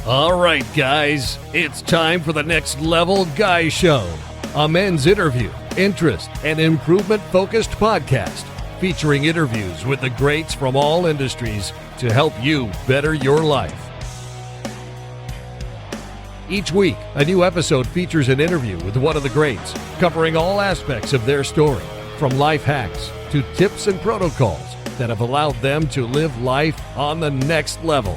All right, guys, it's time for the Next Level Guy Show, a men's interview, interest, and improvement-focused podcast featuring interviews with the greats from all industries to help you better your life. Each week, a new episode features an interview with one of the greats, covering all aspects of their story, from life hacks to tips and protocols that have allowed them to live life on the next level.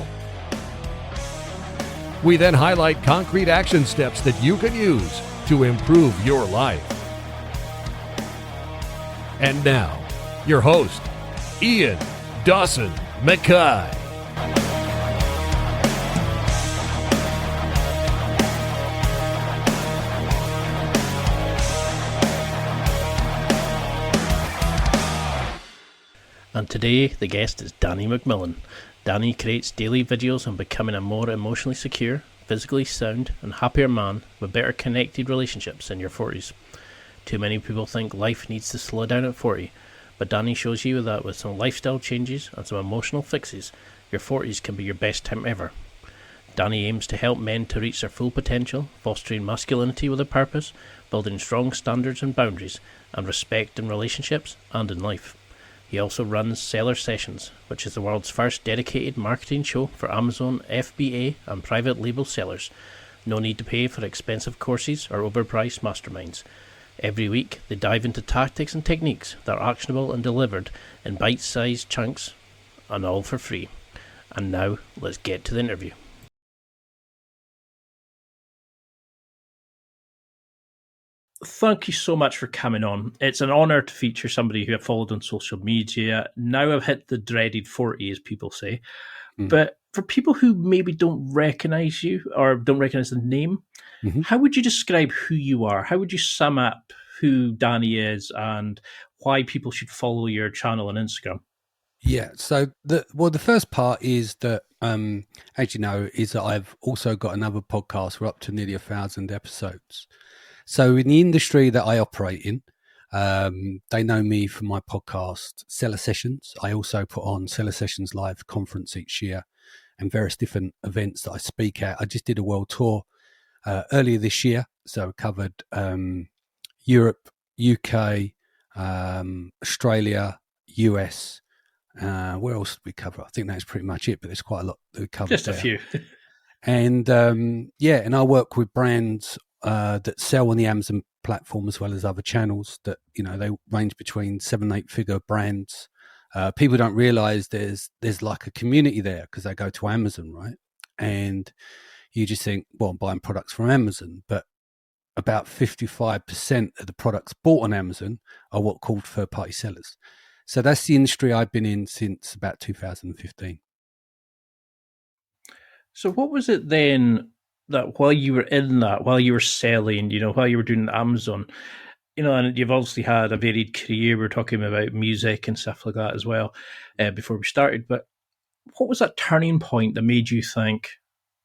We then highlight concrete action steps that you can use to improve your life. And now, your host, Ian Dawson Mackay. And today, the guest is Danny McMillan. Danny creates daily videos on becoming a more emotionally secure, physically sound, and happier man with better connected relationships in your 40s. Too many people think life needs to slow down at 40, but Danny shows you that with some lifestyle changes and some emotional fixes, your 40s can be your best time ever. Danny aims to help men to reach their full potential, fostering masculinity with a purpose, building strong standards and boundaries, and respect in relationships and in life. He also runs Seller Sessions, which is the world's first dedicated marketing show for Amazon, FBA and private label sellers. No need to pay for expensive courses or overpriced masterminds. Every week, they dive into tactics and techniques that are actionable and delivered in bite-sized chunks, and all for free. And now, let's get to the interview. Thank you so much for coming on. It's an honour to feature somebody who I've followed on social media. Now I've hit the dreaded 40, as people say. But for people who maybe don't recognise you or don't recognise the name, how would you describe who you are? How would you sum up who Danny is and why people should follow your channel on Instagram? Yeah, so the first part is that, as you know, is that I've also got another podcast. We're up to nearly 1,000 episodes. So in the industry that I operate in, they know me from my podcast, Seller Sessions. I also put on Seller Sessions Live conference each year and various different events that I speak at. I just did a world tour earlier this year. So I covered Europe, UK, Australia, US. Where else did we cover? I think that's pretty much it, but there's quite a lot that we covered. Just there. a few. And and I work with brands that sell on the Amazon platform as well as other channels that, you know, they range between 7-8 figure brands. People don't realize there's like a community there because they go to Amazon, right? And you just think, well, I'm buying products from Amazon, but about 55% of the products bought on Amazon are what are called third party sellers. So that's the industry I've been in since about 2015. So what was it then that while you were in that, while you were selling, you know, while you were doing Amazon, you know, and you've obviously had a varied career. We're talking about music and stuff like that as well before we started. But what was that turning point that made you think,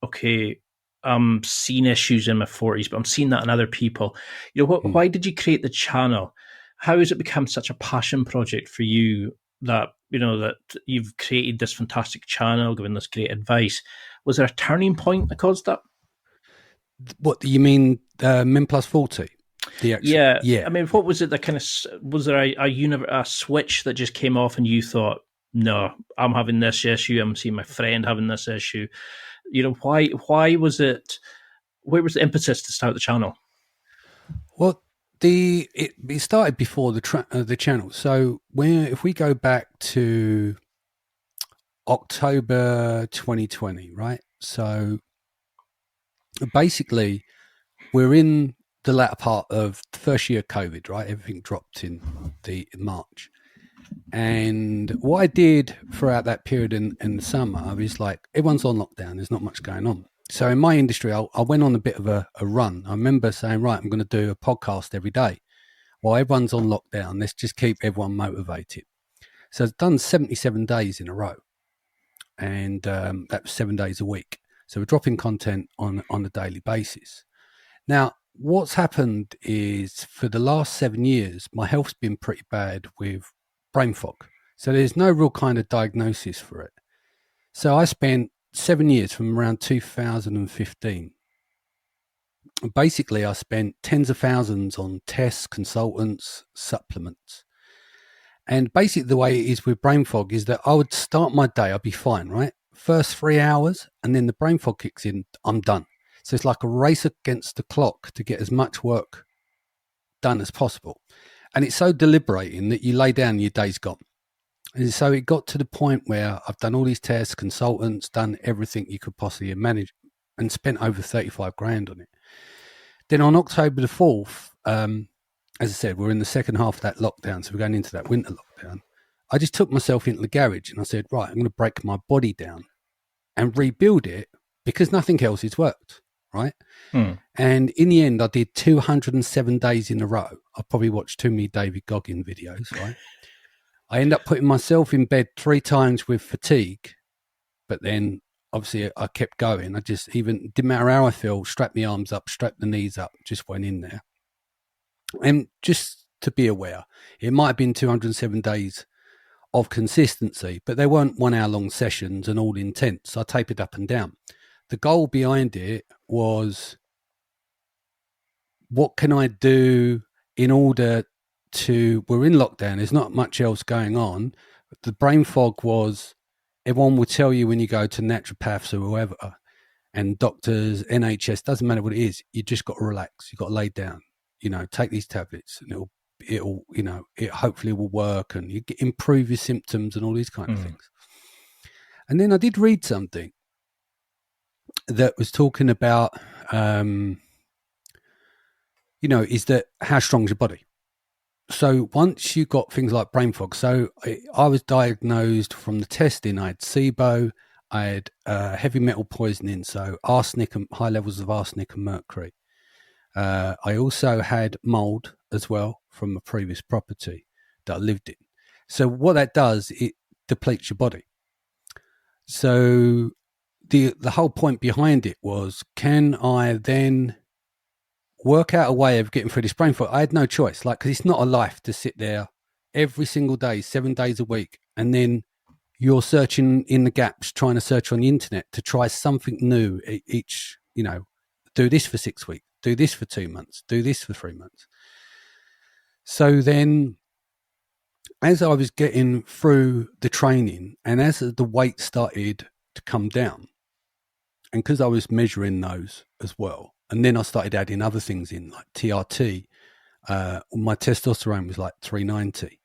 okay, I'm seeing issues in my 40s, but I'm seeing that in other people? You know, why did you create the channel? How has it become such a passion project for you that, you know, that you've created this fantastic channel, given this great advice? Was there a turning point that caused that? What do you mean, Men Plus 40? Yeah. I mean, what was it that kind of, was there a switch that just came off and you thought, no, I'm having this issue, I'm seeing my friend having this issue? You know, why was it, where was the impetus to start the channel? Well, it started before the channel. So if we go back to October 2020, right? So basically, we're in the latter part of the first year of COVID, right? Everything dropped in March. And what I did throughout that period in the summer is like, everyone's on lockdown. There's not much going on. So in my industry, I went on a bit of a run. I remember saying, right, I'm going to do a podcast every day. While everyone's on lockdown, let's just keep everyone motivated. So I've done 77 days in a row. And that was 7 days a week. So we're dropping content on a daily basis. Now, what's happened is for the last 7 years, my health's been pretty bad with brain fog. So there's no real kind of diagnosis for it. So I spent 7 years, from around 2015. Basically, I spent tens of thousands on tests, consultants, supplements. And basically the way it is with brain fog is that I would start my day, I'd be fine, right? First 3 hours, and then the brain fog kicks in, I'm done. So it's like a race against the clock to get as much work done as possible. And it's so deliberating that you lay down and your day's gone. And so it got to the point where I've done all these tests, consultants, done everything you could possibly manage, and spent over 35 grand on it. Then on October the 4th, as I said, we're in the second half of that lockdown, so we're going into that winter lockdown. I just took myself into the garage and I said, right, I'm going to break my body down and rebuild it because nothing else has worked, right? And in the end, I did 207 days in a row. I probably watched too many David Goggin videos, right? I ended up putting myself in bed 3 times with fatigue, but then obviously I kept going. I just, even didn't matter how I feel, strapped my arms up, strapped the knees up, just went in there. And just to be aware, it might have been 207 days of consistency, but they weren't 1 hour long sessions and all intense. I tapered up and down. The goal behind it was, what can I do in order to, we're in lockdown, there's not much else going on. The brain fog was, everyone will tell you when you go to naturopaths or whoever, and doctors, NHS, doesn't matter what it is, you just got to relax, you got to lay down. Take these tablets and it hopefully will work, and you improve your symptoms and all these kind of things. And then I did read something that was talking about, is that how strong is your body? So once you got things like brain fog, so I was diagnosed from the testing, I had SIBO, I had heavy metal poisoning, so arsenic and high levels of arsenic and mercury. I also had mold as well from a previous property that I lived in. So what that does, it depletes your body. So the whole point behind it was, can I then work out a way of getting through this brain fog? I had no choice, because it's not a life to sit there every single day, 7 days a week, and then you're searching in the gaps, trying to search on the internet to try something new each, do this for 6 weeks. Do this for 2 months, do this for 3 months. So then as I was getting through the training and as the weight started to come down, and because I was measuring those as well, and then I started adding other things in like TRT, my testosterone was like 390.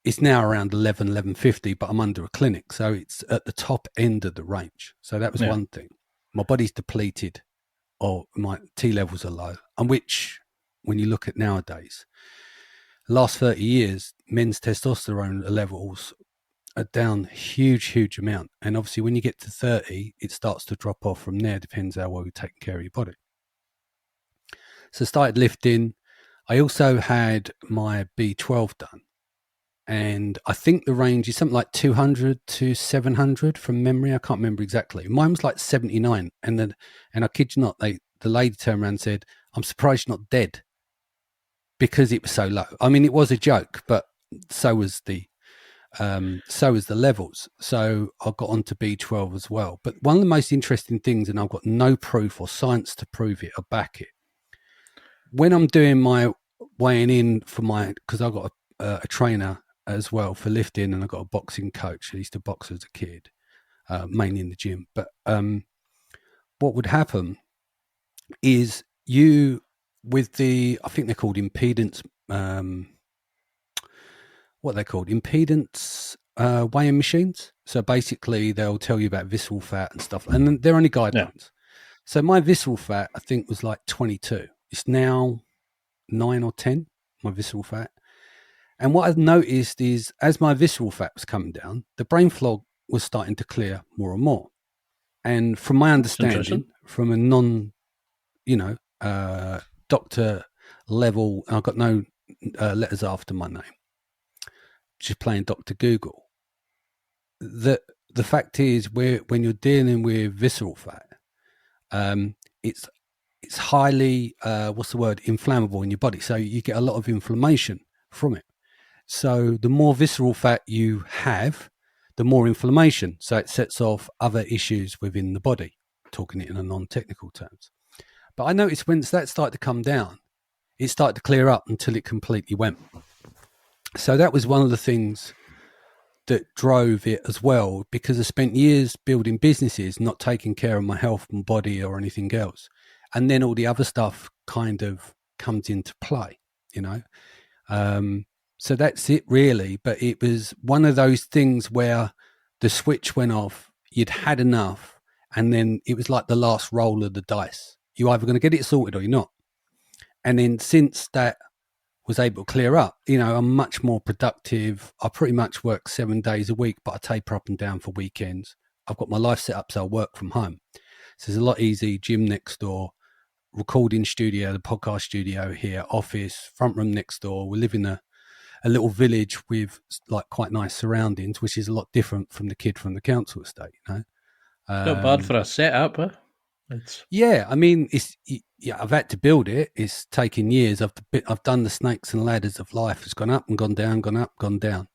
It's now around 1150, but I'm under a clinic. So it's at the top end of the range. So that was one thing. My body's depleted, or my T levels are low, and which, when you look at nowadays, last 30 years, men's testosterone levels are down huge amount. And obviously when you get to 30, it starts to drop off from there. Depends how well you're taking care of your body. So I started lifting. I also had my B12 done. And I think the range is something like 200 to 700 from memory. I can't remember exactly. Mine was like 79. And I kid you not, the lady turned around and said, I'm surprised you're not dead, because it was so low. I mean, it was a joke, but so was the levels. So I got onto B12 as well. But one of the most interesting things, and I've got no proof or science to prove it or back it, when I'm doing my weighing in for because I've got a trainer as well for lifting, and I've got a boxing coach. I used to box as a kid, mainly in the gym. But what would happen is with I think they're called impedance, weighing machines. So basically they'll tell you about visceral fat and stuff, and they're only guidelines. Yeah. So my visceral fat, I think, was like 22. It's now 9 or 10, my visceral fat. And what I've noticed is, as my visceral fat was coming down, the brain fog was starting to clear more and more. And from my understanding, from a doctor level, I've got no letters after my name, just plain Dr. Google. The fact is, when you're dealing with visceral fat, it's highly inflammable in your body. So you get a lot of inflammation from it. So the more visceral fat you have, the more inflammation. So it sets off other issues within the body, talking it in a non-technical terms. But I noticed once that started to come down, it started to clear up until it completely went. So that was one of the things that drove it as well, because I spent years building businesses, not taking care of my health and body or anything else. And then all the other stuff kind of comes into play, you know. So that's it really. But it was one of those things where the switch went off, you'd had enough, and then it was like the last roll of the dice. You're either going to get it sorted or you're not. And then since that was able to clear up, you know, I'm much more productive. I pretty much work 7 days a week, but I taper up and down for weekends. I've got my life set up so I work from home. So it's a lot easy. Gym next door, recording studio, the podcast studio here, office, front room next door. We live in a little village with like quite nice surroundings, which is a lot different from the kid from the council estate, you know. Not bad for a setup, huh? Yeah, I mean, I've had to build it. It's taken years. I've done the snakes and ladders of life. It's gone up and gone down, gone up, gone down.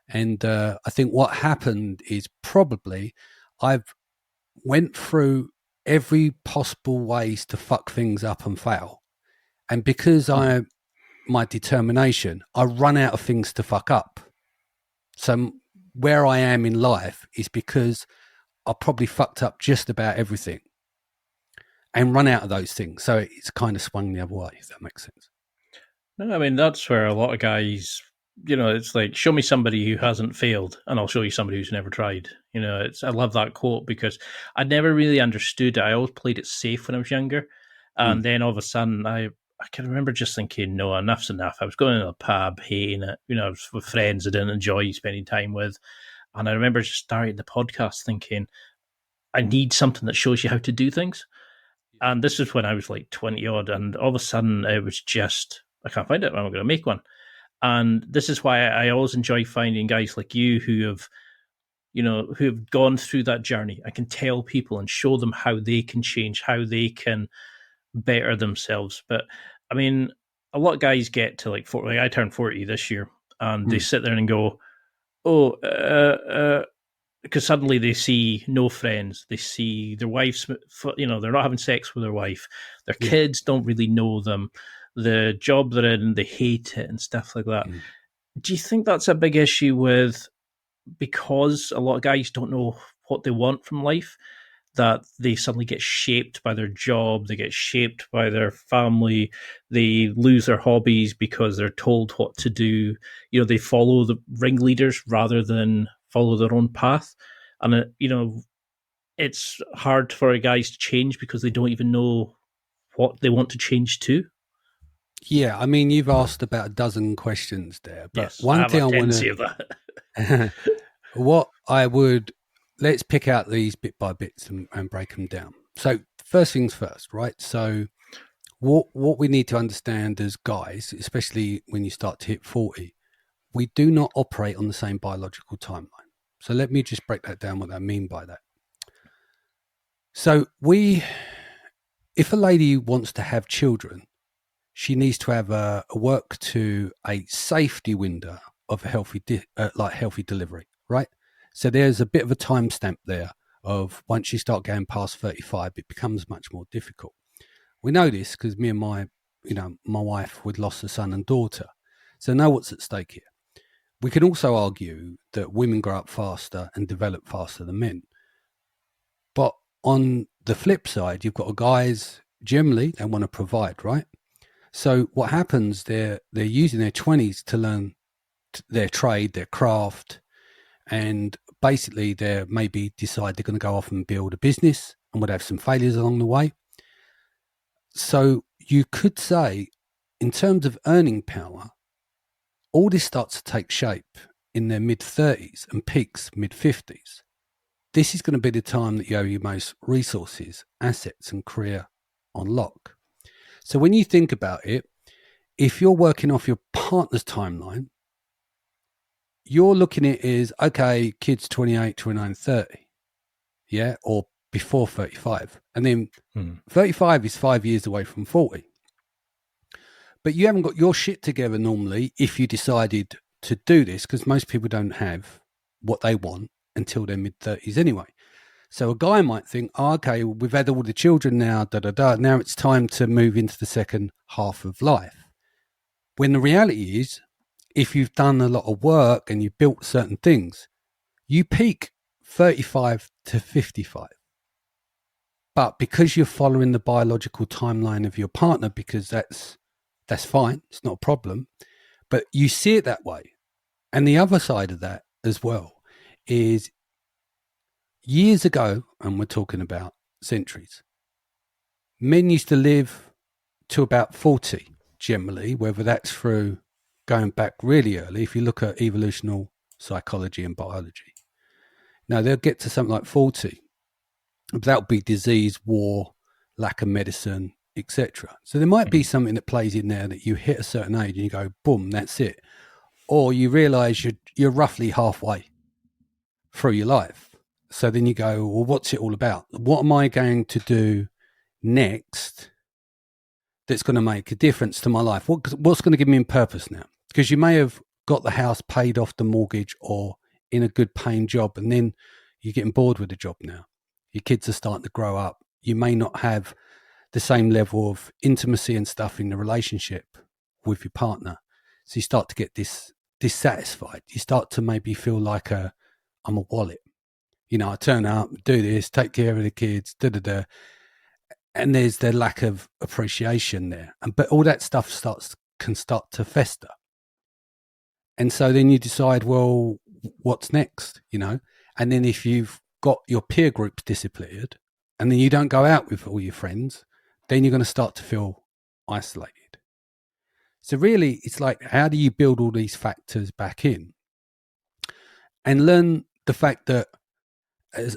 And I think what happened is probably I've went through every possible ways to fuck things up and fail. And because my determination, I run out of things to fuck up. So where I am in life is because I probably fucked up just about everything and run out of those things. So it's kind of swung the other way, if that makes sense. No, I mean, that's where a lot of guys, you know, it's like, show me somebody who hasn't failed and I'll show you somebody who's never tried. You know, I love that quote because I never really understood it. I always played it safe when I was younger. And then all of a sudden I can remember just thinking, no, enough's enough. I was going to a pub, hating it. You know, I was with friends I didn't enjoy spending time with. And I remember just starting the podcast thinking, I need something that shows you how to do things. And this is when I was like 20 odd. And all of a sudden it was just, I can't find it. I'm going to make one. And this is why I always enjoy finding guys like you who have, you know, who have gone through that journey. I can tell people and show them how they can change, how they can better themselves. But I mean, a lot of guys get to like 40. I turned 40 this year, and they sit there and go, because suddenly they see no friends. They see their wives, you know, they're not having sex with their wife. Their kids don't really know them. The job they're in, they hate it and stuff like that. Do you think that's a big issue with, because a lot of guys don't know what they want from life, that they suddenly get shaped by their job, they get shaped by their family, they lose their hobbies because they're told what to do. You know, they follow the ringleaders rather than follow their own path. And, you know, it's hard for guys to change because they don't even know what they want to change to. Yeah, I mean, you've asked about a dozen questions there, but yes, one thing I want to... what I would, let's pick out these bit by bits and break them down. So first things first, right? So what we need to understand as guys, especially when you start to hit 40, we do not operate on the same biological timeline. So let me just break that down, what I mean by that. So if a lady wants to have children, she needs to have a work to a safety window of a healthy delivery, right? So there's a bit of a timestamp there of once you start going past 35, it becomes much more difficult. We know this because me and my wife, we'd lost a son and daughter. So know what's at stake here. We can also argue that women grow up faster and develop faster than men. But on the flip side, you've got guys, generally, they want to provide, right? So what happens, they're using their 20s to learn their trade, their craft, and basically they maybe decide they're going to go off and build a business and would have some failures along the way. So you could say, in terms of earning power, all this starts to take shape in their mid-30s and peaks mid-50s. This is going to be the time that you have your most resources, assets, and career on lock. So when you think about it, if you're working off your partner's timeline, you're looking at it as, okay, kids 28, 29, 30, yeah, or before 35. And then 35 is 5 years away from 40. But you haven't got your shit together normally if you decided to do this, because most people don't have what they want until their mid-30s anyway. So a guy might think, oh, okay, we've had all the children now, now it's time to move into the second half of life. When the reality is, if you've done a lot of work and you've built certain things, you peak 35 to 55. But because you're following the biological timeline of your partner, because that's fine, it's not a problem, but you see it that way. And the other side of that as well is years ago, and we're talking about centuries, men used to live to about 40 generally, whether that's through going back really early, if you look at evolutional psychology and biology. Now, they'll get to something like 40. That'll be disease, war, lack of medicine, etc. So there might be something that plays in there that you hit a certain age and you go, boom, that's it. Or you realise you're roughly halfway through your life. So then you go, well, what's it all about? What am I going to do next that's going to make a difference to my life? What's going to give me a purpose now? Because you may have got the house, paid off the mortgage, or in a good paying job, and then you're getting bored with the job now. Your kids are starting to grow up. You may not have the same level of intimacy and stuff in the relationship with your partner. So you start to get dissatisfied. You start to maybe feel like I'm a wallet. You know, I turn up, do this, take care of the kids, and there's the lack of appreciation there. But all that stuff can start to fester. And so then you decide, well, what's next, you know? And then if you've got your peer groups disappeared and then you don't go out with all your friends, then you're going to start to feel isolated. So really, it's like, how do you build all these factors back in and learn the fact that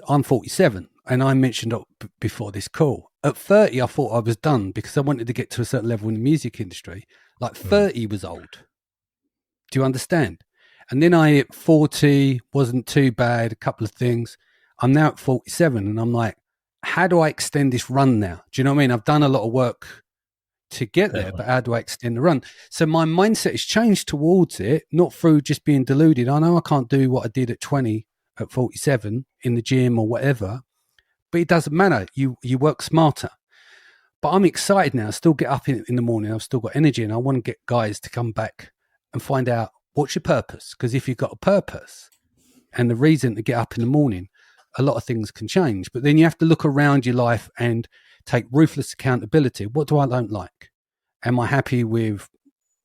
I'm 47 and I mentioned before this call, at 30, I thought I was done because I wanted to get to a certain level in the music industry. Like 30 was old. Do you understand? And then I hit 40, wasn't too bad, a couple of things. I'm now at 47 and I'm like, how do I extend this run now? Do you know what I mean? I've done a lot of work to get there, but how do I extend the run? So my mindset has changed towards it, not through just being deluded. I know I can't do what I did at 20, at 47 in the gym or whatever, but it doesn't matter. You work smarter. But I'm excited now. I still get up in the morning. I've still got energy and I want to get guys to come back and find out what's your purpose. Because if you've got a purpose and the reason to get up in the morning, a lot of things can change. But then you have to look around your life and take ruthless accountability. What do I don't like? Am I happy with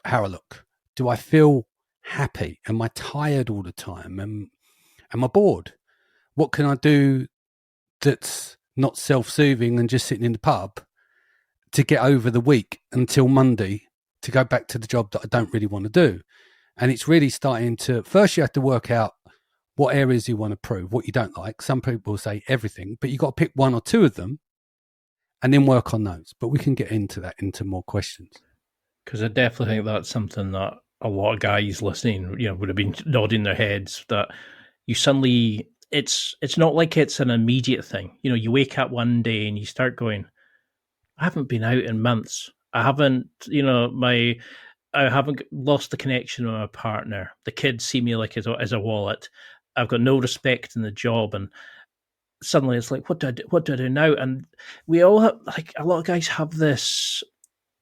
how I look? Do I feel happy? Am I tired all the time? Am I bored? What can I do that's not self-soothing and just sitting in the pub to get over the week until Monday to go back to the job that I don't really want to do? And it's really starting to, first you have to work out what areas you want to prove, what you don't like. Some people say everything, but you've got to pick one or two of them and then work on those. But we can get into more questions. Because I definitely think that's something that a lot of guys listening, would have been nodding their heads, that you suddenly, it's not like it's an immediate thing. You wake up one day and you start going, I haven't been out in months. I haven't, I haven't lost the connection with my partner. The kids see me like as a wallet. I've got no respect in the job, and suddenly it's like, what do I do now? And we all have, like, a lot of guys have this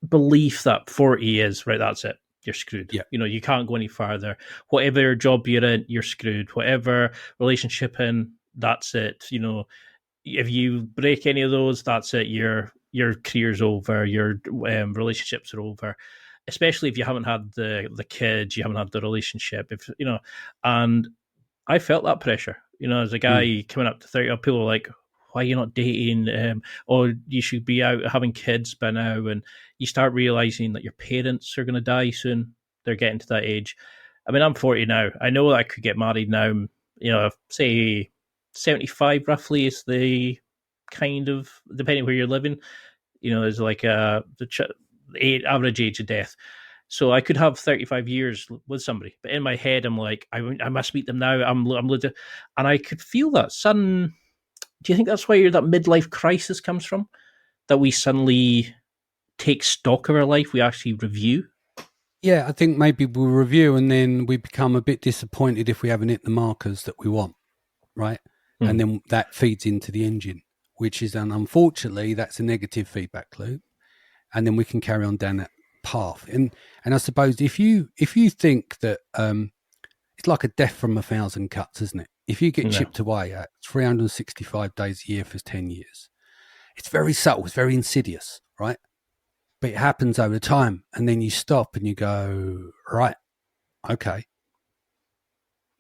belief that 40 is right. That's it. You're screwed. Yeah. You can't go any farther. Whatever job you're in, you're screwed. Whatever relationship in, that's it. If you break any of those, that's it. Your career's over. Your relationships are over. Especially if you haven't had the kids, you haven't had the relationship. And I felt that pressure. As a guy coming up to 30, people are like, why are you not dating? Or you should be out having kids by now. And you start realizing that your parents are going to die soon. They're getting to that age. I mean, I'm 40 now. I know that I could get married now. Say 75 roughly is the kind of, depending where you're living, is like the average age of death. So I could have 35 years with somebody, but in my head, I'm like, I must meet them now. I'm legit, and I could feel that sudden. Do you think that's where that midlife crisis comes from? That we suddenly take stock of our life, we actually review. Yeah, I think maybe we'll review, and then we become a bit disappointed if we haven't hit the markers that we want. right? And then that feeds into the engine, which is, unfortunately, that's a negative feedback loop. And then we can carry on down that path. And I suppose if you think that it's like a death from 1,000 cuts, isn't it? If you get chipped away at 365 days a year for 10 years, it's very subtle, it's very insidious, right? But it happens over time. And then you stop and you go, right, okay,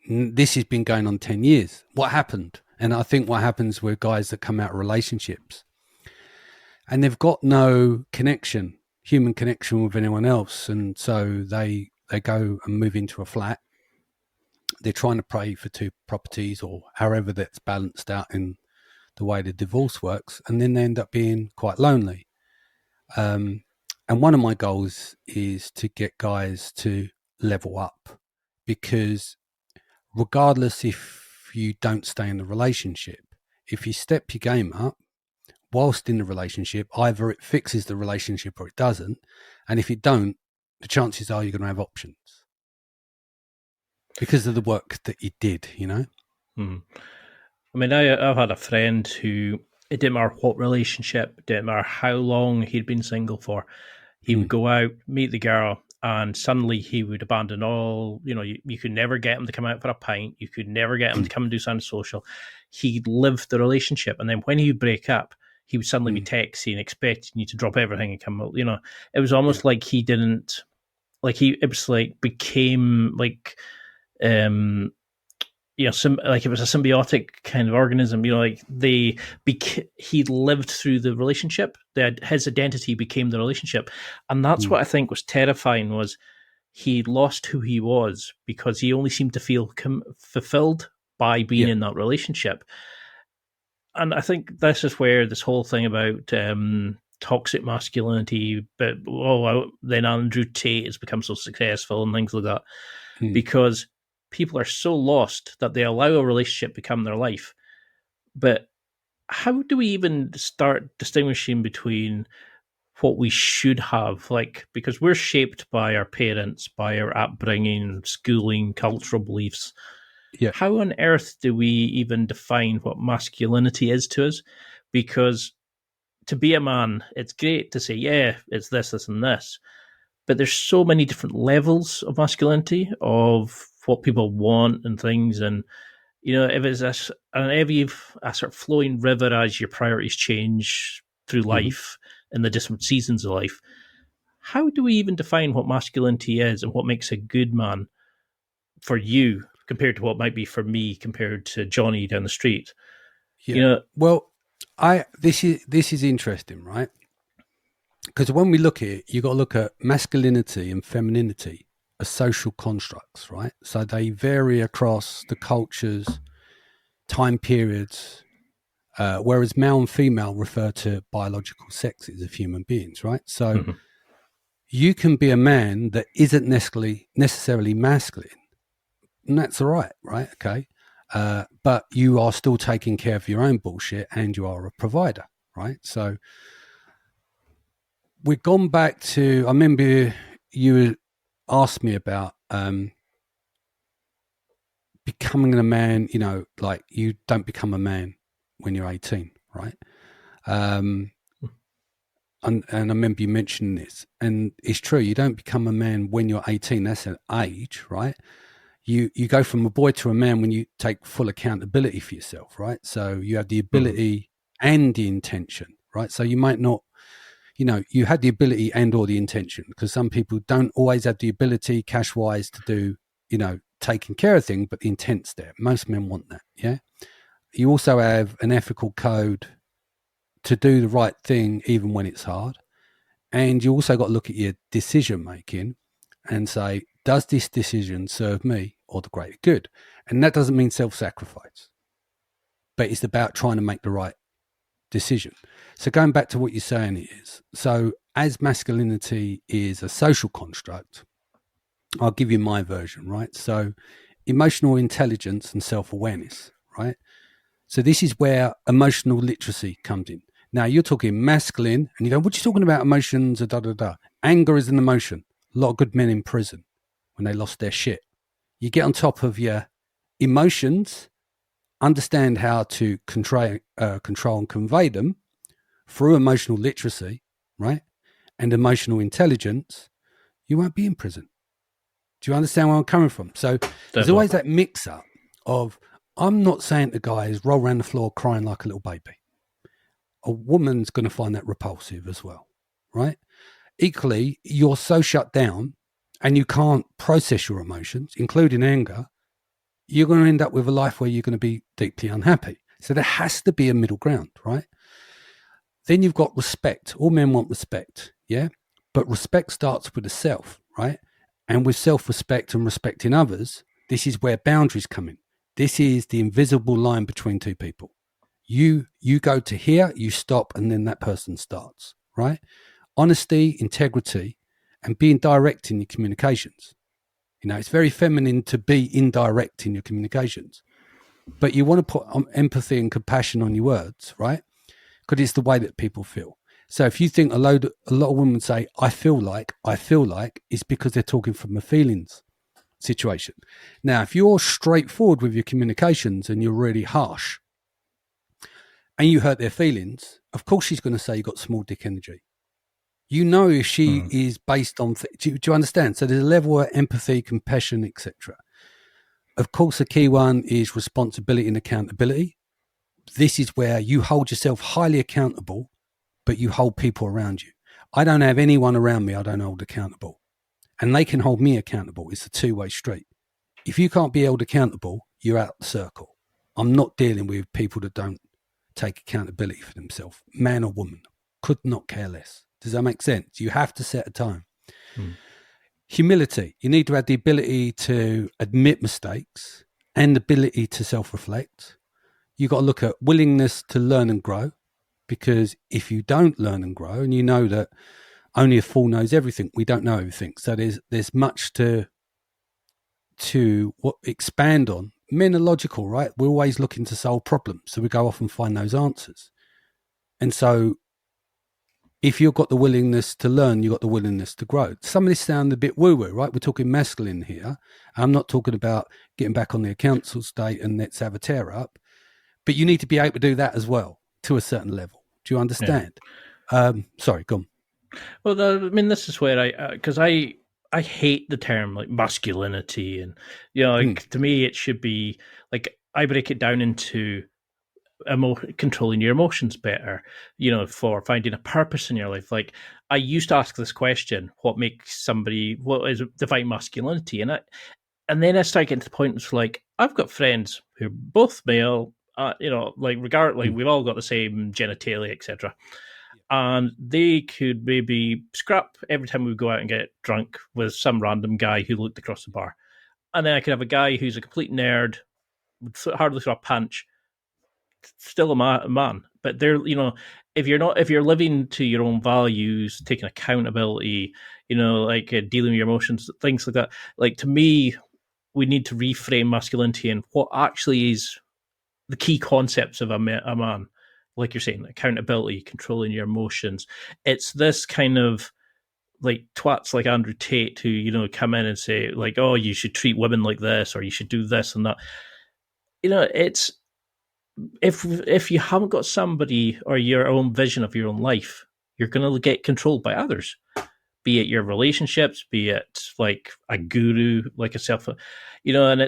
this has been going on 10 years. What happened? And I think what happens with guys that come out of relationships and they've got no connection, human connection with anyone else. And so they go and move into a flat. They're trying to pay for 2 properties or however that's balanced out in the way the divorce works. And then they end up being quite lonely. And one of my goals is to get guys to level up, because regardless if you don't stay in the relationship, if you step your game up whilst in the relationship, either it fixes the relationship or it doesn't. And if it don't, the chances are you're going to have options because of the work that you did, you know? I mean, I've had a friend who, it didn't matter what relationship, it didn't matter how long he'd been single for, he would go out, meet the girl, and suddenly he would abandon all, you could never get him to come out for a pint, you could never get him to come and do something social. He lived the relationship, and then when he would break up, he would suddenly be texting, expecting you to drop everything and come out. It was almost like he didn't, it was like became like, like it was a symbiotic kind of organism. He lived through the relationship. His identity became the relationship, and that's what I think was terrifying. Was he lost who he was because he only seemed to feel fulfilled by being in that relationship. And I think this is where this whole thing about toxic masculinity, but then Andrew Tate has become so successful and things like that, because people are so lost that they allow a relationship become their life. But how do we even start distinguishing between what we should have? Because we're shaped by our parents, by our upbringing, schooling, cultural beliefs. Yeah. How on earth do we even define what masculinity is to us? Because to be a man, it's great to say, yeah, it's this, this, and this. But there's so many different levels of masculinity, of what people want and things. And, if it's a sort of flowing river as your priorities change through life and the different seasons of life, how do we even define what masculinity is and what makes a good man for you compared to what might be for me compared to Johnny down the street? Yeah. Well, this is interesting, right? Because when we look at it, you've got to look at masculinity and femininity as social constructs, right? So they vary across the cultures, time periods, whereas male and female refer to biological sexes of human beings, right? So you can be a man that isn't necessarily masculine, and that's all right, right? Okay. But you are still taking care of your own bullshit and you are a provider, right? So we've gone back to, I remember you asked me about becoming a man, you don't become a man when you're 18, right? And I remember you mentioning this, and it's true. You don't become a man when you're 18. That's an age, right? You go from a boy to a man when you take full accountability for yourself, right? So you have the ability and the intention, right? So you might not, you had the ability and or the intention, because some people don't always have the ability cash-wise to do, taking care of things, but the intent's there. Most men want that, yeah? You also have an ethical code to do the right thing even when it's hard. And you also got to look at your decision-making and say, does this decision serve me or the greater good? And that doesn't mean self-sacrifice, but it's about trying to make the right decision. So going back to what you're saying is, so as masculinity is a social construct, I'll give you my version, right? So emotional intelligence and self-awareness, right? So this is where emotional literacy comes in. Now you're talking masculine and you go, what are you talking about? Emotions, Anger is an emotion. A lot of good men in prison when they lost their shit. You get on top of your emotions understand how to control and convey them through emotional literacy, right, and emotional intelligence, you won't be in prison. Do you understand where I'm coming from? So there's always that mix-up of, I'm not saying to guys, roll around the floor crying like a little baby. A woman's going to find that repulsive as well, right? Equally, you're so shut down and you can't process your emotions, including anger, you're going to end up with a life where you're going to be deeply unhappy. So there has to be a middle ground, right? Then you've got respect. All men want respect, yeah? But respect starts with the self, right? And with self-respect and respecting others, this is where boundaries come in. This is the invisible line between two people. You go to here, you stop, and then that person starts, right? Honesty, integrity, and being direct in your communications. You know, it's very feminine to be indirect in your communications, but you want to put empathy and compassion on your words, right? Because it's the way that people feel. So if you think a lot of women say, I feel like, it's because they're talking from a feelings situation. Now, if you're straightforward with your communications and you're really harsh and you hurt their feelings, of course she's going to say you got small dick energy. You know, if she is based on, do you understand? So there's a level of empathy, compassion, etc. Of course, the key one is responsibility and accountability. This is where you hold yourself highly accountable, but you hold people around you. I don't have anyone around me I don't hold accountable. And they can hold me accountable. It's a two-way street. If you can't be held accountable, you're out the circle. I'm not dealing with people that don't take accountability for themselves, man or woman. Could not care less. Does that make sense? You have to set a time. Humility. You need to have the ability to admit mistakes and the ability to self-reflect. You've got to look at willingness to learn and grow, because if you don't learn and grow, and you know that only a fool knows everything, we don't know everything. So there's much to expand on. Men are logical, right? We're always looking to solve problems. So we go off and find those answers. And so if you've got the willingness to learn, you've got the willingness to grow. Some of this sounds a bit woo-woo, right? We're talking masculine here. I'm not talking about getting back on the council state and let's have a tear up. But you need to be able to do that as well to a certain level. Do you understand? Yeah. Sorry, go on. Well, I mean, this is where because I hate the term like masculinity, and you know, like to me, it should be like I break it down into controlling your emotions better. You know, for finding a purpose in your life. Like I used to ask this question: what is divine masculinity? And then I started getting to the point it's like I've got friends who are both male. You know, like we've all got the same genitalia, etc. And they could maybe scrap every time we go out and get drunk with some random guy who looked across the bar. And then I could have a guy who's a complete nerd, would hardly throw a punch, still a man. But they're, you know, if you're living to your own values, taking accountability, you know, like dealing with your emotions, things like that. Like to me, we need to reframe masculinity and what actually is the key concepts of a man. Like you're saying, accountability, controlling your emotions. It's this kind of like twats like Andrew Tate who, you know, come in and say like, oh, you should treat women like this or you should do this and that. You know, it's if you haven't got somebody or your own vision of your own life, you're going to get controlled by others, be it your relationships, be it like a guru, like a self, you know, and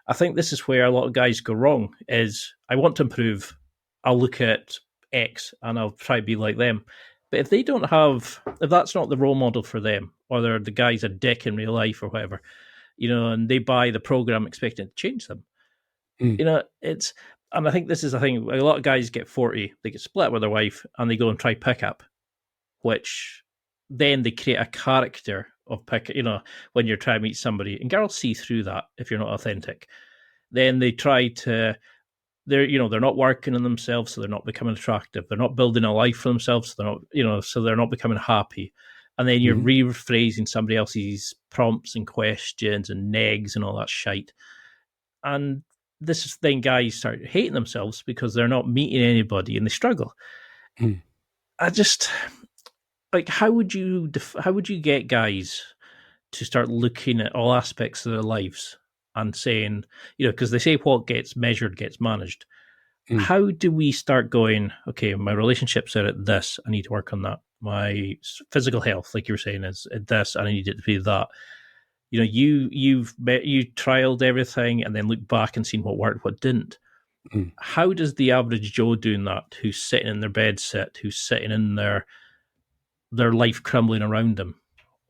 I think this is where a lot of guys go wrong is I want to improve. I'll look at X and I'll try to be like them. But if that's not the role model for them, or they're the guy's a dick in real life or whatever, you know, and they buy the program expecting to change them, you know, and I think this is a thing. A lot of guys get 40, they get split with their wife and they go and try pickup, which then they create a character of you know, when you're trying to meet somebody, and girls see through that if you're not authentic. Then they try to, they're not working on themselves, so they're not becoming attractive. They're not building a life for themselves, so they're not, you know, so they're not becoming happy. And then you're rephrasing somebody else's prompts and questions and negs and all that shite. And this is then guys start hating themselves because they're not meeting anybody and they struggle. I just like, how would you get guys to start looking at all aspects of their lives and saying, because they say what gets measured gets managed. Mm. How do we start going, okay, my relationships are at this, I need to work on that. My physical health, like you were saying, is at this, and I need it to be that. You've trialed everything and then looked back and seen what worked, what didn't. Mm. How does the average Joe doing that, who's sitting in their bed sit, who's sitting in their life crumbling around them,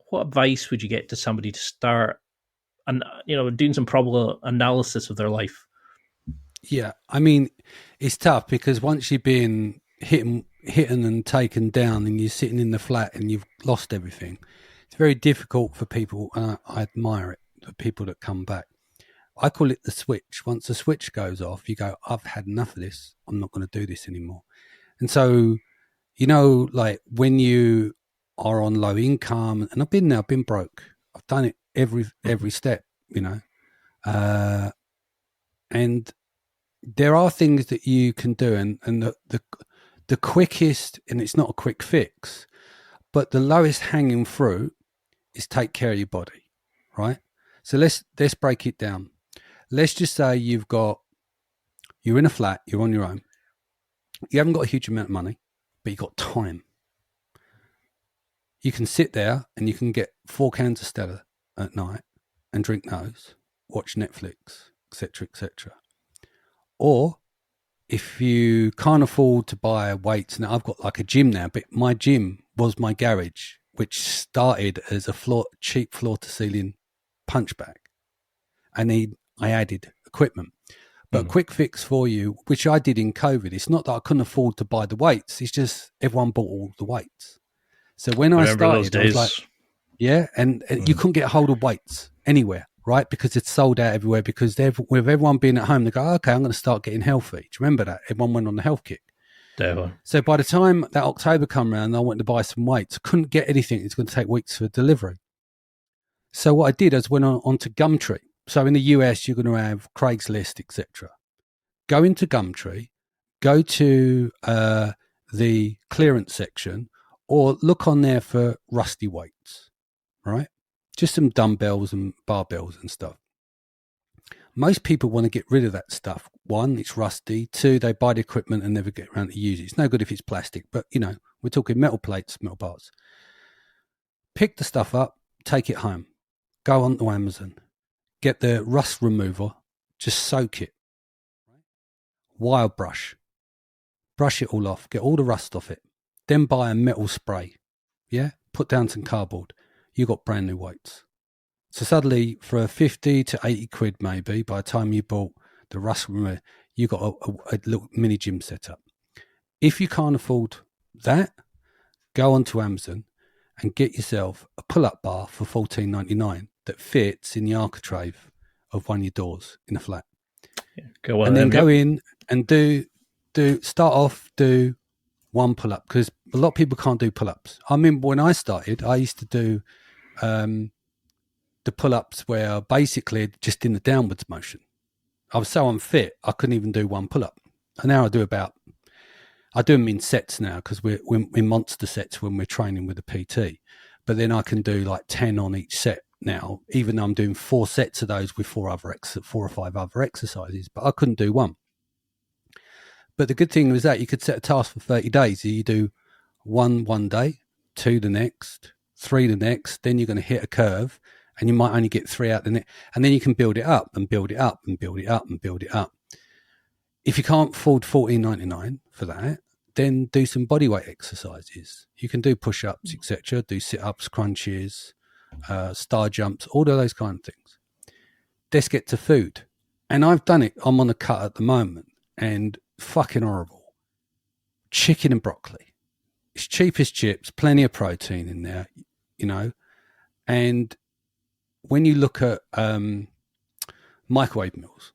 what advice would you get to somebody to start and doing some probable analysis of their life? Yeah, I mean, it's tough because once you've been hit and taken down, and you're sitting in the flat and you've lost everything, it's very difficult for people. And I admire it, the people that come back. I call it the switch. Once the switch goes off, you go, I've had enough of this. I'm not going to do this anymore. And so, like when you are on low income, and I've been there, I've been broke. I've done it every step, and there are things that you can do, and the quickest, and it's not a quick fix, but the lowest hanging fruit is take care of your body, right? So let's break it down. Let's just say you're in a flat, you're on your own. You haven't got a huge amount of money, but you've got time. You can sit there and you can get 4 cans of Stella at night and drink those, watch Netflix, etc., etc. Or if you can't afford to buy weights, now I've got like a gym now, but my gym was my garage, which started as a cheap floor to ceiling punch bag. And I added equipment. But a quick fix for you, which I did in COVID, it's not that I couldn't afford to buy the weights. It's just everyone bought all the weights. So when I started, I was like, yeah, and you couldn't get a hold of weights anywhere, right? Because it's sold out everywhere, because with everyone being at home, they go, okay, I'm going to start getting healthy. Do you remember that? Everyone went on the health kick. Definitely. So by the time that October come around, I went to buy some weights. Couldn't get anything. It's going to take weeks for delivery. So what I did is went on to Gumtree. So in the US, you're going to have Craigslist, etc. Go into Gumtree, go to the clearance section, or look on there for rusty weights, right? Just some dumbbells and barbells and stuff. Most people want to get rid of that stuff. 1, it's rusty. 2, they buy the equipment and never get around to use it. It's no good if it's plastic, but we're talking metal plates, metal parts. Pick the stuff up, take it home, go on to Amazon, get the rust remover, just soak it. Wild brush it all off, get all the rust off it, then buy a metal spray, put down some cardboard, you got brand new weights. So suddenly for 50 to 80 quid maybe, by the time you bought the rust remover, you got a little mini gym set up. If you can't afford that, go onto Amazon and get yourself a pull-up bar for $14.99 that fits in the architrave of one of your doors in a flat. Yeah, and then go in and do one pull-up, because a lot of people can't do pull-ups. I remember when I started, I used to do the pull-ups where basically just in the downwards motion. I was so unfit, I couldn't even do one pull-up. And now I do them in sets now, because we're in monster sets when we're training with a PT. But then I can do like 10 on each set now, even though I'm doing 4 sets of those with 4 or 5 other exercises, but I couldn't do one. But the good thing was that you could set a task for 30 days. You do one day, 2 the next, 3 the next, then you're going to hit a curve and you might only get 3 out the next. And then you can build it up and build it up and build it up and build it up. If you can't afford $14.99 for that, then do some bodyweight exercises. You can do push-ups, etc., do sit-ups, crunches, star jumps, all of those kind of things. Let's get to food. And I've done it. I'm on a cut at the moment, and fucking horrible. Chicken and broccoli. It's cheap as chips, plenty of protein in there, And when you look at microwave meals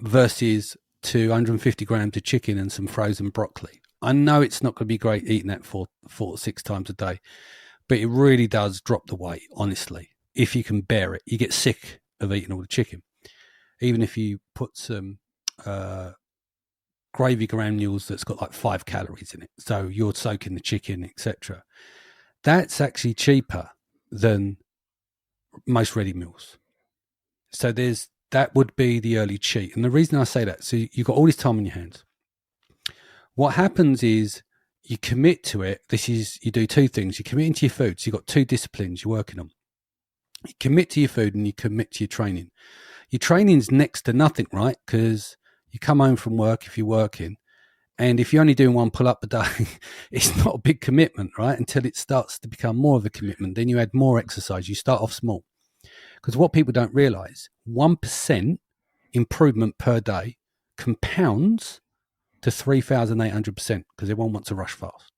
versus 250 grams of chicken and some frozen broccoli, I know it's not going to be great eating that 4 to 6 times a day, but it really does drop the weight, honestly, if you can bear it. You get sick of eating all the chicken. Even if you put some gravy granules that's got like 5 calories in it, so you're soaking the chicken, etc. That's actually cheaper than most ready meals. So that would be the early cheat. And the reason I say that, so you've got all this time on your hands. What happens is you commit to it. You do two things. You commit into your food. So you've got two disciplines you're working on. You commit to your food and you commit to your training. Your training's next to nothing, right? Because you come home from work if you're working. And if you're only doing one pull-up a day, it's not a big commitment, right? Until it starts to become more of a commitment. Then you add more exercise. You start off small. Because what people don't realize, 1% improvement per day compounds to 3,800% because everyone wants to rush fast.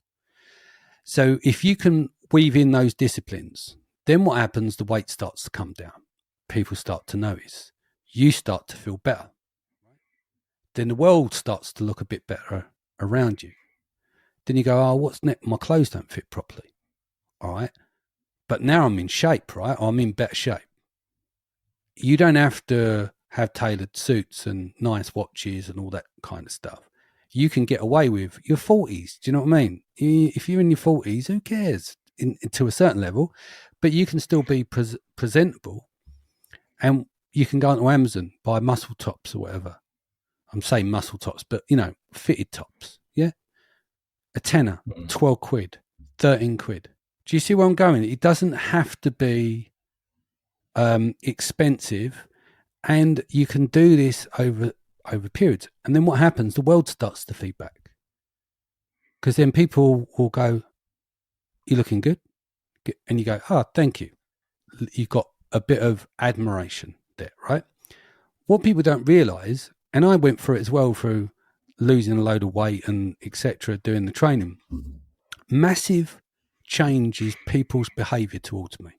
So if you can weave in those disciplines, then what happens? The weight starts to come down. People start to notice. You start to feel better. Then the world starts to look a bit better around you. Then you go, oh, what's next? My clothes don't fit properly. All right. But now I'm in shape, right? Or I'm in better shape. You don't have to have tailored suits and nice watches and all that kind of stuff. You can get away with your 40s. Do you know what I mean? If you're in your 40s, who cares to a certain level? But you can still be presentable. And you can go onto Amazon, buy muscle tops or whatever. I'm saying muscle tops, but, fitted tops. Yeah. A tenner, 12 quid, 13 quid. Do you see where I'm going? It doesn't have to be expensive, and you can do this over periods. And then what happens? The world starts to feedback, because then people will go, "You're looking good," and you go, "Oh, thank you." You've got a bit of admiration there, right? What people don't realize, and I went through it as well, through losing a load of weight and etc., doing the training, massive changes people's behavior towards me.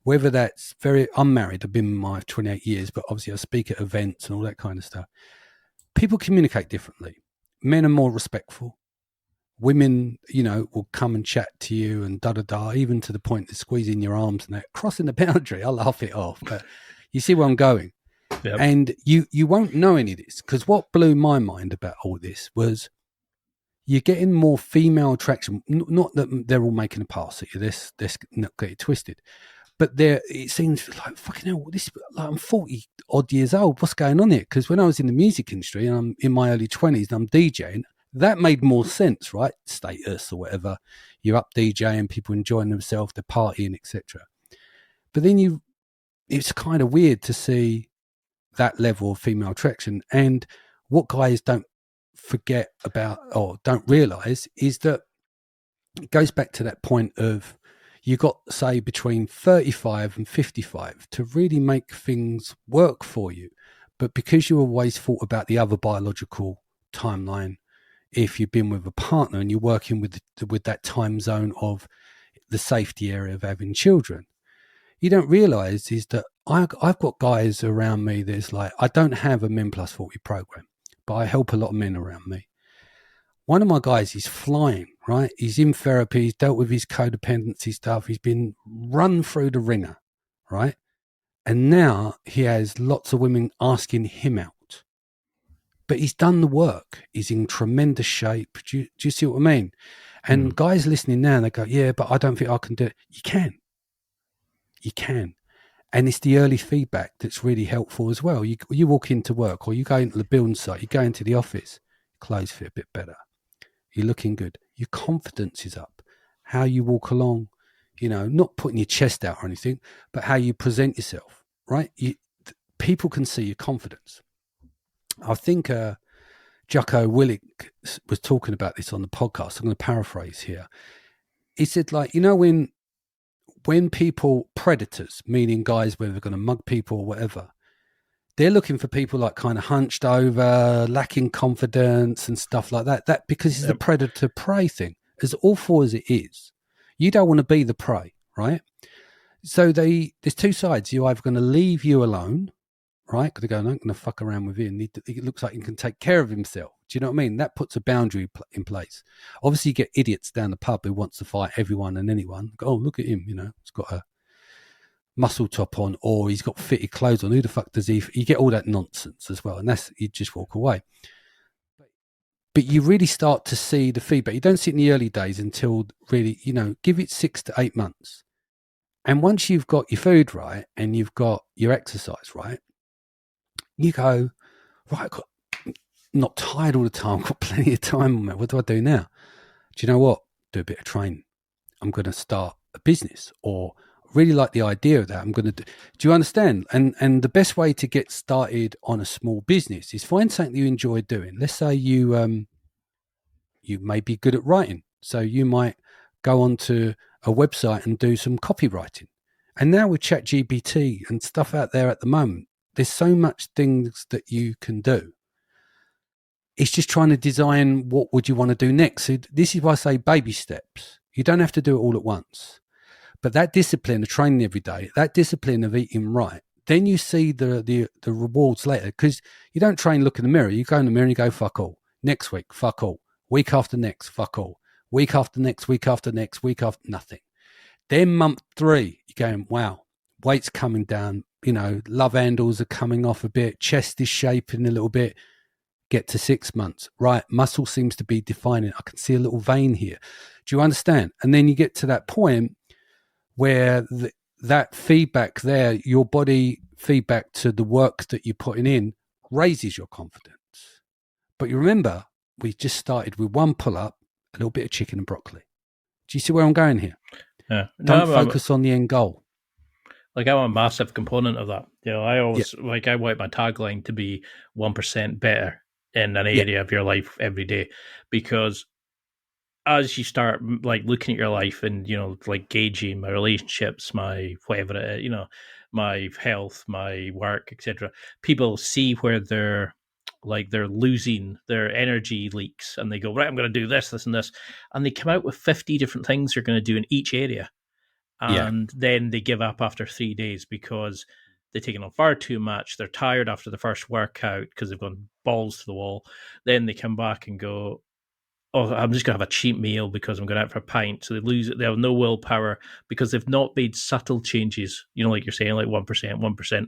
Whether that's I'm married, I've been married 28 years, but obviously I speak at events and all that kind of stuff. People communicate differently. Men are more respectful. Women, will come and chat to you and da-da-da, even to the point of squeezing your arms and that, crossing the boundary. I laugh it off, but you see where I'm going. Yep. And you won't know any of this, because what blew my mind about all this was you're getting more female attraction. Not that they're all making a pass at you. Let's not get it twisted. But it seems like, fucking hell, I'm 40 odd years old. What's going on here? Because when I was in the music industry and I'm in my early 20s and I'm DJing, that made more sense, right? Status or whatever. You're up DJing, people enjoying themselves, they're partying, etc. But then it's kind of weird to see that level of female attraction. And what guys don't forget about or don't realize is that it goes back to that point of, you got, say, between 35 and 55 to really make things work for you. But because you always thought about the other biological timeline, if you've been with a partner and you're working with that time zone of the safety area of having children, you don't realize is that I've got guys around me that's like, I don't have a Men Plus 40 program, but I help a lot of men around me. One of my guys is flying, right? He's in therapy. He's dealt with his codependency stuff. He's been run through the ringer, right? And now he has lots of women asking him out. But he's done the work. He's in tremendous shape. Do you see what I mean? And guys listening now, they go, yeah, but I don't think I can do it. You can. You can. And it's the early feedback that's really helpful as well. You walk into work, or you go into the building site, you go into the office, clothes fit a bit better. You're looking good. Your confidence is up. How you walk along, not putting your chest out or anything, but how you present yourself, right? People can see your confidence. I think Jocko Willink was talking about this on the podcast. I'm going to paraphrase here. He said, when people, predators, meaning guys, whether they're going to mug people or whatever, they're looking for people like kind of hunched over, lacking confidence and stuff like that. That because it's the predator-prey thing. As awful as it is, you don't want to be the prey, right? So there's two sides. You're either going to leave you alone, right? Because they go, I'm not going to fuck around with him. He looks like he can take care of himself. Do you know what I mean? That puts a boundary in place. Obviously, you get idiots down the pub who wants to fight everyone and anyone. Go, oh, look at him, he's got a muscle top on, or he's got fitted clothes on. Who the fuck does he? You get all that nonsense as well, and you just walk away. But you really start to see the feedback. You don't see it in the early days until really, give it 6 to 8 months, And once you've got your food right and you've got your exercise right, you go, right, I've got, not tired all the time. I've got plenty of time on me. What do I do now? Do you know what? Do a bit of training. I'm going to start a business, or really like the idea of that. I'm going to do you understand? And the best way to get started on a small business is find something you enjoy doing. Let's say you may be good at writing. So you might go onto a website and do some copywriting. And now with ChatGPT and stuff out there at the moment, there's so much things that you can do. It's just trying to design what would you want to do next. So this is why I say baby steps. You don't have to do it all at once. But that discipline of training every day, that discipline of eating right, then you see the rewards later. Because you don't train, look in the mirror. You go in the mirror and you go, fuck all. Next week, fuck all. Week after next, fuck all. Week after next, week after next, week after nothing. Then month 3, you're going, wow, weight's coming down. You know, love handles are coming off a bit. Chest is shaping a little bit. Get to 6 months. Right, muscle seems to be defining. I can see a little vein here. Do you understand? And then you get to that point where that feedback there, your body feedback to the work that you're putting in, raises your confidence. But you remember, we just started with 1 pull-up, a little bit of chicken and broccoli. Do you see where I'm going here? Yeah. Don't focus on the end goal. Like, I'm a massive component of that. You know, I always, like, I want my tagline to be 1% better in an area of your life every day, because as you start like looking at your life and, you know, like gauging my relationships, my whatever it is, you know, my health, my work, etc., people see where they're losing their energy leaks, and they go, right, I'm going to do this, this, and this, and they come out with 50 different things they're going to do in each area, and then they give up after 3 days because they've taken on far too much. They're tired after the first workout because they've gone balls to the wall. Then they come back and go, oh, I'm just going to have a cheap meal because I'm going out for a pint. So they lose it. They have no willpower because they've not made subtle changes, you know, like you're saying, like 1%, 1%.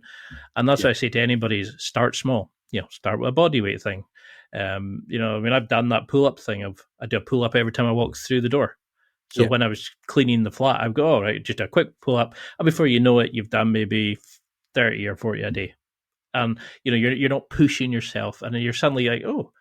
And that's what I say to anybody is start small, you know, start with a body weight thing. You know, I mean, I've done that pull-up thing I do a pull-up every time I walk through the door. So when I was cleaning the flat, I'd go, all right, just a quick pull-up. And before you know it, you've done maybe 30 or 40 a day. And, you know, you're not pushing yourself. And then you're suddenly like, oh,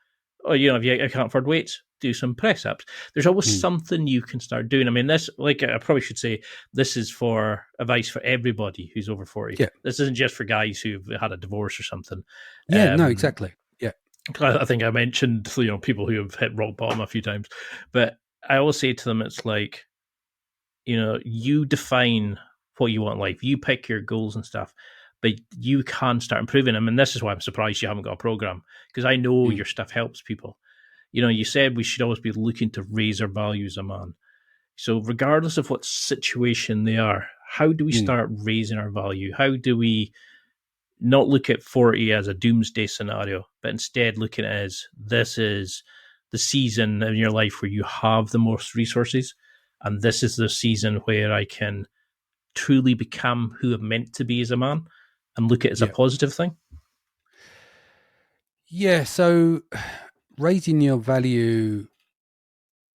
you know, if you can't afford weights, do some press ups. There's always something you can start doing. I mean, this, like, I probably should say, this is for advice for everybody who's over 40. Yeah. This isn't just for guys who've had a divorce or something. Yeah, no, exactly. Yeah. I think I mentioned, you know, people who have hit rock bottom a few times, but I always say to them, it's like, you know, you define what you want in life. You pick your goals and stuff, but you can start improving them. And this is why I'm surprised you haven't got a program, because I know your stuff helps people. You know, you said we should always be looking to raise our value as a man. So regardless of what situation they are, how do we start raising our value? How do we not look at 40 as a doomsday scenario, but instead look at it as this is the season in your life where you have the most resources, and this is the season where I can truly become who I'm meant to be as a man, and look at it as a positive thing? Yeah, so raising your value,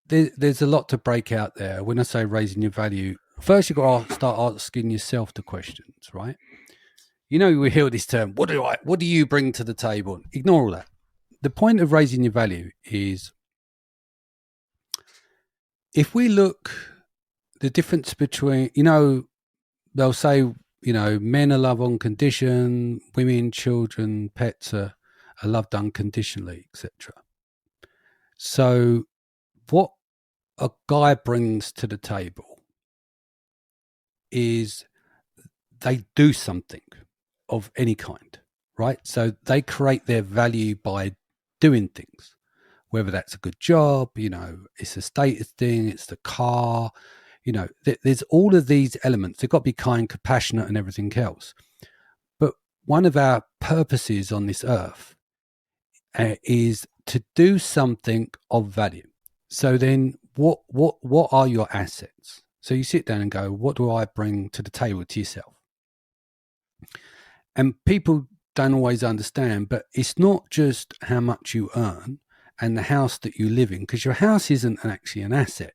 there's a lot to break out there. When I say raising your value, first you've got to start asking yourself the questions, right? You know, we hear this term, what do you bring to the table? Ignore all that. The point of raising your value is, if we look, the difference between, you know, they'll say, you know, men are loved on condition, women, children, pets are loved unconditionally, etc. So what a guy brings to the table is they do something of any kind, right? So they create their value by doing things, whether that's a good job, you know, it's a status thing, it's the car, you know, there's all of these elements. They've got to be kind, compassionate, and everything else. But one of our purposes on this earth is to do something of value. So then what are your assets? So you sit down and go, what do I bring to the table to yourself? And people don't always understand, but it's not just how much you earn and the house that you live in, because your house isn't actually an asset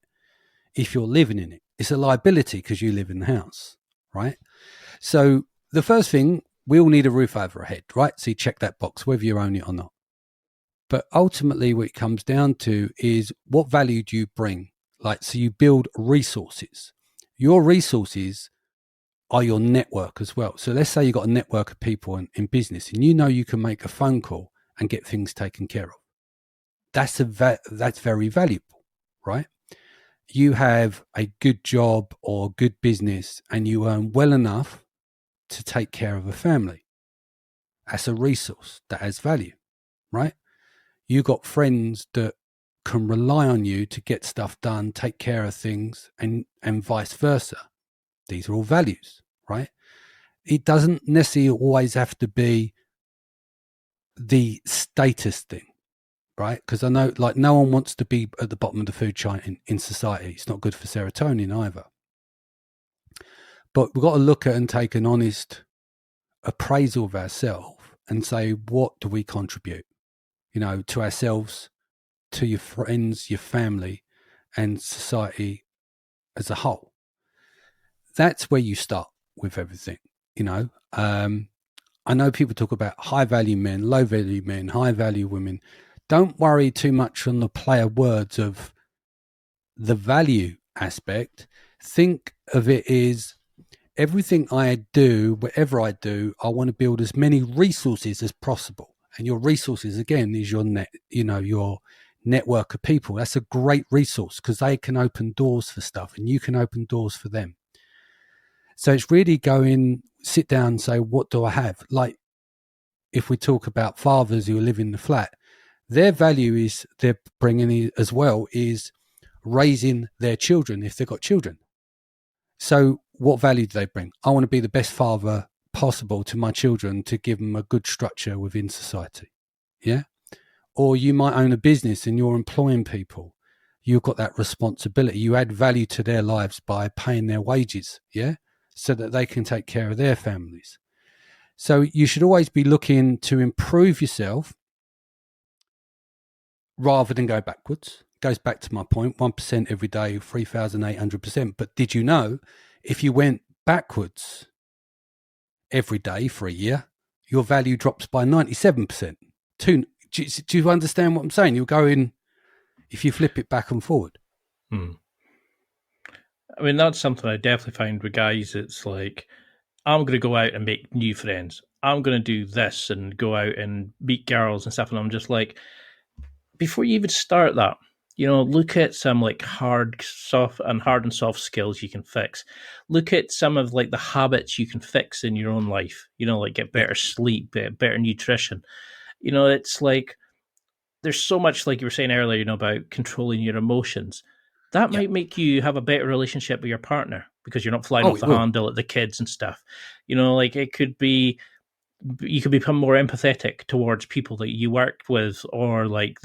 if you're living in it. It's a liability because you live in the house. right? So the first thing, we all need a roof over our head, right? So you check that box, whether you own it or not. But ultimately what it comes down to is what value do you bring? Like, so you build resources. Your resources are your network as well. So let's say you've got a network of people in business and you know you can make a phone call and get things taken care of. That's very valuable, right? You have a good job or good business and you earn well enough to take care of a family. That's a resource that has value, right? You got friends that can rely on you to get stuff done, take care of things, and vice versa. These are all values, right? It doesn't necessarily always have to be the status thing, right? Because I know, like, no one wants to be at the bottom of the food chain in society. It's not good for serotonin either. But we've got to look at and take an honest appraisal of ourselves and say, what do we contribute, to ourselves, to your friends, your family, and society as a whole. That's where you start with everything, I know people talk about high value men, low value men, high value women. Don't worry too much on the play of words of the value aspect. Think of it as everything I do, whatever I do, I want to build as many resources as possible. And your resources, again, is your your network of people. That's a great resource because they can open doors for stuff and you can open doors for them. So it's really sit down and say, what do I have? Like, if we talk about fathers who live in the flat, their value is they're bringing as well is raising their children if they've got children. So what value do they bring? I want to be the best father possible to my children to give them a good structure within society. Yeah. Or you might own a business and you're employing people. You've got that responsibility. You add value to their lives by paying their wages. Yeah. So that they can take care of their families. So you should always be looking to improve yourself rather than go backwards. Goes back to my point, 1% every day, 3,800%. But did you know if you went backwards every day for a year, your value drops by 97%? Do you understand what I'm saying? You're going, if you flip it back and forward. I mean, that's something I definitely find with guys. It's like, I'm going to go out and make new friends. I'm going to do this and go out and meet girls and stuff. And I'm just like, before you even start that, look at some like hard and soft skills you can fix. Look at some of like the habits you can fix in your own life, like get better sleep, better nutrition. It's like, there's so much, like you were saying earlier, about controlling your emotions. That might make you have a better relationship with your partner because you're not flying off the handle at the kids and stuff. Like it could be, you could become more empathetic towards people that you work with, or like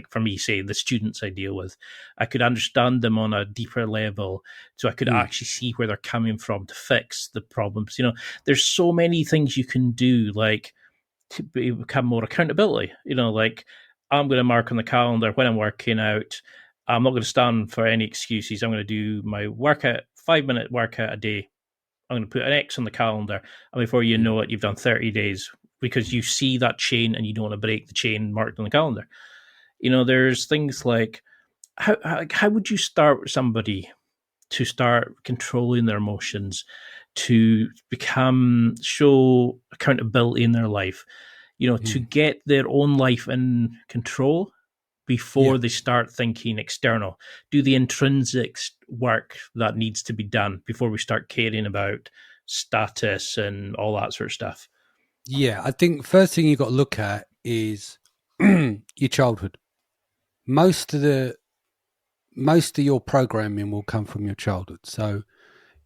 for me, say the students I deal with, I could understand them on a deeper level. So I could actually see where they're coming from to fix the problems. There's so many things you can do, like to become more accountability, like I'm going to mark on the calendar when I'm working out. I'm not going to stand for any excuses. I'm going to do my workout, 5-minute workout a day. I'm going to put an X on the calendar. And before you know it, you've done 30 days because you see that chain and you don't want to break the chain marked on the calendar. There's things like, how would you start with somebody to start controlling their emotions, to show accountability in their life, to get their own life in control before they start thinking external, do the intrinsic work that needs to be done before we start caring about status and all that sort of stuff. Yeah, I think the first thing you've got to look at is your childhood. Most of your programming will come from your childhood. So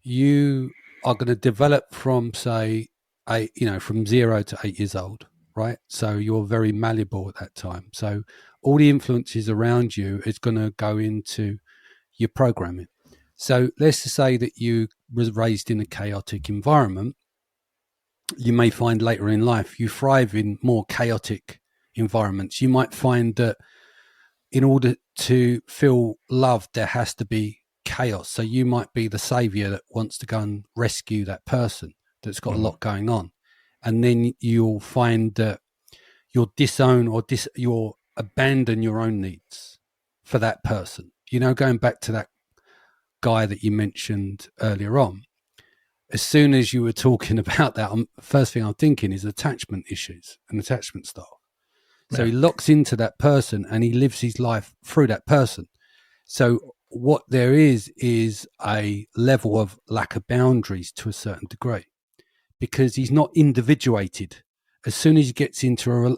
you are going to develop from, say, from 0 to 8 years old, right? So you're very malleable at that time. So all the influences around you is going to go into your programming. So let's just say that you was raised in a chaotic environment. You may find later in life you thrive in more chaotic environments. You might find that in order to feel loved, there has to be chaos. So you might be the savior that wants to go and rescue that person that's got a lot going on. And then you'll find that you'll disown or you'll abandon your own needs for that person. You know, going back to that guy that you mentioned earlier on, as soon as you were talking about that, first thing I'm thinking is attachment issues and attachment style. So he locks into that person and he lives his life through that person. So what there is a level of lack of boundaries to a certain degree, because he's not individuated. As soon as he gets into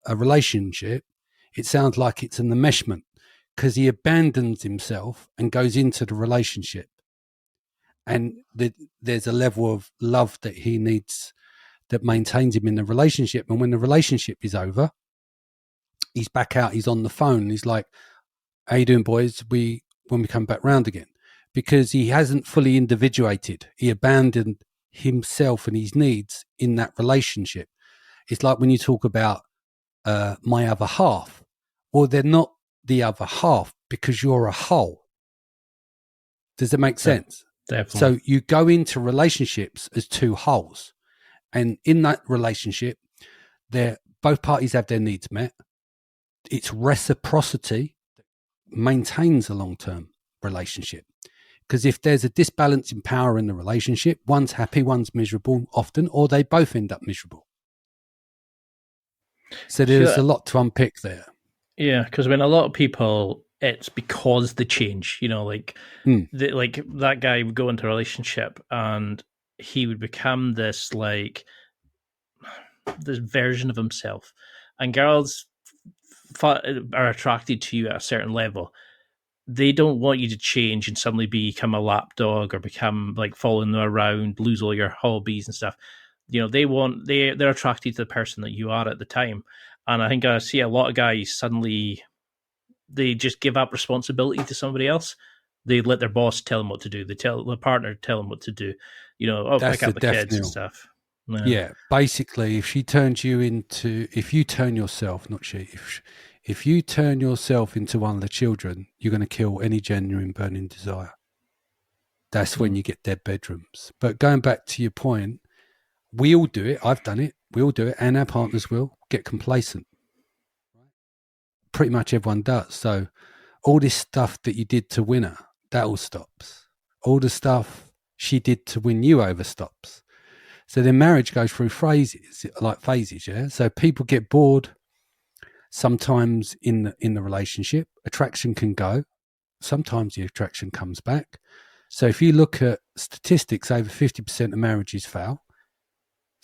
a relationship, it sounds like it's an enmeshment, because he abandons himself and goes into the relationship. And there's a level of love that he needs that maintains him in the relationship. And when the relationship is over, he's back out, he's on the phone. He's like, how you doing, boys? When we come back round again, because he hasn't fully individuated. He abandoned himself and his needs in that relationship. It's like when you talk about my other half. Well, they're not the other half because you're a whole. Does that make sense? Definitely. So you go into relationships as two wholes, and in that relationship, both parties have their needs met. It's reciprocity that maintains a long-term relationship. Because if there's a disbalance in power in the relationship, one's happy, one's miserable often, or they both end up miserable. So there's a lot to unpick there. Yeah, because when a lot of people, it's because they change, you know, like like that guy would go into a relationship and he would become this version of himself, and girls are attracted to you at a certain level. They don't want you to change and suddenly become a lapdog or become like following them around, lose all your hobbies and stuff. You know, they're attracted to the person that you are at the time. And I think I see a lot of guys suddenly, they just give up responsibility to somebody else. They let their boss tell them what to do. They tell the partner tell them what to do. You know, pick up the kids and stuff. Yeah, basically, if you turn yourself, not she, if you turn yourself into one of the children, you're going to kill any genuine burning desire. That's when you get dead bedrooms. But going back to your point, we all do it. I've done it. We all do it, and our partners will get complacent. Pretty much everyone does. So all this stuff that you did to win her, that all stops. All the stuff she did to win you over stops. So then marriage goes through phases, yeah? So people get bored sometimes in the relationship. Attraction can go. Sometimes the attraction comes back. So if you look at statistics, over 50% of marriages fail.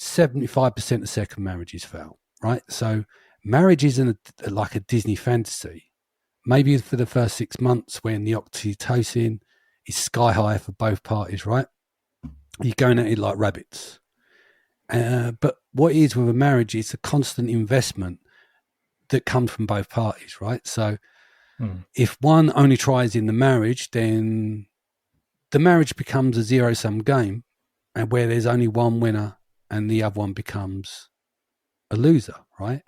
75% of second marriages fail, right? So marriage isn't like a Disney fantasy. Maybe for the first 6 months when the oxytocin is sky high for both parties, right? You're going at it like rabbits. But what is with a marriage is a constant investment that comes from both parties, right? So if one only tries in the marriage, then the marriage becomes a zero-sum game, and where there's only one winner and the other one becomes a loser, right?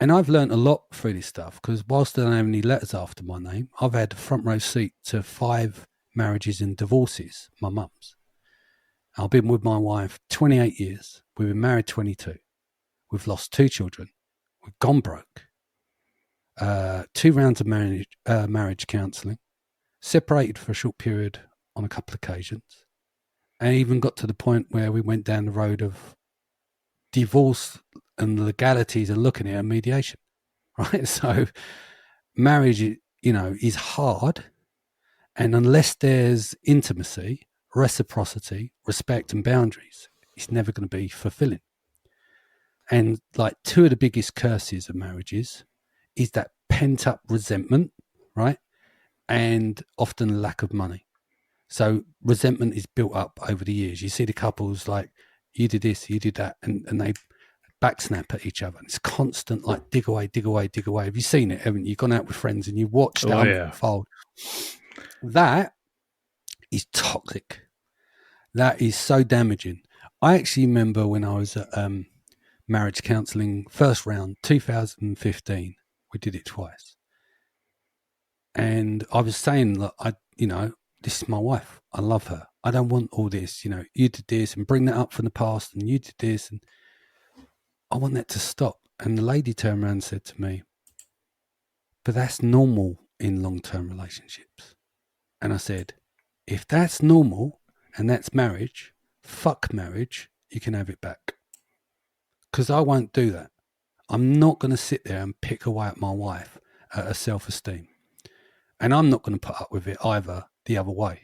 And I've learned a lot through this stuff, because whilst I don't have any letters after my name, I've had a front row seat to 5 marriages and divorces, my mum's. I've been with my wife 28 years. We've been married 22. We've lost 2 children. We've gone broke. 2 rounds of marriage counselling. Separated for a short period on a couple of occasions. And even got to the point where we went down the road of divorce and legalities and looking at mediation, right? So marriage, you know, is hard. And unless there's intimacy, reciprocity, respect and boundaries, it's never going to be fulfilling. And like 2 of the biggest curses of marriages is that pent up resentment, right? And often lack of money. So resentment is built up over the years. You see the couples like, you did this, you did that, and they backsnap at each other. And it's constant, like, dig away, dig away, dig away. Have you seen it, haven't you? You've gone out with friends and you watched that unfold. That is toxic. That is so damaging. I actually remember when I was at marriage counselling, first round, 2015, we did it twice. And I was saying that this is my wife. I love her. I don't want all this, you know, you did this and bring that up from the past and you did this. And I want that to stop. And the lady turned around and said to me, but that's normal in long-term relationships. And I said, if that's normal and that's marriage, fuck marriage, you can have it back. Because I won't do that. I'm not going to sit there and pick away at my wife at her self-esteem. And I'm not going to put up with it either the other way.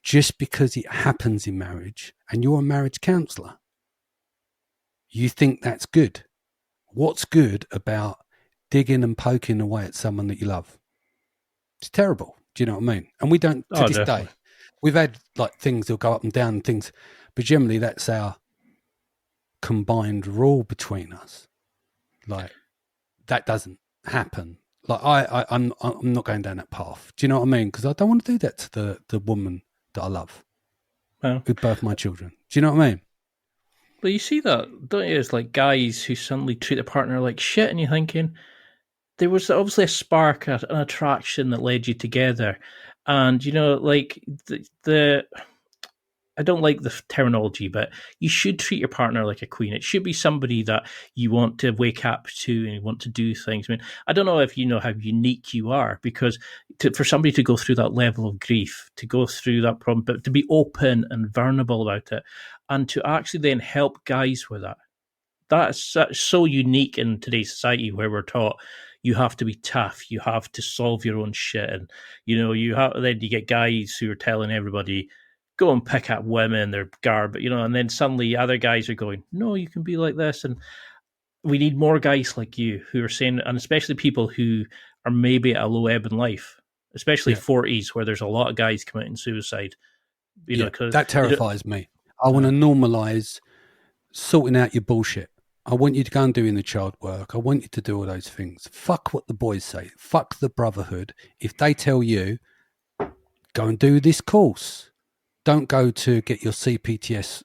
Just because it happens in marriage and you're a marriage counsellor, you think that's good. What's good about digging and poking away at someone that you love? It's terrible. Do you know what I mean? And we don't, to this definitely. day, we've had like things that'll go up and down and things, but generally that's our combined rule between us. Like that doesn't happen. Like I'm not going down that path. Do you know what I mean? Because I don't want to do that to the woman that I love, Well, who birthed my children. Do you know what I mean? but you see that, don't you? It's like guys who suddenly treat a partner like shit, and you're thinking there was obviously a spark, an attraction that led you together, and you know, like the I don't like the terminology, but you should treat your partner like a queen. It should be somebody that you want to wake up to and you want to do things. I mean, I don't know if you know how unique you are, because for somebody to go through that level of grief, to go through that problem, but to be open and vulnerable about it, and to actually then help guys with that, that's so unique in today's society where we're taught you have to be tough, you have to solve your own shit, and you know then you get guys who are telling everybody go and pick up women, they're garbage, you know, and then suddenly other guys are going, no, you can be like this, and we need more guys like you who are saying, and especially people who are maybe at a low ebb in life, especially 40s where there's a lot of guys committing suicide, you know, because that terrifies me. I want to normalize sorting out your bullshit. I want you to go and doing the child work. I want you to do all those things. Fuck what the boys say. Fuck the brotherhood. If they tell you, go and do this course. Don't go to get your CPTSD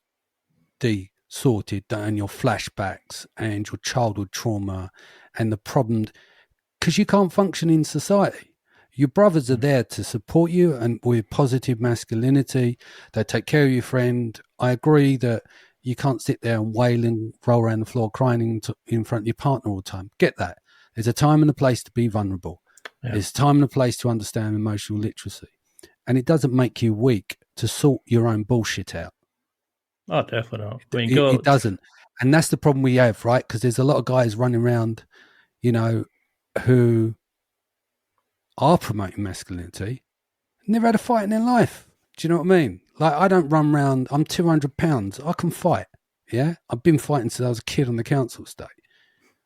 sorted and your flashbacks and your childhood trauma and the problem, because you can't function in society. Your brothers are there to support you and with positive masculinity. They take care of your friend. I agree that you can't sit there and wail and roll around the floor crying in front of your partner all the time. Get that. There's a time and a place to be vulnerable. Yeah. There's a time and a place to understand emotional literacy. And it doesn't make you weak to sort your own bullshit out. Oh, definitely not. I mean, it doesn't. And that's the problem we have, right? Because there's a lot of guys running around, you know, who are promoting masculinity, never had a fight in their life. Do you know what I mean? Like, I don't run around, I'm 200 pounds, I can fight. Yeah? I've been fighting since I was a kid on the council estate.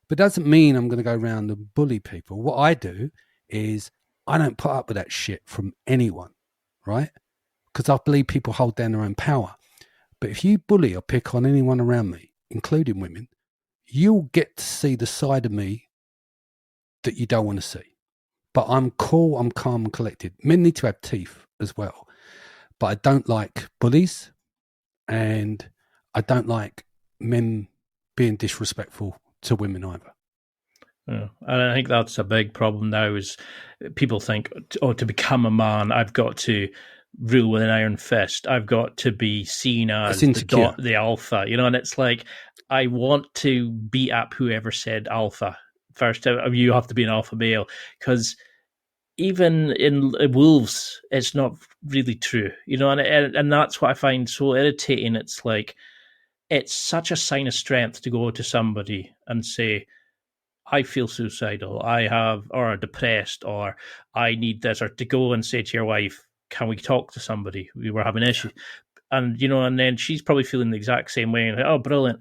But it doesn't mean I'm going to go around and bully people. What I do is I don't put up with that shit from anyone, right? Because I believe people hold down their own power. But if you bully or pick on anyone around me, including women, you'll get to see the side of me that you don't want to see. But I'm cool, I'm calm and collected. Men need to have teeth as well. But I don't like bullies, and I don't like men being disrespectful to women either. Yeah. And I think that's a big problem now is people think, oh, to become a man, I've got to rule with an iron fist. I've got to be seen as the alpha, you know, and it's like, I want to beat up whoever said alpha first. You have to be an alpha male, because even in wolves, it's not really true, you know, and that's what I find so irritating. It's like, it's such a sign of strength to go to somebody and say, I feel suicidal, or depressed, or I need this, or to go and say to your wife, can we talk to somebody? We were having an issue. And, you know, and then she's probably feeling the exact same way. And like, oh, brilliant.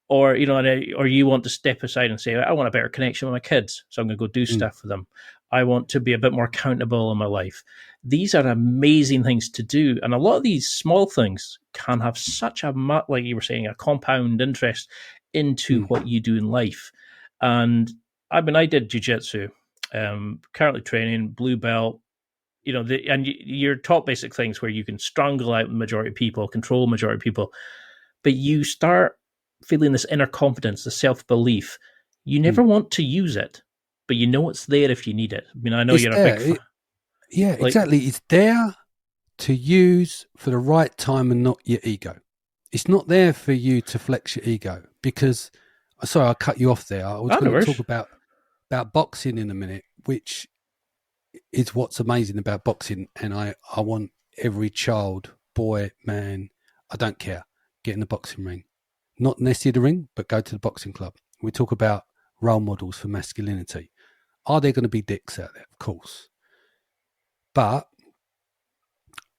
Or, you know, or you want to step aside and say, I want a better connection with my kids, so I'm going to go do stuff for them. I want to be a bit more accountable in my life. These are amazing things to do. And a lot of these small things can have such a, like you were saying, a compound interest into what you do in life. And I mean, I did jiu-jitsu, currently training, blue belt, you know, and you're taught basic things where you can strangle out the majority of people, control majority of people, but you start feeling this inner confidence, the self-belief. You never want to use it, but you know it's there if you need it. I mean, I know you're a big fan. Yeah, exactly. It's there to use for the right time and not your ego. It's not there for you to flex your ego because, sorry, I cut you off there. I was going to talk about boxing in a minute, which is what's amazing about boxing. And I want every child, boy, man, I don't care, get in the boxing ring. Not necessarily the ring, but go to the boxing club. We talk about role models for masculinity. Are there going to be dicks out there? Of course. But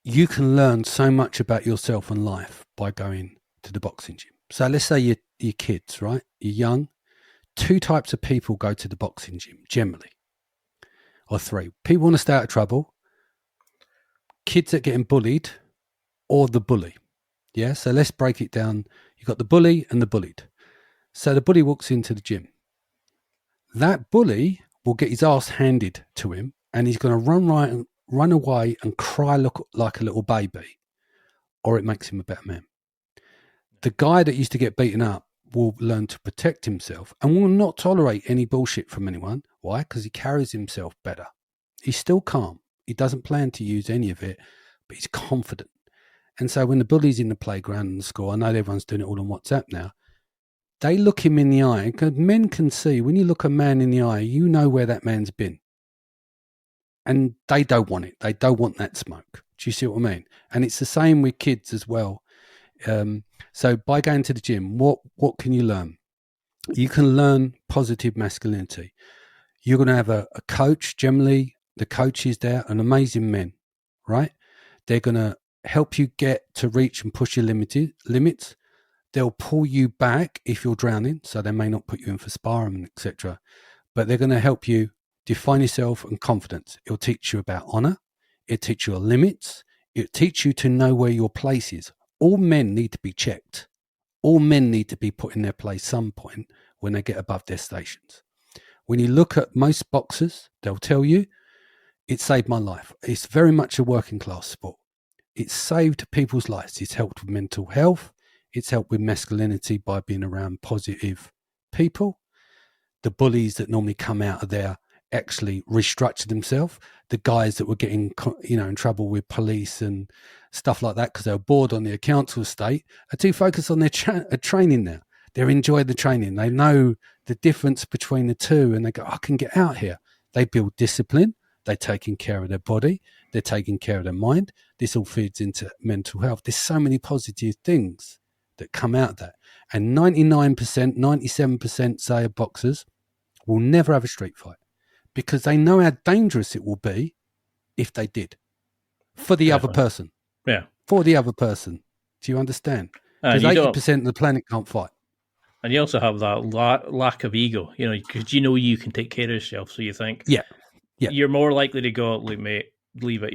you can learn so much about yourself and life by going to the boxing gym. So let's say you're kids, right? You're young. 2 types of people go to the boxing gym, generally. Or 3. People want to stay out of trouble. Kids that are getting bullied or the bully. Yeah, so let's break it down. You've got the bully and the bullied. So the bully walks into the gym. That bully will get his ass handed to him and he's going to run away and cry like a little baby, or it makes him a better man. The guy that used to get beaten up will learn to protect himself and will not tolerate any bullshit from anyone. Why? Because he carries himself better. He's still calm. He doesn't plan to use any of it, but he's confident. And so when the bully's in the playground and the school, I know everyone's doing it all on WhatsApp now, they look him in the eye. Because men can see, when you look a man in the eye, you know where that man's been. And they don't want it. They don't want that smoke. Do you see what I mean? And it's the same with kids as well. So by going to the gym, what can you learn? You can learn positive masculinity. You're going to have a coach. Generally, the coaches there are amazing men, right? They're going to help you get to reach and push your limits. They'll pull you back if you're drowning, so they may not put you in for sparring, etc. But they're going to help you define yourself and confidence. It'll teach you about honor. It'll teach you your limits. It'll teach you to know where your place is. All men need to be checked. All men need to be put in their place some point when they get above their stations. When you look at most boxers, they'll tell you, it saved my life. It's very much a working class sport. It's saved people's lives. It's helped with mental health. It's helped with masculinity by being around positive people. The bullies that normally come out of there actually restructured themselves. The guys that were getting, in trouble with police and stuff like that because they were bored on their council estate are too focused on their training now. They're enjoying the training. They know the difference between the two and they go, I can get out here. They build discipline. They're taking care of their body. They're taking care of their mind. This all feeds into mental health. There's so many positive things that come out of that. And 99%, 97% say of boxers will never have a street fight because they know how dangerous it will be if they did for the other person. Yeah. For the other person. Do you understand? Because 80% of the planet can't fight. And you also have that lack of ego, because you can take care of yourself. So you think, yeah, you're more likely to go, look, mate, leave it,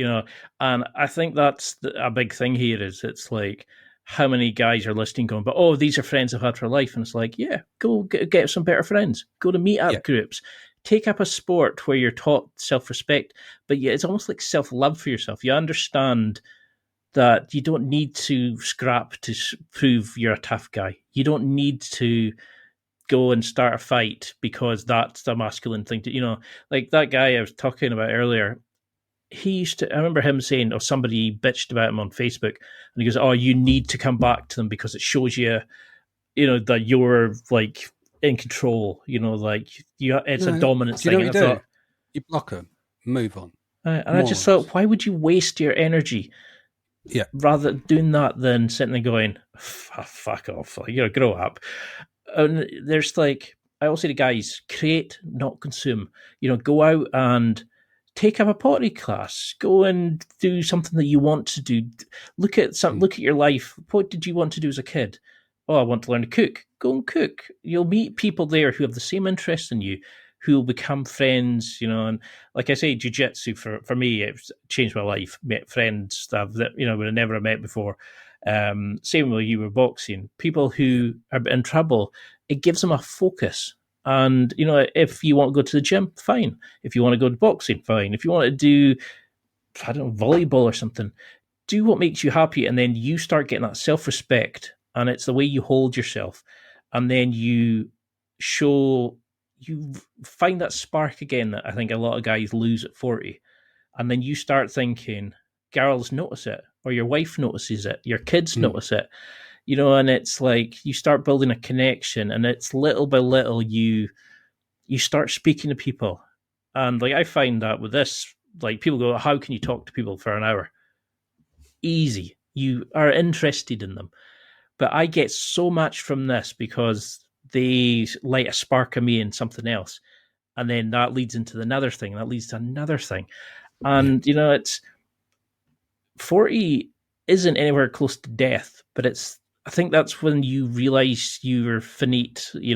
And I think that's a big thing here is it's like how many guys are listening going, but, these are friends I've had for life. And it's like, yeah, go get some better friends. Go to meet-up groups. Take up a sport where you're taught self-respect. But yeah, it's almost like self-love for yourself. You understand that you don't need to scrap to prove you're a tough guy. You don't need to go and start a fight because that's the masculine thing to, like that guy I was talking about earlier. I remember him saying, or somebody bitched about him on Facebook, and he goes, you need to come back to them because it shows you, that you're like in control, it's a dominant thing. I thought, you block them, move on. And I just thought, why would you waste your energy? Yeah. Rather doing that than sitting there going, fuck off, grow up. And there's like, I always say to guys, create, not consume. Go out and take up a pottery class. Go and do something that you want to do. Look at your life. What did you want to do as a kid? I want to learn to cook. Go and cook. You'll meet people there who have the same interests in you, who will become friends, and like I say, jiu-jitsu for me, it's changed my life. Met friends that would never have met before. Same with you with boxing. People who are in trouble, it gives them a focus. And, if you want to go to the gym, fine. If you want to go to boxing, fine. If you want to do, volleyball or something, do what makes you happy. And then you start getting that self-respect. And it's the way you hold yourself. And then you find that spark again that I think a lot of guys lose at 40. And then you start thinking, girls notice it, or your wife notices it, your kids notice it, and it's like you start building a connection, and it's little by little you start speaking to people. And like I find that with this, like people go, how can you talk to people for an hour? Easy. You are interested in them. But I get so much from this because they light a spark of me in something else. And then that leads into another thing. That leads to another thing. And, it's 40 isn't anywhere close to death, but I think that's when you realize you're finite. I don't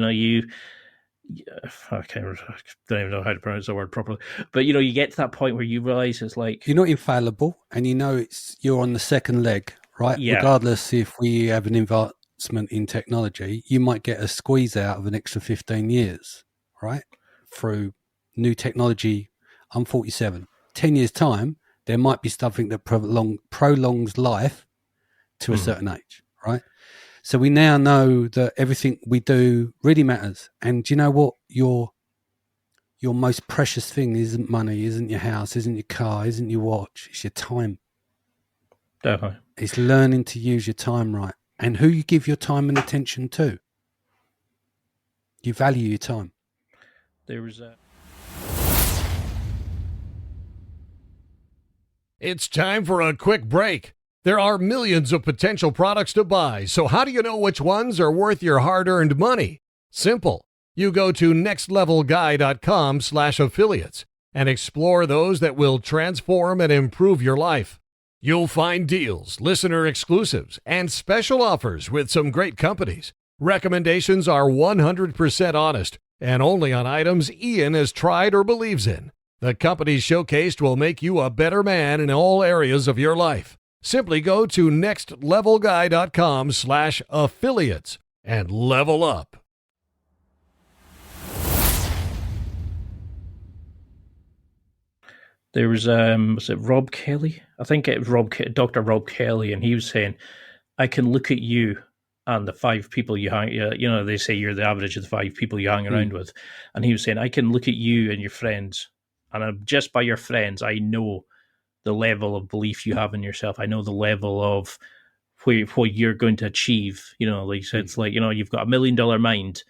even know how to pronounce the word properly, but you get to that point where you realize it's like you're not infallible, and you're on the second leg, right? Yeah. Regardless if we have an advancement in technology, you might get a squeeze out of an extra 15 years, right? Through new technology. I'm 47. 10 years time, there might be something that prolongs life to a certain age, right? So we now know that everything we do really matters. And do you know what? Your most precious thing isn't money, isn't your house, isn't your car, isn't your watch. It's your time. Definitely. It's learning to use your time right. And who you give your time and attention to. You value your time. There was a... It's time for a quick break. There are millions of potential products to buy, so how do you know which ones are worth your hard-earned money? Simple. You go to nextlevelguy.com/affiliates and explore those that will transform and improve your life. You'll find deals, listener exclusives, and special offers with some great companies. Recommendations are 100% honest and only on items Ian has tried or believes in. The companies showcased will make you a better man in all areas of your life. Simply go to nextlevelguy.com/affiliates and level up. There was it Rob Kelly? I think it was Dr. Rob Kelly, and he was saying, I can look at you and the 5 people you hang, they say you're the average of the 5 people you hang around with. And he was saying, I can look at you and your friends, and just by your friends, I know the level of belief you have in yourself. I know the level of what you're going to achieve. Like you said, it's like, you've got $1 million mind,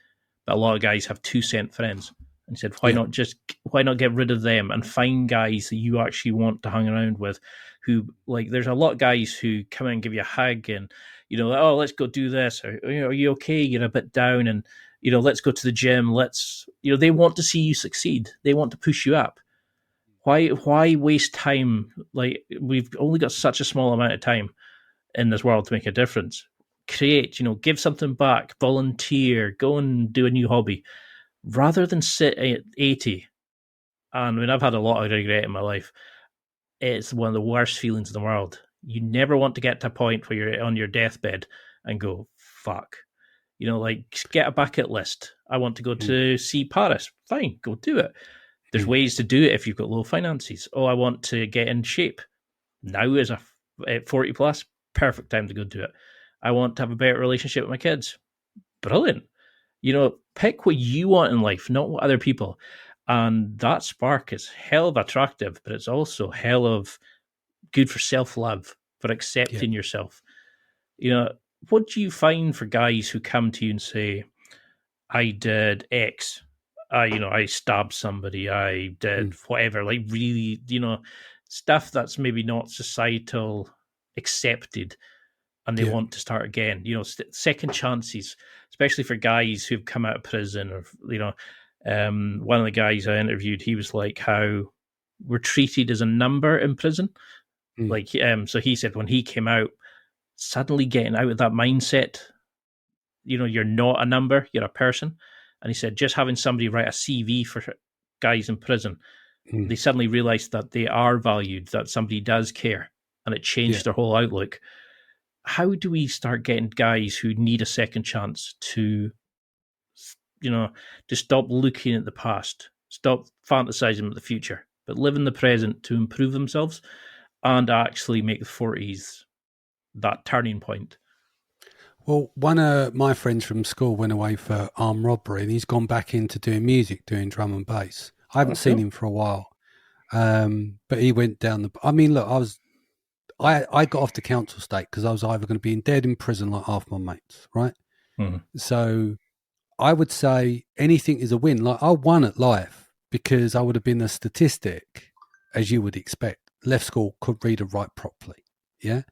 but a lot of guys have 2-cent friends. And he said, why not get rid of them and find guys that you actually want to hang around with, who, like, there's a lot of guys who come in and give you a hug and, oh, let's go do this. Or, are you okay? You're a bit down, and, let's go to the gym. They want to see you succeed. They want to push you up. Why waste time? Like, we've only got such a small amount of time in this world to make a difference. Create, give something back, volunteer, go and do a new hobby, rather than sit at 80. And I've had a lot of regret in my life. It's one of the worst feelings in the world. You never want to get to a point where you're on your deathbed and go, fuck. Get a bucket list. I want to go to see Paris. Fine, go do it. There's ways to do it if you've got low finances. Oh, I want to get in shape. Now is at 40 plus, perfect time to go do it. I want to have a better relationship with my kids. Brilliant. Pick what you want in life, not what other people. And that spark is hell of attractive, but it's also hell of good for self-love, for accepting yourself. What do you find for guys who come to you and say, I did X, I stabbed somebody, I did whatever, like really, stuff that's maybe not societal accepted, and they want to start again, second chances, especially for guys who've come out of prison, or, one of the guys I interviewed, he was like, how we're treated as a number in prison. So he said when he came out, suddenly getting out of that mindset, you're not a number, you're a person. And he said, just having somebody write a CV for guys in prison, they suddenly realized that they are valued, that somebody does care, and it changed their whole outlook. How do we start getting guys who need a second chance to stop looking at the past, stop fantasizing about the future, but live in the present to improve themselves and actually make the 40s that turning point? Well, one of my friends from school went away for armed robbery, and he's gone back into doing music, doing drum and bass. I haven't seen him for a while, but he went down look, I got off the council state because I was either going to be dead in prison like half my mates, right? Mm-hmm. So I would say anything is a win. Like I won at life because I would have been a statistic, as you would expect. Left school, could read and write properly. Yeah.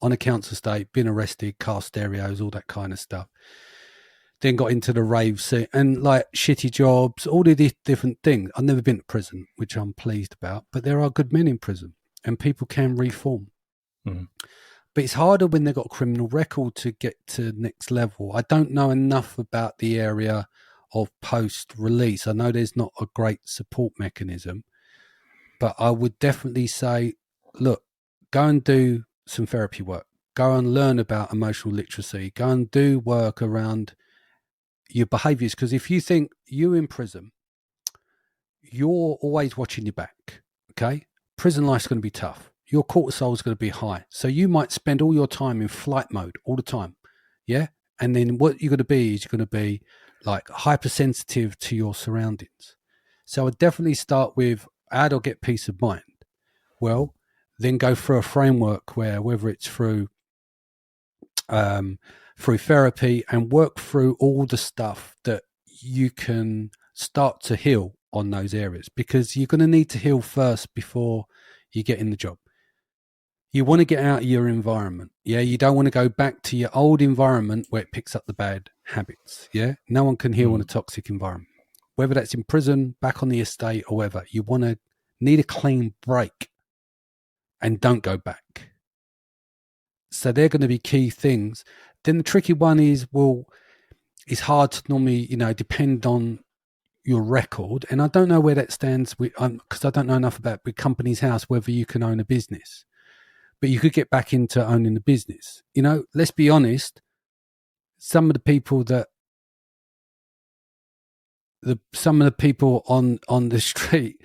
On a council state, been arrested, car stereos, all that kind of stuff. Then got into the rave scene and like shitty jobs, all of these different things. I've never been to prison, which I'm pleased about, but there are good men in prison and people can reform. Mm-hmm. But it's harder when they've got a criminal record to get to next level. I don't know enough about the area of post-release. I know there's not a great support mechanism, but I would definitely say, look, go and do some therapy work. Go and learn about emotional literacy. Go and do work around your behaviours. Because if you think you're in prison, you're always watching your back, okay? Prison life's going to be tough. Your cortisol is going to be high. So you might spend all your time in flight mode all the time. Yeah. And then what you're going to be is you're going to be like hypersensitive to your surroundings. So I'd definitely start with how do I get peace of mind? Well, then go through a framework where whether it's through therapy and work through all the stuff that you can start to heal on those areas, because you're going to need to heal first before you get in the job. You want to get out of your environment. Yeah. You don't want to go back to your old environment where it picks up the bad habits. Yeah. No one can heal in a toxic environment, whether that's in prison, back on the estate or whatever. You want to need a clean break and don't go back. So they're going to be key things. Then the tricky one is, well, it's hard to normally, depend on your record. And I don't know where that stands with, because I don't know enough about with Companies House, whether you can own a business. But you could get back into owning the business. Let's be honest. Some of the people on the street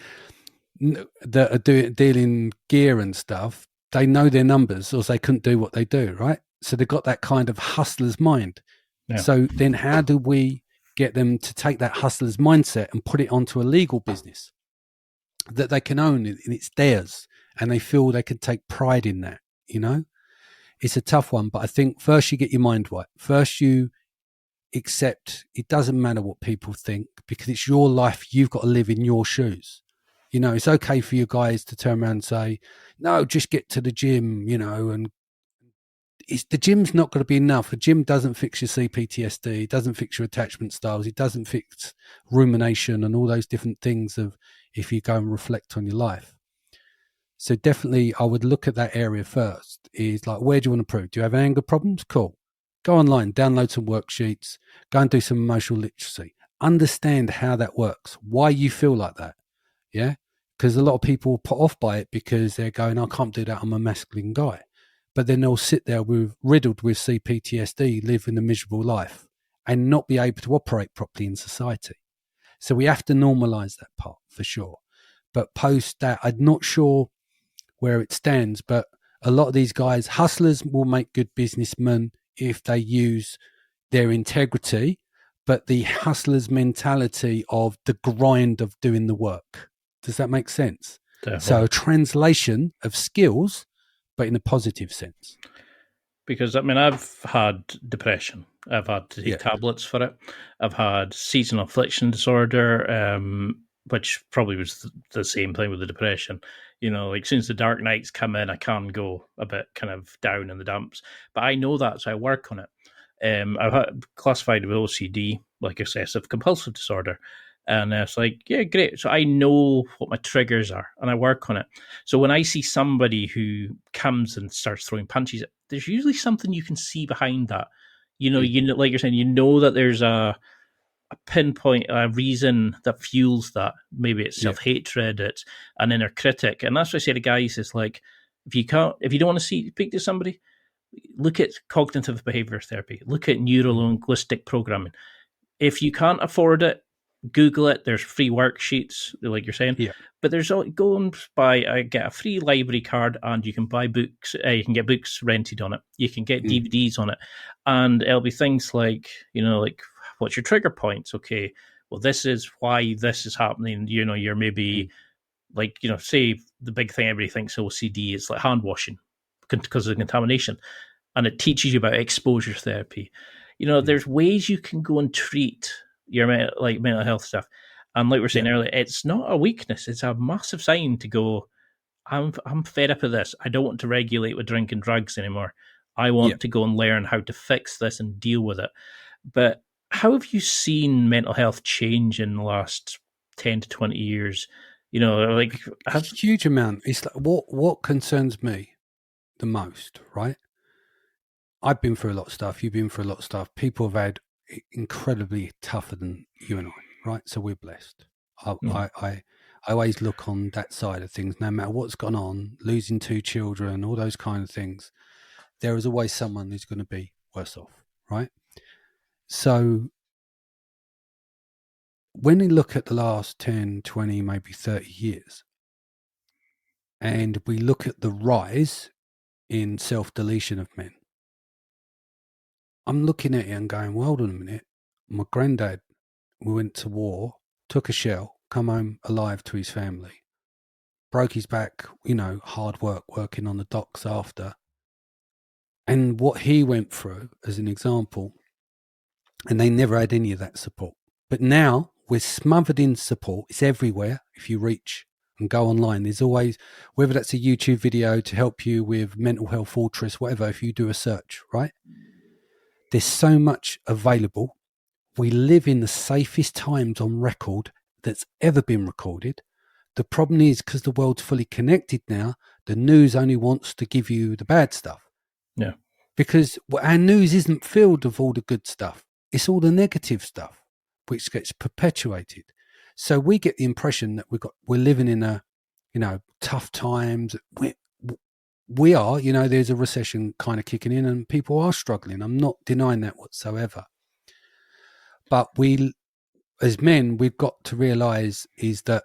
that are dealing gear and stuff, they know their numbers, or they couldn't do what they do, right? So they've got that kind of hustler's mind. Yeah. So then, how do we get them to take that hustler's mindset and put it onto a legal business that they can own and it's theirs? And they feel they can take pride in that, It's a tough one, but I think first you get your mind right. First you accept it doesn't matter what people think, because it's your life. You've got to live in your shoes. It's okay for you guys to turn around and say, no, just get to the gym, and the gym's not going to be enough. The gym doesn't fix your CPTSD. It doesn't fix your attachment styles. It doesn't fix rumination and all those different things of if you go and reflect on your life. So definitely I would look at that area first. Is like, where do you want to improve? Do you have anger problems? Cool. Go online, download some worksheets, go and do some emotional literacy. Understand how that works, why you feel like that. Yeah. Because a lot of people are put off by it because they're going, I can't do that. I'm a masculine guy. But then they'll sit there riddled with CPTSD, living a miserable life and not be able to operate properly in society. So we have to normalize that part for sure. But post that, I'm not sure where it stands, but a lot of these guys, hustlers, will make good businessmen if they use their integrity, but the hustler's mentality of the grind of doing the work. Does that make sense? Definitely. So a translation of skills, but in a positive sense. Because, I've had depression. I've had to take tablets for it. I've had seasonal affliction disorder, which probably was the same thing with the depression. Like since the dark nights come in, I can go a bit kind of down in the dumps. But I know that, so I work on it. I've had classified with OCD, like obsessive compulsive disorder. And it's like, yeah, great. So I know what my triggers are and I work on it. So when I see somebody who comes and starts throwing punches, there's usually something you can see behind that. Like you're saying, that there's a pinpoint, a reason that fuels that. Maybe it's self-hatred, it's an inner critic. And that's what I say to guys, is like, if you don't want to speak to somebody, look at cognitive behavior therapy, look at neuro-linguistic programming. If you can't afford it, Google it. There's free worksheets, like you're saying. Yeah. But there's go and get a free library card, and you can buy books. You can get books rented on it. You can get DVDs on it, and it'll be things like, like, what's your trigger points? Okay, well, this is why this is happening. You're maybe like, say the big thing everybody thinks OCD is like hand washing. because of the contamination, and it teaches you about exposure therapy. There's ways you can go and treat your mental health stuff, and like we were saying earlier, it's not a weakness; it's a massive sign to go. I'm fed up of this. I don't want to regulate with drink and drugs anymore. I want to go and learn how to fix this and deal with it. But how have you seen mental health change in the last 10 to 20 years? Huge amount. It's like what concerns me the most, right? I've been through a lot of stuff. You've been through a lot of stuff. People have had incredibly tougher than you and I, right? So we're blessed. I always look on that side of things, no matter what's gone on, losing 2 children, all those kind of things. There is always someone who's going to be worse off, right? So when we look at the last 10, 20, maybe 30 years, and we look at the rise in self-deletion of men, I'm looking at it and going, well, hold on a minute. My granddad, we went to war, took a shell, come home alive to his family, broke his back, hard work, working on the docks after. And what he went through, as an example, and they never had any of that support. But now we're smothered in support. It's everywhere. If you reach and go online, there's always, whether that's a YouTube video to help you with mental health fortress, whatever, if you do a search, right? There's so much available. We live in the safest times on record that's ever been recorded. The problem is, because the world's fully connected now, the news only wants to give you the bad stuff. Yeah. Because our news isn't filled with all the good stuff. It's all the negative stuff, which gets perpetuated. So we get the impression that we're living in tough times. We are, there's a recession kind of kicking in and people are struggling. I'm not denying that whatsoever. But we, as men, we've got to realize is that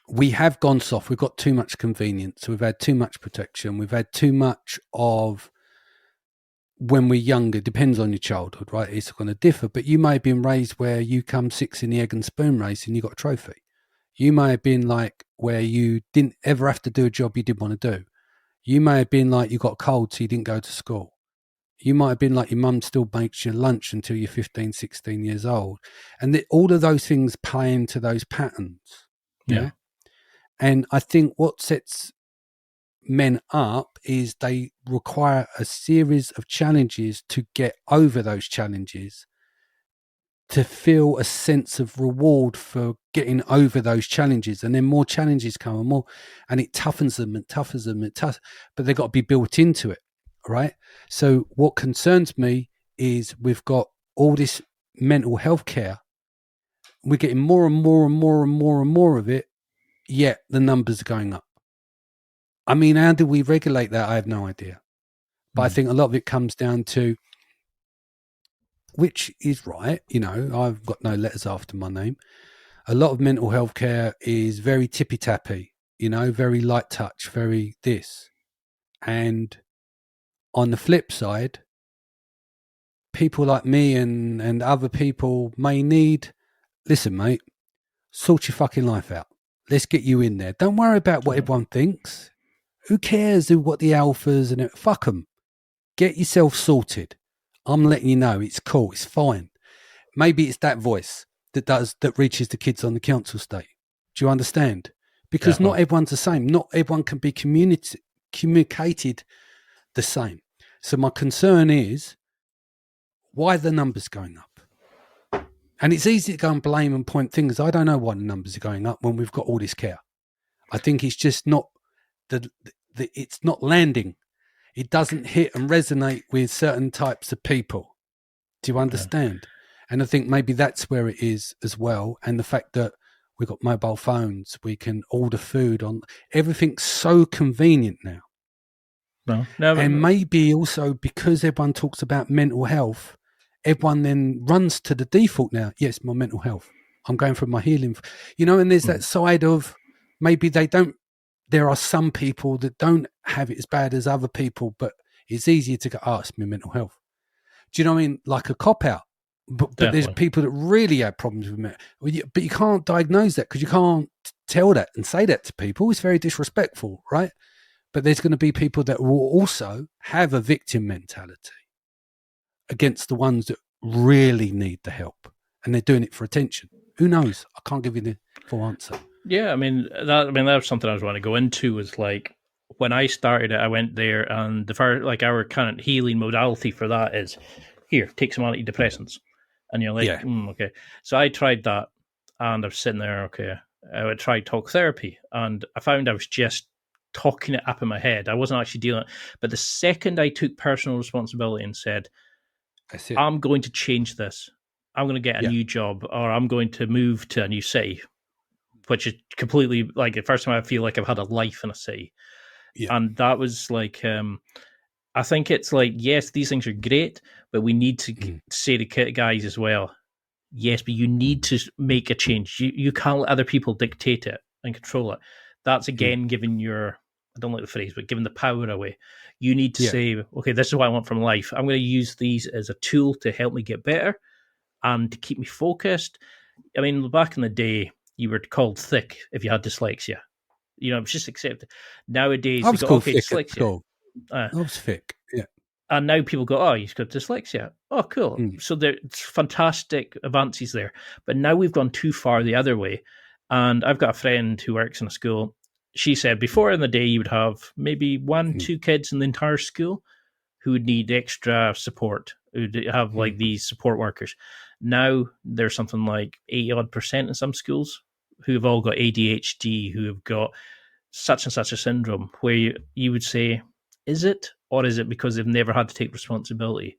we have gone soft. We've got too much convenience. We've had too much protection. We've had too much of, when we're younger, depends on your childhood, right? It's going to differ. But you may have been raised where you come 6 in the egg and spoon race and you got a trophy. You may have been like where you didn't ever have to do a job you didn't want to do. You may have been like you got a cold so you didn't go to school. You might have been like your mum still makes you lunch until you're 15, 16 years old. And all of those things play into those patterns. Yeah. And I think what sets men up is they require a series of challenges to get over those challenges, to feel a sense of reward for getting over those challenges. And then more challenges come and more, and it toughens them and toughens them and but they've got to be built into it, right? So what concerns me is we've got all this mental health care. We're getting more and more and more and more and more of it, yet the numbers are going up. I mean, how do we regulate that? I have no idea. But I think a lot of it comes down to, which is right, I've got no letters after my name. A lot of mental health care is very tippy-tappy, very light touch, very this. And on the flip side, people like me and other people may need, listen, mate, sort your fucking life out. Let's get you in there. Don't worry about what everyone thinks. Who cares what the alphas and it? Fuck them. Get yourself sorted. I'm letting you know it's cool. It's fine. Maybe it's that voice that reaches the kids on the council estate. Do you understand? Because not everyone's the same. Not everyone can be communicated the same. So my concern is, why are the numbers going up? And it's easy to go and blame and point fingers. I don't know why the numbers are going up when we've got all this care. I think it's just not it's not landing. It doesn't hit and resonate with certain types of people. Do you understand? And I think maybe that's where it is as well. And the fact that we've got mobile phones, we can order food on, everything's so convenient now. And maybe also because everyone talks about mental health, everyone then runs to the default now. Yes, my mental health. I'm going for my healing. And there's that side of maybe there are some people that don't have it as bad as other people, but it's easier to go, it's my mental health. Do you know what I mean? Like a cop-out. But there's people that really have problems with mental. But you can't diagnose that because you can't tell that and say that to people. It's very disrespectful, right? But there's going to be people that will also have a victim mentality against the ones that really need the help, and they're doing it for attention. Who knows? I can't give you the full answer. Yeah, I mean that was something I was want to go into. Was like when I started it, I went there, and the first, like, our kind of healing modality for that is here, take some antidepressants, and you're like, Yeah. Okay. So I tried that, and I was sitting there. Okay, I would try talk therapy, and I found I was just talking it up in my head. I wasn't actually dealing. But the second I took personal responsibility and said, That's it. I'm going to change this. I'm going to get a Yeah. new job, or I'm going to move to a new city, which is completely like the first time I feel like I've had a life in a city. Yeah. And that was like, I think it's like, yes, these things are great, but we need to say to guys as well, yes, but you need to make a change. You can't let other people dictate it and control it. That's again giving your, I don't like the phrase, but giving the power away. You need to say, okay, this is what I want from life. I'm going to use these as a tool to help me get better and to keep me focused. I mean, back in the day, you were called thick if you had dyslexia. You know, it was just accepted. Nowadays, I they was go, called okay, thick at dyslexia. school. I was thick. Yeah. And now people go, oh, you've got dyslexia. Oh, cool. So there's fantastic advances there. But now we've gone too far the other way. And I've got a friend who works in a school. She said before in the day, you would have maybe 2 kids in the entire school who would need extra support, who'd have like these support workers. Now there's something like 80% in some schools who have all got ADHD, who have got such and such a syndrome, where you would say, is it, or is it because they've never had to take responsibility?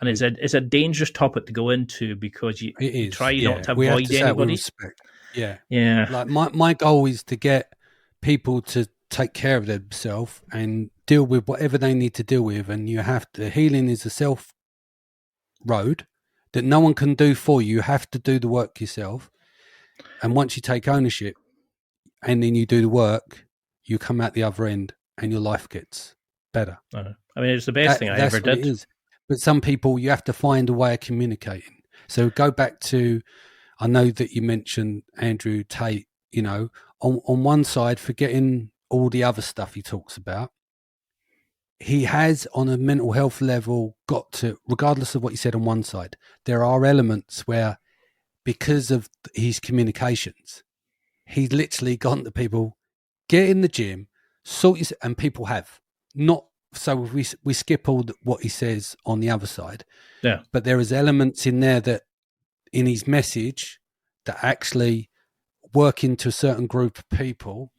And it's a dangerous topic to go into because you try not to we have avoid to say it with anybody. respect. Yeah. Yeah. Like my goal is to get people to take care of themselves and deal with whatever they need to deal with. And you have to, healing is a self road that no one can do for you. You have to do the work yourself. And once you take ownership and then you do the work, you come out the other end and your life gets better. I mean, it's the best thing I ever did. It is. But some people, you have to find a way of communicating. So go back to, I know that you mentioned Andrew Tate, you know, on one side, forgetting all the other stuff he talks about, he has on a mental health level got to, regardless of what he said on one side, there are elements where because of his communications, he's literally gone to people, get in the gym, sort your, and people have not. So we skip all what he says on the other side. Yeah. But there is elements in there that in his message that actually work into a certain group of people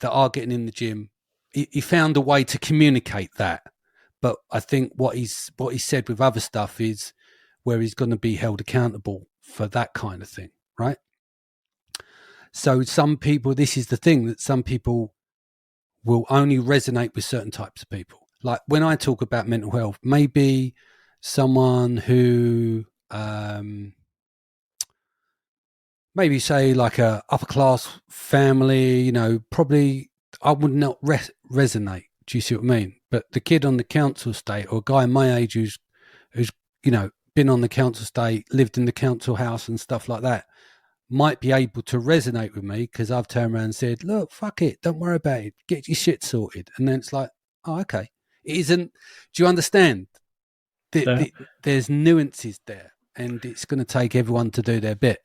that are getting in the gym. He found a way to communicate that. But I think what he said with other stuff is where he's going to be held accountable for that kind of thing, right? So some people, this is the thing, that some people will only resonate with certain types of people. Like when I talk about mental health, maybe someone who, maybe say like a upper class family, you know, probably I would not resonate. Do you see what I mean? But the kid on the council estate or a guy my age who's, you know, been on the council estate, lived in the council house and stuff like that, might be able to resonate with me because I've turned around and said, look, fuck it, don't worry about it, get your shit sorted. And then it's like, oh, okay. It isn't, do you understand? There's nuances there and it's going to take everyone to do their bit.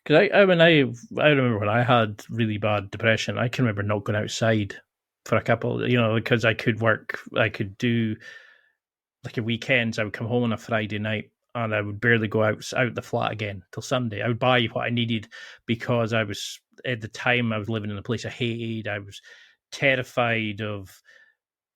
Because I remember when I had really bad depression, I can remember not going outside for a couple, you know, because I could work, I could do like a weekends. I would come home on a Friday night and I would barely go out the flat again till Sunday. I would buy what I needed because I was, at the time, I was living in a place I hated. I was terrified of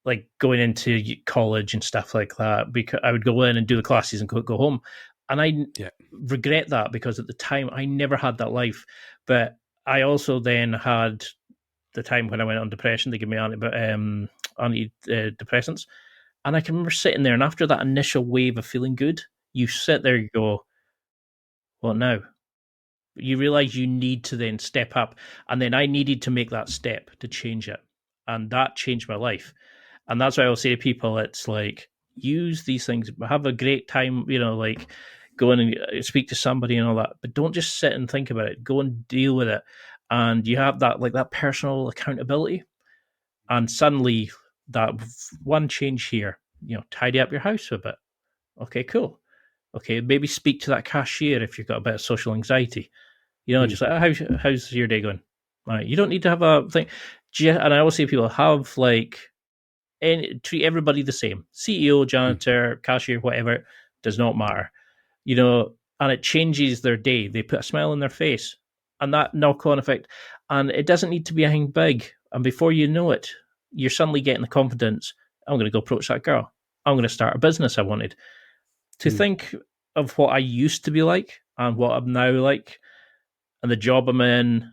like going into college and stuff like that because I would go in and do the classes and go home. And I regret that because at the time I never had that life. But I also then had the time when I went on depression, they gave me antidepressants. And I can remember sitting there, and after that initial wave of feeling good, you sit there and go, well, now? You realize you need to then step up. And then I needed to make that step to change it. And that changed my life. And that's why I'll say to people, it's like, use these things, have a great time, you know, like go in and speak to somebody and all that, but don't just sit and think about it. Go and deal with it. And you have that, like that personal accountability. And suddenly that one change here, tidy up your house a bit. Okay, cool. Okay, maybe speak to that cashier if you've got a bit of social anxiety. Just like, how's your day going? All right, you don't need to have a thing. And I always say people have treat everybody the same. CEO, janitor, cashier, whatever, does not matter. And it changes their day. They put a smile on their face, and that knock-on effect. And it doesn't need to be anything big. And before you know it, you're suddenly getting the confidence. I'm going to go approach that girl. I'm going to start a business I wanted. To think of what I used to be like and what I'm now like, and the job I'm in,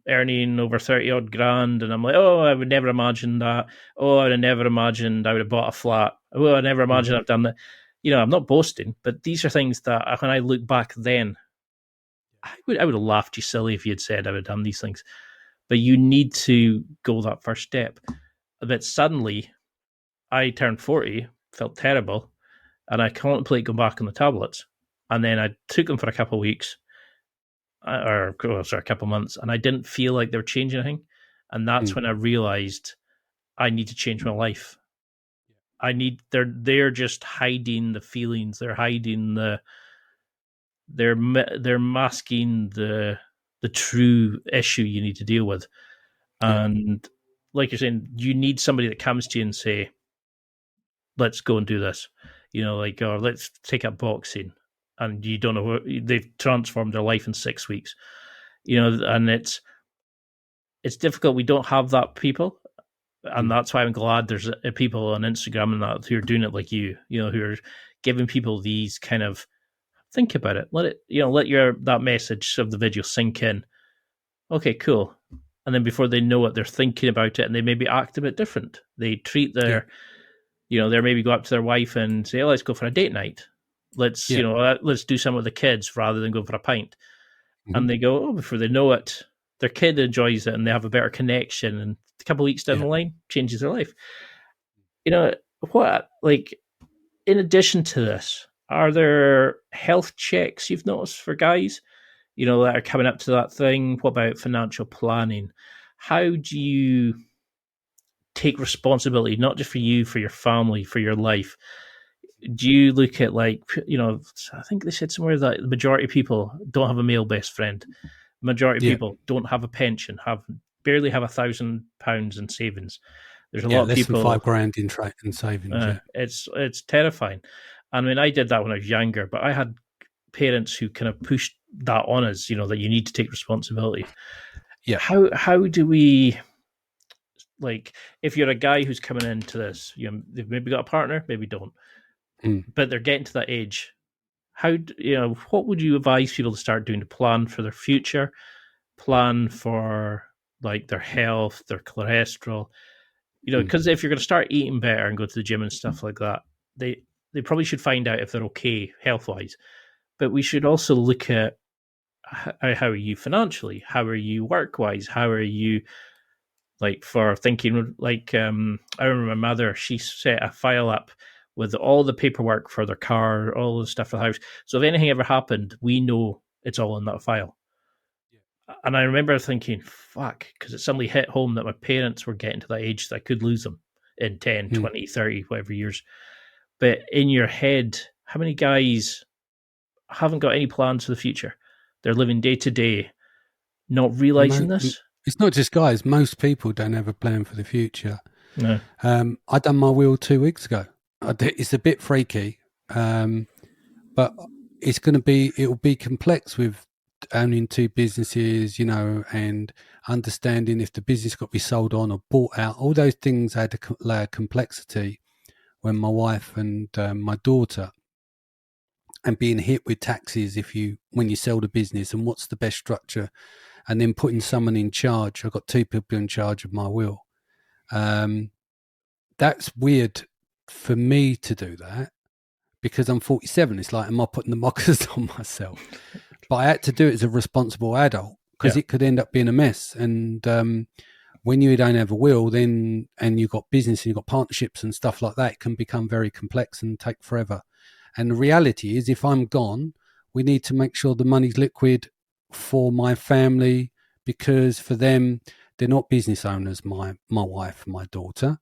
earning over 30 odd grand, and I'm like, oh, I would never imagine that. Oh, I would have never imagined I would have bought a flat. Oh, I never imagined I've done that. I'm not boasting, but these are things that when I look back then, I would have laughed you silly if you had said I would have done these things. But you need to go that first step. But suddenly, I turned 40, felt terrible, and I contemplate going back on the tablets. And then I took them for a couple of weeks, a couple of months, and I didn't feel like they were changing anything. And that's when I realized I need to change my life. They're just hiding the feelings. They're hiding they're masking the true issue you need to deal with. And like you're saying, you need somebody that comes to you and say, let's go and do this, or let's take up boxing. And you don't know what they've transformed their life in 6 weeks, and it's difficult. We don't have that people. And that's why I'm glad there's people on Instagram and that who are doing it like you, who are giving people these kind of, think about it. Let that message of the video sink in. Okay, cool. And then before they know it, they're thinking about it and they maybe act a bit different. They treat their, they maybe go up to their wife and say, oh, let's go for a date night. Let's do some with the kids rather than go for a pint. And they go, oh, before they know it, their kid enjoys it and they have a better connection. And a couple of weeks down the line, changes their life. In addition to this, are there health checks you've noticed for guys, that are coming up to that thing? What about financial planning? How do you take responsibility, not just for you, for your family, for your life? Do you look at I think they said somewhere that the majority of people don't have a male best friend. Majority of people don't have a pension, barely have £1,000 in savings. There's a lot of people less than £5,000 in savings. It's terrifying. I mean, I did that when I was younger, but I had parents who kind of pushed that on us. That you need to take responsibility. Yeah. How do we, if you're a guy who's coming into this, they've maybe got a partner, maybe don't, but they're getting to that age. What would you advise people to start doing to plan for their future, plan for their health, their cholesterol? Because if you're going to start eating better and go to the gym and stuff like that, they probably should find out if they're okay health wise. But we should also look at how are you financially, how are you work wise, how are you for thinking. I remember my mother, she set a file up with all the paperwork for their car, all the stuff for the house. So if anything ever happened, we know it's all in that file. Yeah. And I remember thinking, fuck, because it suddenly hit home that my parents were getting to that age that I could lose them in 10, 20, 30, whatever years. But in your head, how many guys haven't got any plans for the future? They're living day to day, not realizing this. It's not just guys. Most people don't have a plan for the future. No. I done my will 2 weeks ago. It's a bit freaky, but it'll be complex with owning two businesses, and understanding if the business got to be sold on or bought out. All those things had a layer of complexity when my wife and my daughter, and being hit with taxes when you sell the business, and what's the best structure, and then putting someone in charge. I've got two people in charge of my will. That's weird for me to do that because I'm 47. It's like, am I putting the mockers on myself? But I had to do it as a responsible adult because it could end up being a mess. And when you don't have a will, then and you've got business and you've got partnerships and stuff like that, it can become very complex and take forever. And the reality is, if I'm gone, we need to make sure the money's liquid for my family, because for them, they're not business owners, my wife and my daughter,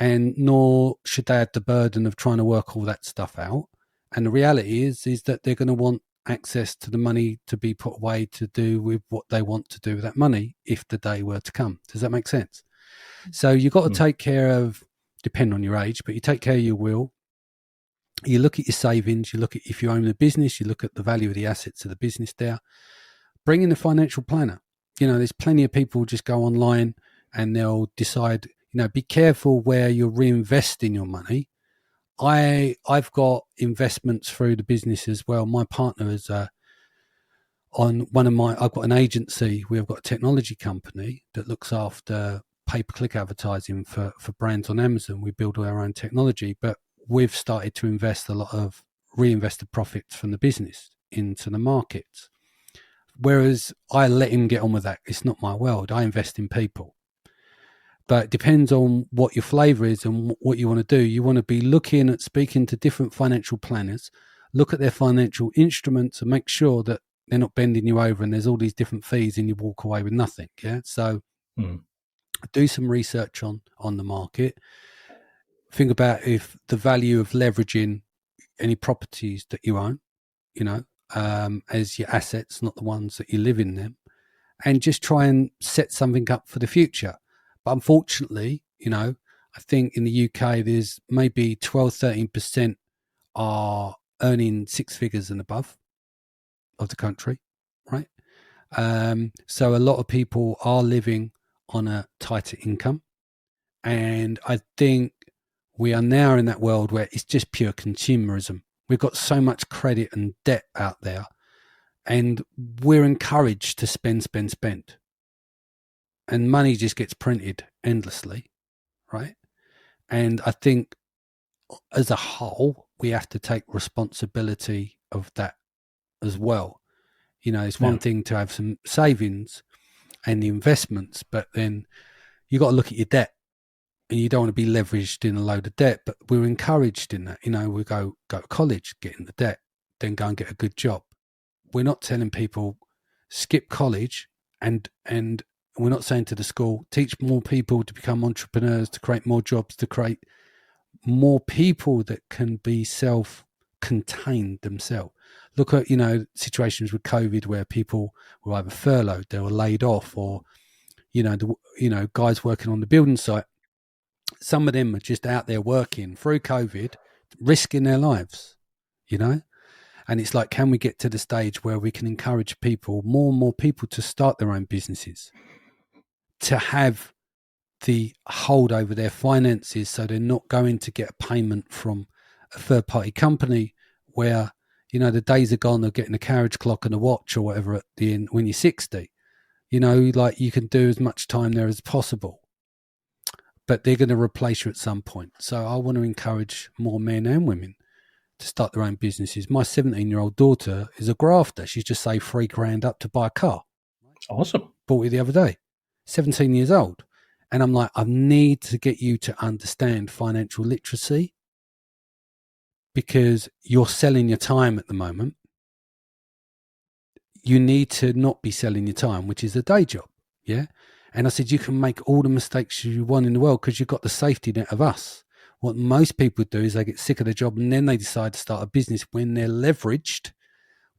and nor should they have the burden of trying to work all that stuff out. And the reality is that they're going to want access to the money to be put away to do with what they want to do with that money if the day were to come. Does that make sense? So you've got to take care of, depend on your age, but you take care of your will. You look at your savings, you look at, if you own a business, you look at the value of the assets of the business there. Bring in a financial planner. You know, there's plenty of people just go online and they'll decide, you know, be careful where you're reinvesting your money. I've got investments through the business as well. My partner is I've got an agency. We've got a technology company that looks after pay-per-click advertising for brands on Amazon. We build all our own technology, but we've started to invest a lot of reinvested profits from the business into the markets. Whereas I let him get on with that. It's not my world. I invest in people. But it depends on what your flavor is and what you want to do. You want to be looking at speaking to different financial planners, look at their financial instruments and make sure that they're not bending you over and there's all these different fees and you walk away with nothing. Yeah. So do some research on the market. Think about if the value of leveraging any properties that you own, you know, as your assets, not the ones that you live in them, and just try and set something up for the future. But unfortunately, you know, I think in the UK, there's maybe 12-13% are earning six figures and above of the country, right? So a lot of people are living on a tighter income. And I think we are now in that world where it's just pure consumerism. We've got so much credit and debt out there, and we're encouraged to spend. And money just gets printed endlessly, right? And I think as a whole, we have to take responsibility of that as well. You know, it's one thing to have some savings and the investments, but then you got to look at your debt, and you don't want to be leveraged in a load of debt. But we're encouraged in that. You know, we go to college, get in the debt, then go and get a good job. We're not telling people skip college and we're not saying to the school, teach more people to become entrepreneurs, to create more jobs, to create more people that can be self-contained themselves. Look at, you know, situations with COVID where people were either furloughed, they were laid off, or, you know, guys working on the building site. Some of them are just out there working through COVID, risking their lives, you know? And it's like, can we get to the stage where we can encourage people, more and more people, to start their own businesses, to have the hold over their finances so they're not going to get a payment from a third-party company where, you know, the days are gone of getting a carriage clock and a watch or whatever at the end when you're 60. You know, like, you can do as much time there as possible, but they're going to replace you at some point. So I want to encourage more men and women to start their own businesses. My 17-year-old daughter is a grafter. She's just saved $3,000 up to buy a car. Awesome. Bought it the other day. 17 years old. And I'm like, I need to get you to understand financial literacy, because you're selling your time at the moment. You need to not be selling your time, which is a day job. Yeah. And I said, you can make all the mistakes you want in the world because you've got the safety net of us. What most people do is they get sick of their job and then they decide to start a business when they're leveraged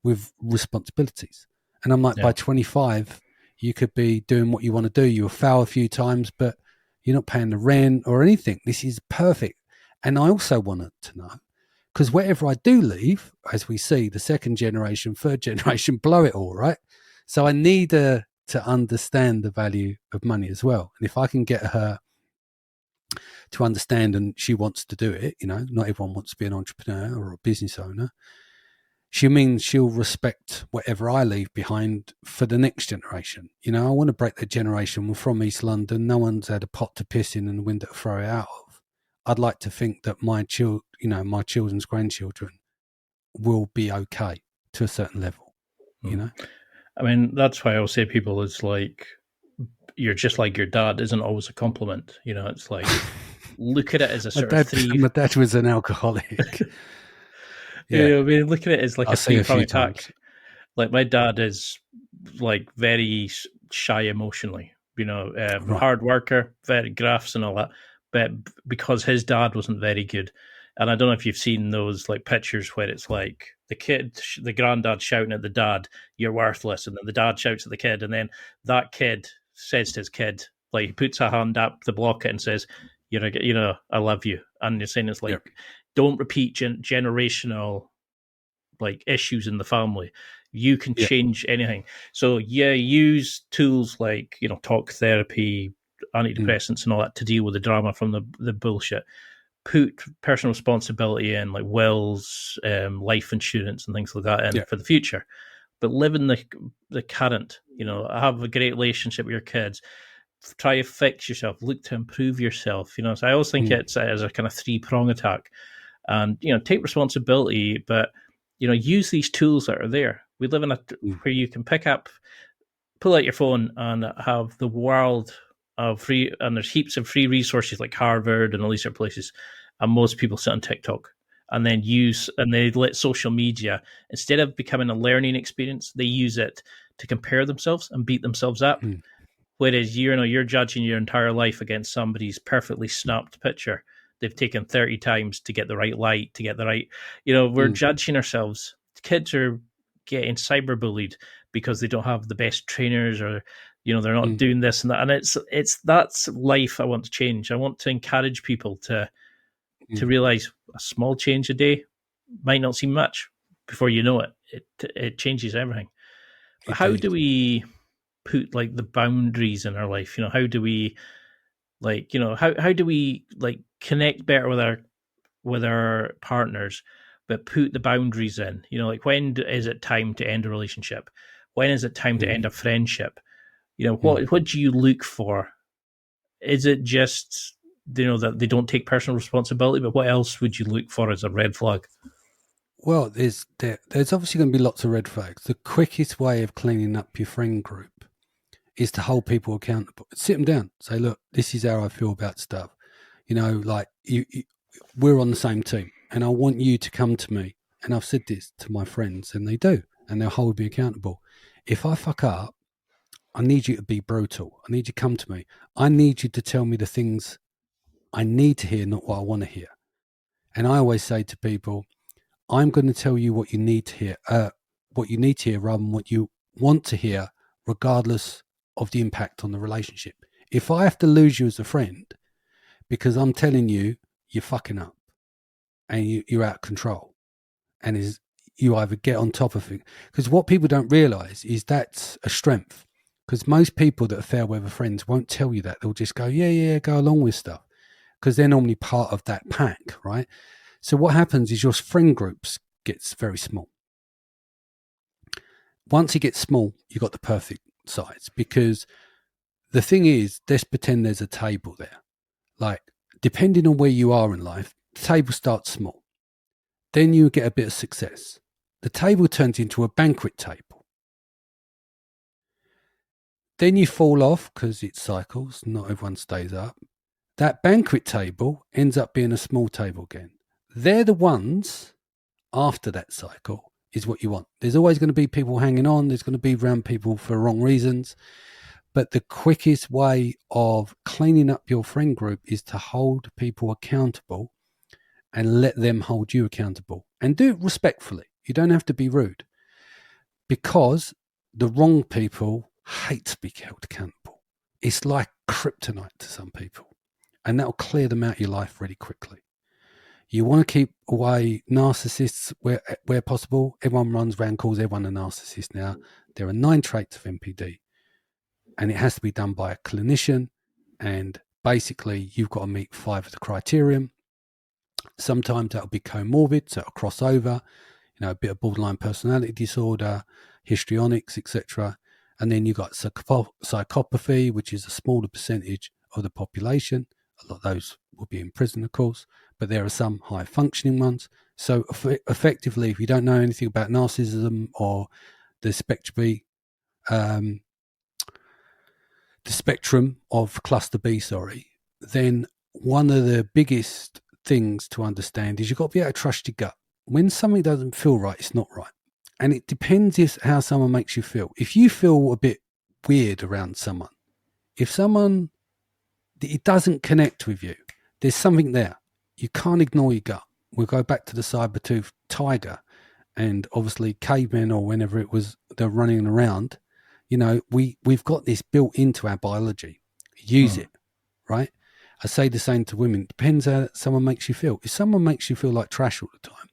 with responsibilities. And I'm like, by 25, you could be doing what you want to do. You'll fail a few times, but you're not paying the rent or anything. This is perfect. And I also wanted to know, because wherever I do leave, as we see, the second generation, third generation blow it all, right? So I need to understand the value of money as well. And if I can get her to understand, and she wants to do it, you know, not everyone wants to be an entrepreneur or a business owner. She means she'll respect whatever I leave behind for the next generation. You know, I want to break that generation. We're from East London. No one's had a pot to piss in and a window to throw it out of. I'd like to think that my children's grandchildren will be okay to a certain level, you know? I mean, that's why I'll say people is like, you're just like your dad isn't always a compliment. You know, it's like, look at it as a sort of three. My dad was an alcoholic. Yeah, I mean, look at it as like I'll a three-part times. pack. Like, my dad is like very shy emotionally, Right. hard worker, very graphs and all that. But because his dad wasn't very good, and I don't know if you've seen those like pictures where it's like the granddad shouting at the dad, "You're worthless," and then the dad shouts at the kid, and then that kid says to his kid, like he puts a hand up to block it and says, I love you," and you're saying it's like, Yep. don't repeat generational like issues in the family. You can change anything. So use tools like talk therapy, antidepressants, and all that to deal with the drama from the bullshit. Put personal responsibility in, like wills, life insurance, and things like that in for the future. But live in the current. Have a great relationship with your kids. Try to fix yourself. Look to improve yourself. So I always think it's as a kind of 3-prong attack. And take responsibility, but use these tools that are there. We live in where you can pull out your phone and have the world of free, and there's heaps of free resources like Harvard and all these other places, and most people sit on TikTok and then they let social media, instead of becoming a learning experience, they use it to compare themselves and beat themselves up. Whereas you're judging your entire life against somebody's perfectly snapped picture. They've taken 30 times to get the right light, to get the right, we're judging ourselves. Kids are getting cyberbullied because they don't have the best trainers, or, they're not doing this and that. And that's life I want to change. I want to encourage people to realize a small change a day might not seem much. Before you know it, it changes everything. But how do we put like the boundaries in our life? How do we how do we like connect better with our partners, but put the boundaries in? Like, when is it time to end a relationship? When is it time to end a friendship? What do you look for? Is it just that they don't take personal responsibility, but what else would you look for as a red flag? Well, there's obviously going to be lots of red flags. The quickest way of cleaning up your friend group is to hold people accountable. Sit them down, say, look, this is how I feel about stuff. Like we're on the same team, and I want you to come to me. And I've said this to my friends, and they do, and they'll hold me accountable. If I fuck up, I need you to be brutal. I need you to come to me. I need you to tell me the things I need to hear, not what I want to hear. And I always say to people, I'm going to tell you what you need to hear, rather than what you want to hear, regardless of the impact on the relationship. If I have to lose you as a friend because I'm telling you you're fucking up and you're out of control, and you either get on top of it, because what people don't realize is that's a strength. Because most people that are fair weather friends won't tell you that. They'll just go, yeah, go along with stuff, because they're normally part of that pack, right? So what happens is your friend groups gets very small. Once it gets small, you got the perfect size, because the thing is, let's pretend there's a table there. Like, depending on where you are in life, the table starts small. Then you get a bit of success. The table turns into a banquet table. Then you fall off because it cycles. Not everyone stays up. That banquet table ends up being a small table again. They're the ones after that cycle is what you want. There's always going to be people hanging on. There's going to be around people for wrong reasons. But the quickest way of cleaning up your friend group is to hold people accountable and let them hold you accountable. And do it respectfully. You don't have to be rude, because the wrong people hate to be held accountable. It's like kryptonite to some people, and that'll clear them out of your life really quickly. You want to keep away narcissists where possible. Everyone runs around, calls everyone a narcissist now. There are 9 traits of NPD, and it has to be done by a clinician. And basically, you've got to meet 5 of the criterion. Sometimes that'll be comorbid, so it'll cross over, a bit of borderline personality disorder, histrionics, etc. And then you've got psychopathy, which is a smaller percentage of the population. A lot of those will be in prison, of course, but there are some high functioning ones. So effectively, if you don't know anything about narcissism or the spectrum of cluster B, then one of the biggest things to understand is you've got to be able to trust your gut. When something doesn't feel right, it's not right. And it depends how someone makes you feel. If you feel a bit weird around someone, If someone, it doesn't connect with you, there's something there. You can't ignore your gut. We'll go back to the saber-toothed tiger and obviously cavemen, or whenever it was they're running around. You know, we've got this built into our biology. Use it, right? I say the same to women. It depends how someone makes you feel. If someone makes you feel like trash all the time,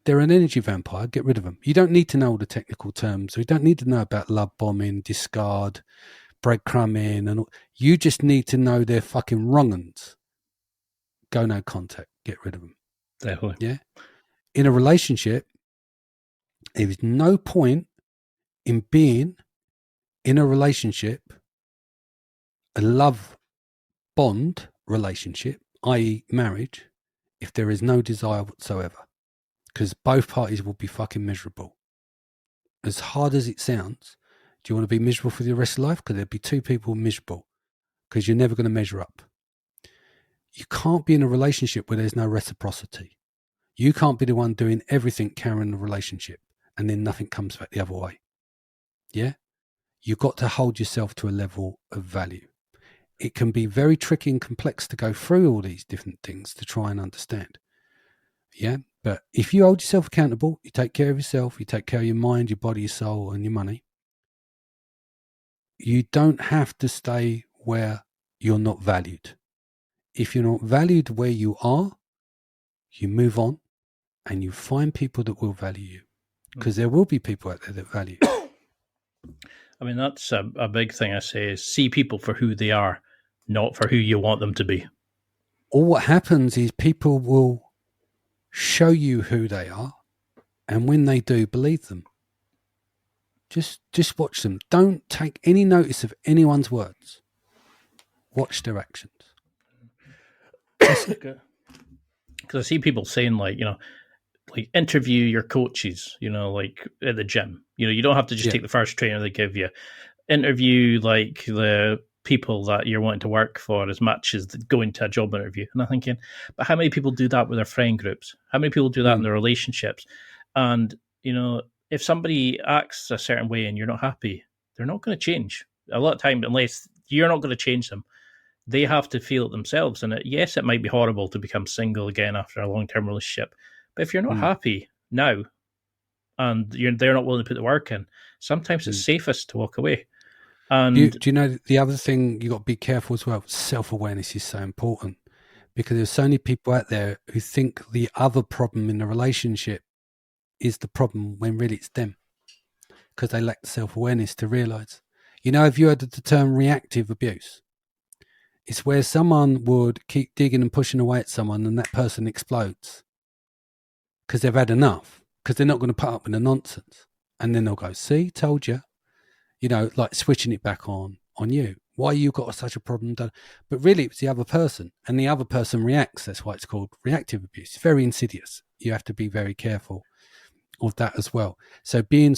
they're an energy vampire. Get rid of them. You don't need to know all the technical terms. You don't need to know about love bombing, discard, breadcrumbing, and all. You just need to know they're fucking wrong uns. Go no contact. Get rid of them. Definitely. Yeah. In a relationship, there is no point in being in a relationship, a love bond relationship, i.e. marriage, if there is no desire whatsoever. Because both parties will be fucking miserable. As hard as it sounds, do you want to be miserable for the rest of life? Because there'll be two people miserable. Because you're never going to measure up. You can't be in a relationship where there's no reciprocity. You can't be the one doing everything carrying the relationship and then nothing comes back the other way. Yeah? You've got to hold yourself to a level of value. It can be very tricky and complex to go through all these different things to try and understand. Yeah? But if you hold yourself accountable, you take care of yourself, you take care of your mind, your body, your soul, and your money, you don't have to stay where you're not valued. If you're not valued where you are, you move on and you find people that will value you. Because there will be people out there that value you. I mean, that's a big thing I say is see people for who they are, not for who you want them to be. Or what happens is people will show you who they are, and when they do, believe them. Just watch them. Don't take any notice of anyone's words. Watch their actions. Because I see people saying like interview your coaches, like at the gym. You don't have to just take the first trainer they give you. Interview like the people that you're wanting to work for as much as going to a job interview. And I'm thinking, but how many people do that with their friend groups? How many people do that in their relationships? And, if somebody acts a certain way and you're not happy, they're not going to change. A lot of time, unless you're not going to change them, they have to feel it themselves. And yes, it might be horrible to become single again after a long-term relationship. But if you're not happy now and they're not willing to put the work in, sometimes it's safest to walk away. And do you know the other thing you got to be careful as well? Self-awareness is so important because there's so many people out there who think the other problem in the relationship is the problem when really it's them because they lack the self-awareness to realize. Have you heard of the term reactive abuse? It's where someone would keep digging and pushing away at someone and that person explodes because they've had enough, because they're not going to put up with the nonsense. And then they'll go, see, told you. Like switching it back on you. Why you got such a problem done? But really, it's the other person, and the other person reacts. That's why it's called reactive abuse. It's very insidious. You have to be very careful of that as well. So being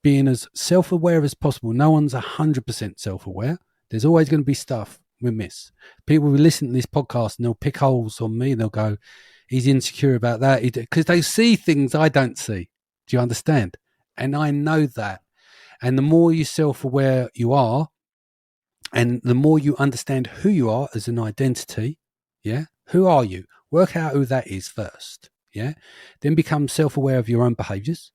being as self-aware as possible. No one's 100% self-aware. There's always going to be stuff we miss. People will listen to this podcast and they'll pick holes on me and they'll go, he's insecure about that. Because they see things I don't see. Do you understand? And I know that. And the more you self-aware you are, and the more you understand who you are as an identity, yeah? Who are you? Work out who that is first, yeah? Then become self-aware of your own behaviors.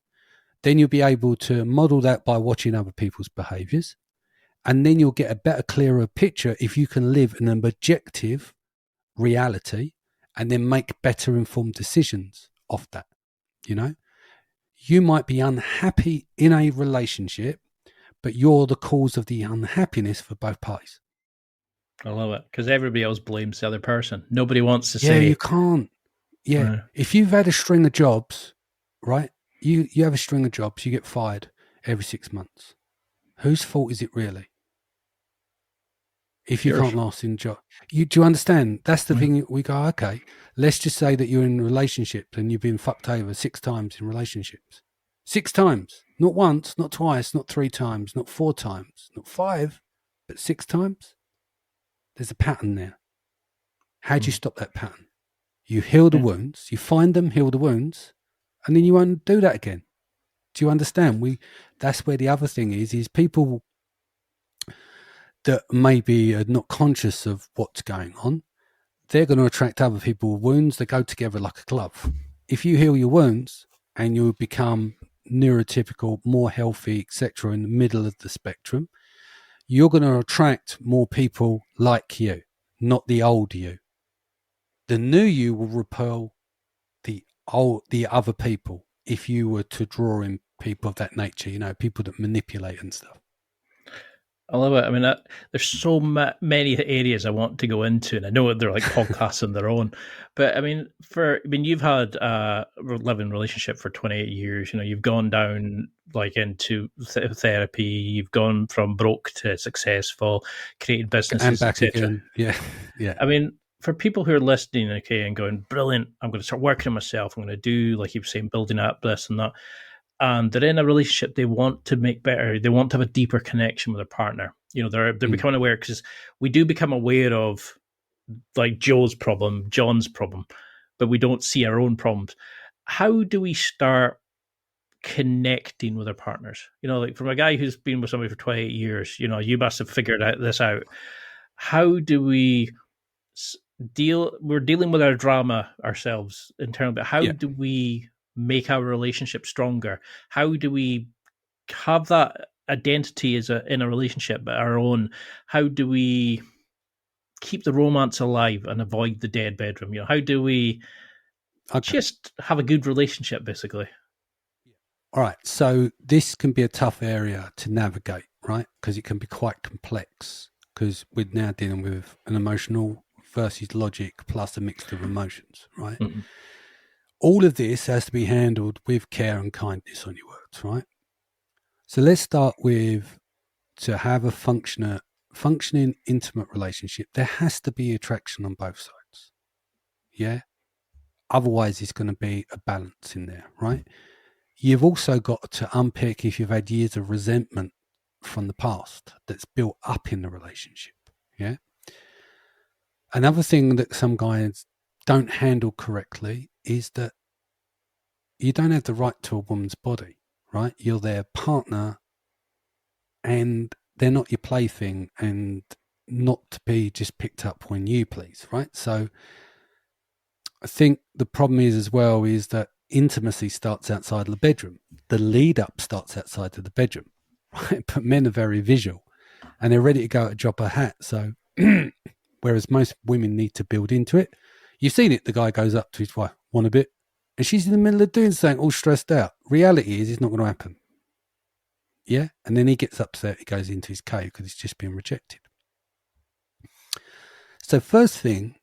Then you'll be able to model that by watching other people's behaviors. And then you'll get a better, clearer picture if you can live in an objective reality and then make better informed decisions off that, You might be unhappy in a relationship, but you're the cause of the unhappiness for both parties. I love it because everybody else blames the other person. Nobody wants to say. Yeah, you can't. Yeah. Right. If you've had a string of jobs, right? You have a string of jobs, you get fired every 6 months. Whose fault is it really? If you can't last in a job. Do you understand? That's the thing. We go, okay, let's just say that you're in a relationship and you've been fucked over 6 times in relationships. 6 times. Not once, not twice, not 3 times, not 4 times, not 5, but 6 times. There's a pattern there. How do you stop that pattern? You heal the wounds, you find them, heal the wounds, and then you won't do that again. Do you understand? That's where the other thing is people that maybe are not conscious of what's going on, they're going to attract other people with wounds that go together like a glove. If you heal your wounds and you become neurotypical, more healthy, etc., in the middle of the spectrum, you're going to attract more people like you, not the old you. The new you will repel the other people if you were to draw in people of that nature, people that manipulate and stuff. I love it. I mean, there's so many areas I want to go into, and I know they're like podcasts on their own. But I mean, you've had a living relationship for 28 years. You've gone down like into therapy. You've gone from broke to successful, created businesses, and back etc. again. Yeah. I mean, for people who are listening, okay, and going, brilliant, I'm going to start working on myself. I'm going to do, like you were saying, building up this and that. And they're in a relationship, they want to make better, they want to have a deeper connection with their partner. They're becoming aware, because we do become aware of like Joe's problem, John's problem, but we don't see our own problems. How do we start connecting with our partners? Like from a guy who's been with somebody for 28 years, you must have figured this out. How do we we're dealing with our drama ourselves internally, but how do we make our relationship stronger? How do we have that identity in a relationship, but our own? How do we keep the romance alive and avoid the dead bedroom? How do we just have a good relationship, basically? All right. So this can be a tough area to navigate, right? Because it can be quite complex, because we're now dealing with an emotional versus logic plus a mixture of emotions, right? Mm-hmm. All of this has to be handled with care and kindness on your words, right? So let's start with, to have a functioning intimate relationship, there has to be attraction on both sides. Yeah? Otherwise, it's going to be a balance in there, right? You've also got to unpick if you've had years of resentment from the past that's built up in the relationship. Yeah? Another thing that some guys don't handle correctly is that you don't have the right to a woman's body, right? You're their partner and they're not your plaything, and not to be just picked up when you please, right? So I think the problem is as well is that intimacy starts outside of the bedroom. The lead up starts outside of the bedroom, right? But men are very visual and they're ready to go to drop a hat. So whereas most women need to build into it, you've seen it. The guy goes up to his wife, want a bit? And she's in the middle of doing something, all stressed out. Reality is, it's not going to happen. Yeah? And then he gets upset. He goes into his cave because he's just been rejected. So first thing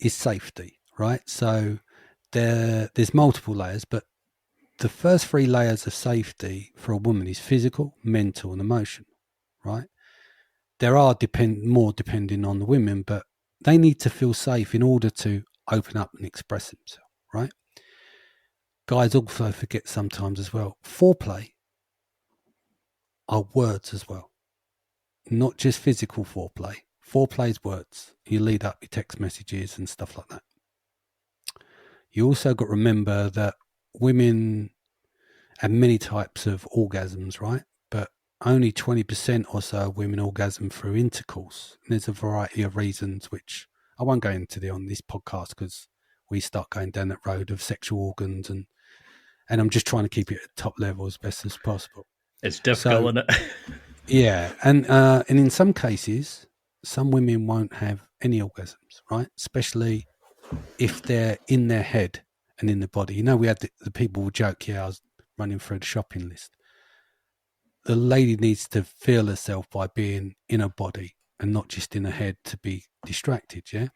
is safety, right? So there's multiple layers, but the first three layers of safety for a woman is physical, mental, and emotional, right? There are more depending on the women, but they need to feel safe in order to open up and express themselves, right? Guys also forget sometimes as well, foreplay are words as well, not just physical foreplay. Foreplay is words. You lead up your text messages and stuff like that. You also got to remember that women have many types of orgasms, right? But only 20% or so of women orgasm through intercourse. And there's a variety of reasons, which I won't go into on this podcast because we start going down that road of sexual organs, and I'm just trying to keep it at top level as best as possible. It's difficult, isn't it? Yeah, and in some cases, some women won't have any orgasms, right? Especially if they're in their head and in the body. We had the people will joke, I was running through the shopping list. The lady needs to feel herself by being in her body and not just in her head to be distracted, yeah?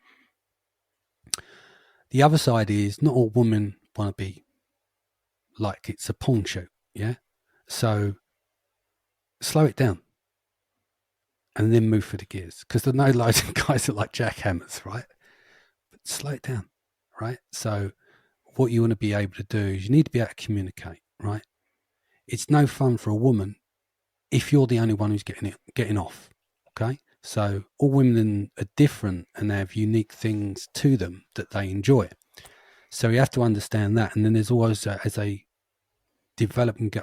The other side is not all women want to be like it's a porn shoot, yeah? So slow it down and then move for the gears, because there are no loads of guys that like jackhammers, right? But slow it down, right? So what you want to be able to do is you need to be able to communicate, right? It's no fun for a woman if you're the only one who's getting off, okay? So all women are different and they have unique things to them that they enjoy. So you have to understand that. And then there's always, as they develop and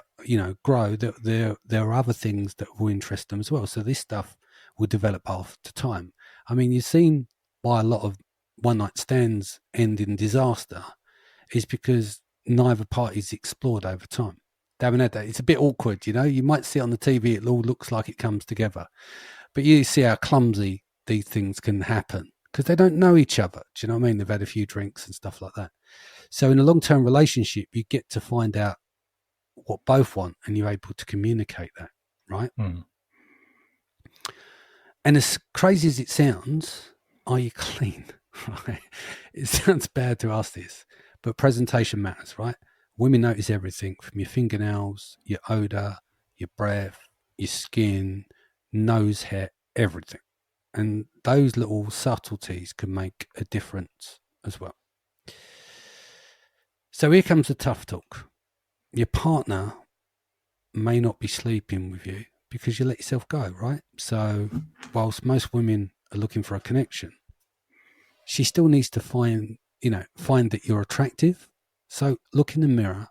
grow, there are other things that will interest them as well. So this stuff will develop after time. I mean, you've seen why a lot of one-night stands end in disaster is because neither party's explored over time. They haven't had that. It's a bit awkward, you know. You might see it on the TV, it all looks like it comes together. But you see how clumsy these things can happen because they don't know each other. Do you know what I mean? They've had a few drinks and stuff like that. So in a long-term relationship, you get to find out what both want and you're able to communicate that, right? Mm. And as crazy as it sounds, are you clean? Right? It sounds bad to ask this, but presentation matters, right? Women notice everything from your fingernails, your odor, your breath, your skin, nose hair, everything. And those little subtleties can make a difference as well. So here comes the tough talk. Your partner may not be sleeping with you because you let yourself go, right? So whilst most women are looking for a connection, she still needs to find that you're attractive. So look in the mirror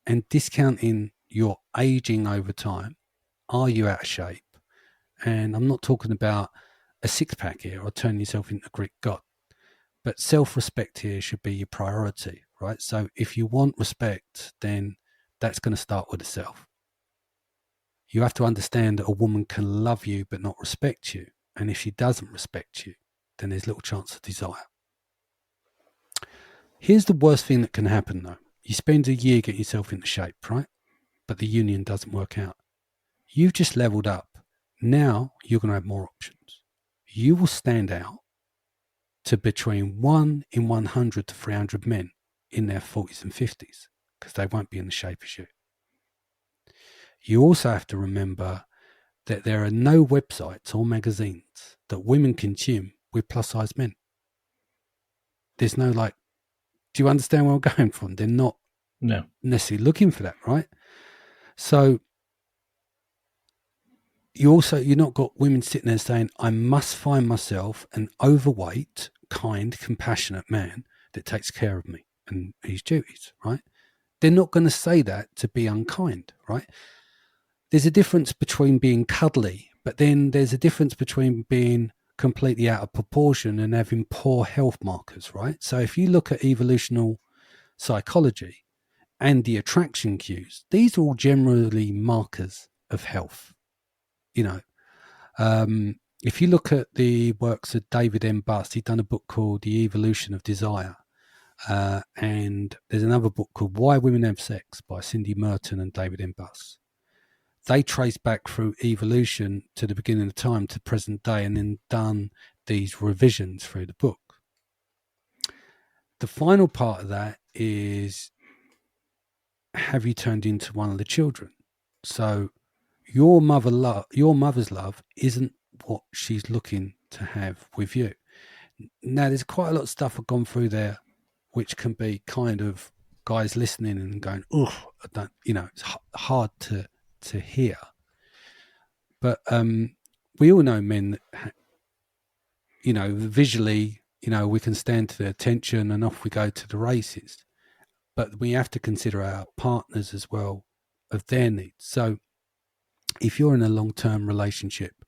and discounting your aging over time. Are you out of shape? And I'm not talking about a six-pack here or turning yourself into a Greek god, but self-respect here should be your priority, right? So if you want respect, then that's going to start with the self. You have to understand that a woman can love you but not respect you. And if she doesn't respect you, then there's little chance of desire. Here's the worst thing that can happen, though. You spend a year getting yourself into shape, right? But the union doesn't work out. You've just leveled up. Now you're going to have more options. You will stand out to between 1 in 100 to 300 men in their 40s and 50s because they won't be in the shape as you. You also have to remember that there are no websites or magazines that women consume with plus-size men. There's no do you understand where I'm going from? They're not necessarily looking for that, right? So you're not got women sitting there saying, I must find myself an overweight, kind, compassionate man that takes care of me and his duties, right? They're not going to say that to be unkind, right? There's a difference between being cuddly, but then there's a difference between being completely out of proportion and having poor health markers, right? So if you look at evolutional psychology and the attraction cues, these are all generally markers of health. If you look at the works of David M. Buss, he'd done a book called The Evolution of Desire. And there's another book called Why Women Have Sex by Cindy Merton and David M. Buss. They trace back through evolution to the beginning of time to present day and then done these revisions through the book. The final part of that is, have you turned into one of the children? So your mother's love isn't what she's looking to have with you. Now, there's quite a lot of stuff I've gone through there, which can be kind of guys listening and going, "Ugh, I don't," it's hard to hear. But we all know men that, visually, we can stand to their attention and off we go to the races. But we have to consider our partners as well of their needs. So if you're in a long-term relationship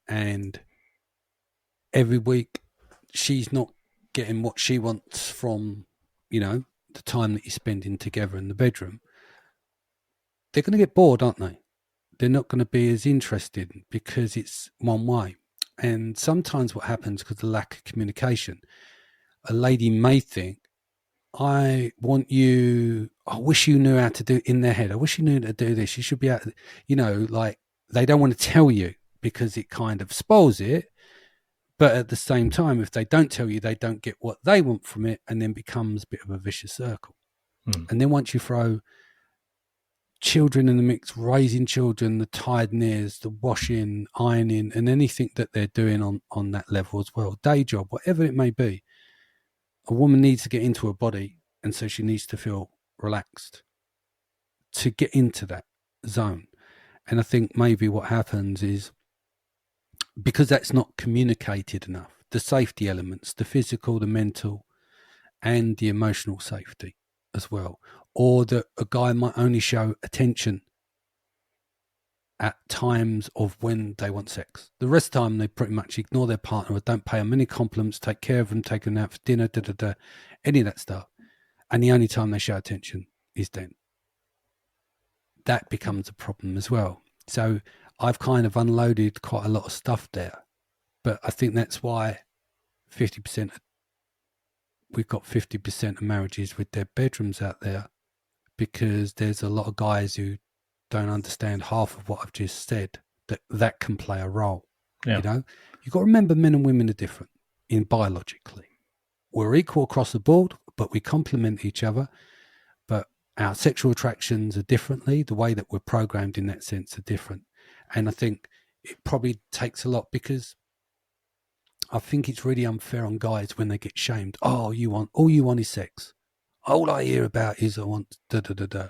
and every week she's not getting what she wants from, the time that you're spending together in the bedroom, they're going to get bored, aren't they? They're not going to be as interested because it's one way. And sometimes what happens because of the lack of communication, a lady may think, I wish you knew how to do in their head. I wish you knew how to do this. You should be able to, they don't want to tell you because it kind of spoils it. But at the same time, if they don't tell you, they don't get what they want from it and then becomes a bit of a vicious circle. And then once you throw children in the mix, raising children, the tiredness, the washing, ironing, and anything that they're doing on that level as well, day job, whatever it may be, a woman needs to get into her body, and so she needs to feel relaxed to get into that zone. And I think maybe what happens is, because that's not communicated enough, the safety elements, the physical, the mental, and the emotional safety as well, or that a guy might only show attention at times of when they want sex. The rest of the time, they pretty much ignore their partner or don't pay them any compliments, take care of them, take them out for dinner, any of that stuff. And the only time they show attention is then. That becomes a problem as well. So I've kind of unloaded quite a lot of stuff there. But I think that's why 50%, we've got 50% of marriages with their bedrooms out there, because there's a lot of guys who don't understand half of what I've just said, that can play a role. Yeah. You know, you've got to remember men and women are different in biologically. We're equal across the board, but we complement each other. But our sexual attractions are differently. The way that we're programmed in that sense are different. And I think it probably takes a lot, because I think it's really unfair on guys when they get shamed. Oh, all you want is sex. All I hear about is I want da-da-da-da.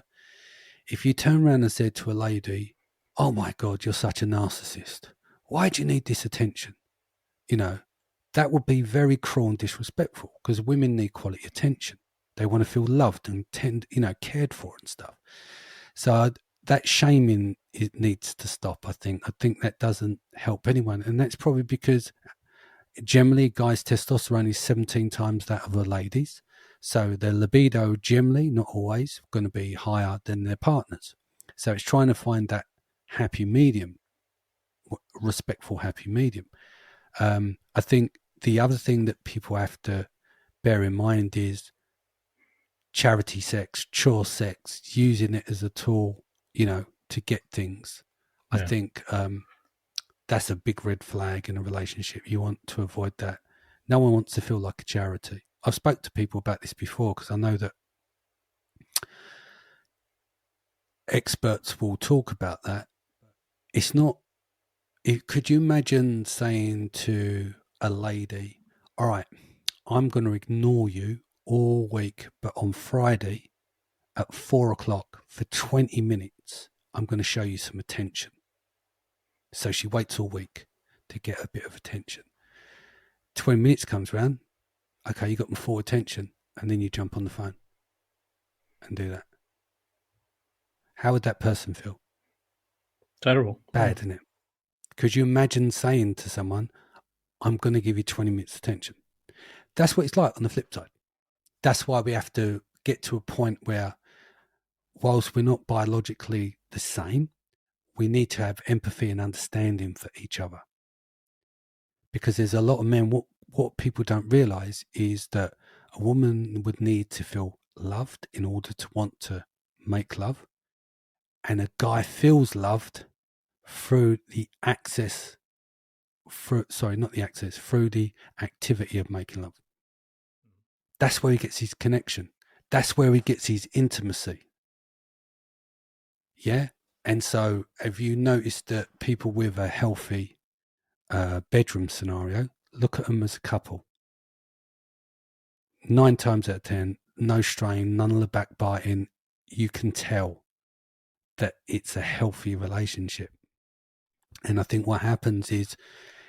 If you turn around and said to a lady, oh my God, you're such a narcissist. Why do you need this attention? You know, that would be very cruel and disrespectful, because women need quality attention. They want to feel loved and cared for and stuff. So that shaming, it needs to stop, I think. I think that doesn't help anyone. And that's probably because generally guys' testosterone is 17 times that of a lady's. So their libido generally, not always, going to be higher than their partners. So it's trying to find that happy medium, respectful happy medium. I think the other thing that people have to bear in mind is charity sex, chore sex, using it as a tool, to get things. Yeah. I think that's a big red flag in a relationship. You want to avoid that. No one wants to feel like a charity. I've spoke to people about this before, because I know that experts will talk about that. It's not. Could you imagine saying to a lady, all right, I'm going to ignore you all week, but on Friday at 4:00 for 20 minutes, I'm going to show you some attention. So she waits all week to get a bit of attention. 20 minutes comes around. Okay, you got my full attention, and then you jump on the phone and do that. How would that person feel? Terrible. Bad, isn't it? Could you imagine saying to someone, I'm going to give you 20 minutes attention? That's what it's like on the flip side. That's why we have to get to a point where, whilst we're not biologically the same, we need to have empathy and understanding for each other. Because there's a lot of men, what people don't realize is that a woman would need to feel loved in order to want to make love. And a guy feels loved through the through the activity of making love. That's where he gets his connection. That's where he gets his intimacy. Yeah? And so have you noticed that people with a healthy bedroom scenario, look at them as a couple. 9 times out of 10, no strain, none of the backbiting. You can tell that it's a healthy relationship. And I think what happens is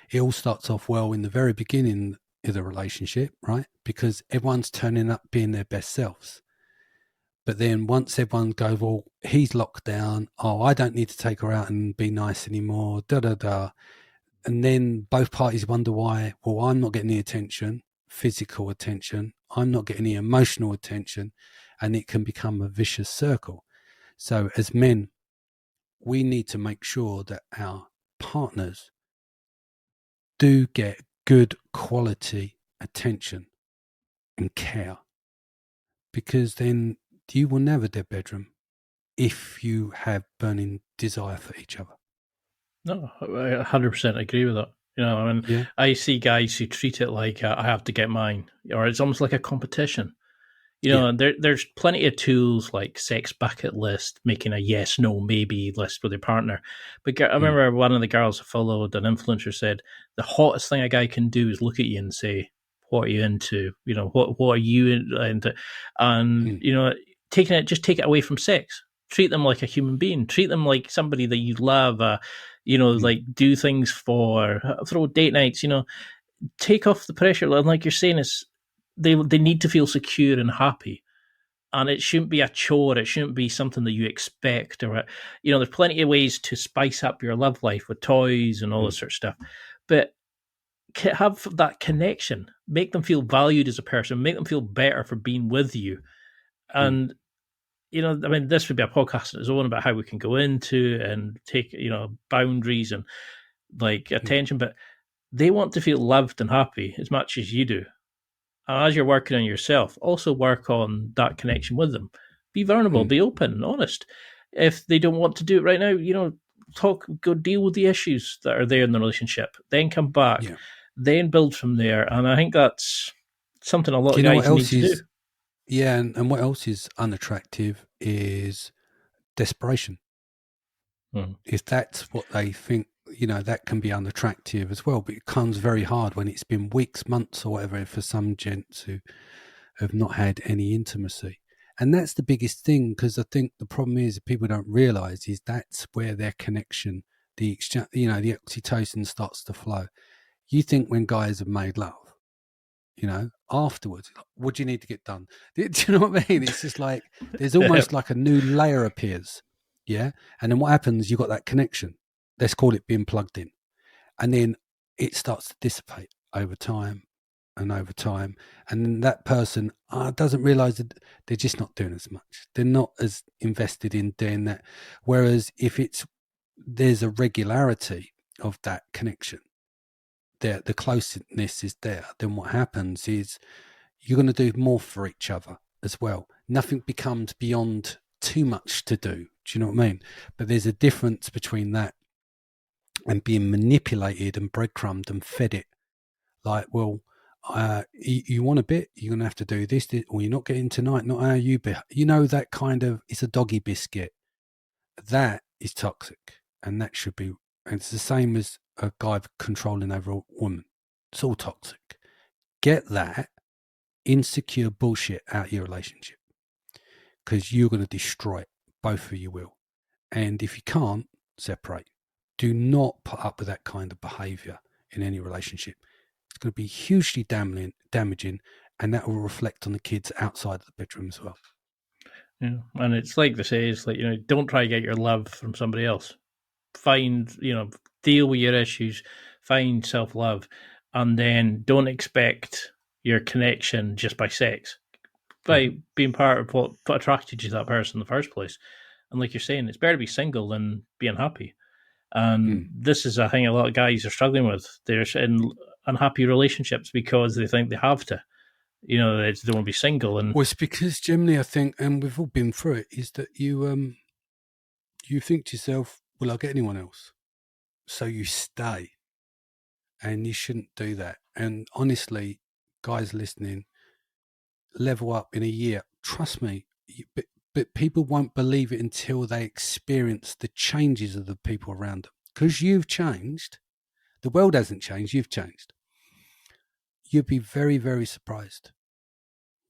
it all starts off well in the very beginning of the relationship, right? Because everyone's turning up being their best selves. But then once everyone goes, well, he's locked down. Oh, I don't need to take her out and be nice anymore. And then both parties wonder why. Well, I'm not getting the attention, physical attention. I'm not getting the emotional attention. And it can become a vicious circle. So as men, we need to make sure that our partners do get good quality attention and care. Because then you will never dead bedroom if you have burning desire for each other. No, I 100% agree with that. I see guys who treat it like I have to get mine, or it's almost like a competition. There's plenty of tools like sex bucket list, making a yes, no, maybe list with your partner. But I remember one of the girls I followed, an influencer, said the hottest thing a guy can do is look at you and say, "What are you into? What are you into?" And take it away from sex. Treat them like a human being. Treat them like somebody that you love. Like do things throw date nights. Take off the pressure. Like you're saying, is they need to feel secure and happy. And it shouldn't be a chore. It shouldn't be something that you expect, or there's plenty of ways to spice up your love life with toys and all this sort of stuff. But have that connection, make them feel valued as a person, make them feel better for being with you. And this would be a podcast on its own about how we can go into and take boundaries and like attention, but they want to feel loved and happy as much as you do. And as you're working on yourself, also work on that connection with them. Be vulnerable, be open and honest. If they don't want to do it right now, go deal with the issues that are there in the relationship, then come back, then build from there. And I think that's something a lot of guys need to do. Yeah, and what else is unattractive is desperation. If that's what they think, that can be unattractive as well, but it comes very hard when it's been weeks, months or whatever for some gents who have not had any intimacy. And that's the biggest thing, because I think the problem is people don't realise is that's where their connection, the exchange, the oxytocin starts to flow. You think when guys have made love, afterwards, what do you need to get done? Do you know what I mean? It's just like there's almost like a new layer appears. Yeah. And then what happens, you've got that connection. Let's call it being plugged in. And then it starts to dissipate over time. And then that person doesn't realise that they're just not doing as much. They're not as invested in doing that. Whereas if there's a regularity of that connection, the closeness is there, then what happens is you're going to do more for each other as well. Nothing becomes beyond too much to do. Do you know what I mean? But there's a difference between that and being manipulated and breadcrumbed and fed it. Like, well, you want a bit, you're going to have to do this, or you're not getting tonight, not how you be. That kind of, it's a doggy biscuit. That is toxic. And that should be, and it's the same as a guy controlling over a woman. It's all toxic. Get that insecure bullshit out of your relationship, because you're going to destroy it. Both of you will. And if you can't, separate. Do not put up with that kind of behaviour in any relationship. It's going to be hugely damaging, and that will reflect on the kids outside of the bedroom as well. Yeah, and it's like they say, it's like, don't try to get your love from somebody else. Find, deal with your issues, find self-love, and then don't expect your connection just by sex, by being part of what attracted you to that person in the first place. And like you're saying, it's better to be single than be unhappy. And this is a thing a lot of guys are struggling with. They're in unhappy relationships because they think they have to. They don't want to be single. And well, it's because generally, I think, and we've all been through it, is that you think to yourself, will I get anyone else? So you stay. And you shouldn't do that. And honestly, guys listening, level up in a year. Trust me, but people won't believe it until they experience the changes of the people around them. Because you've changed. The world hasn't changed. You've changed. You'd be very, very surprised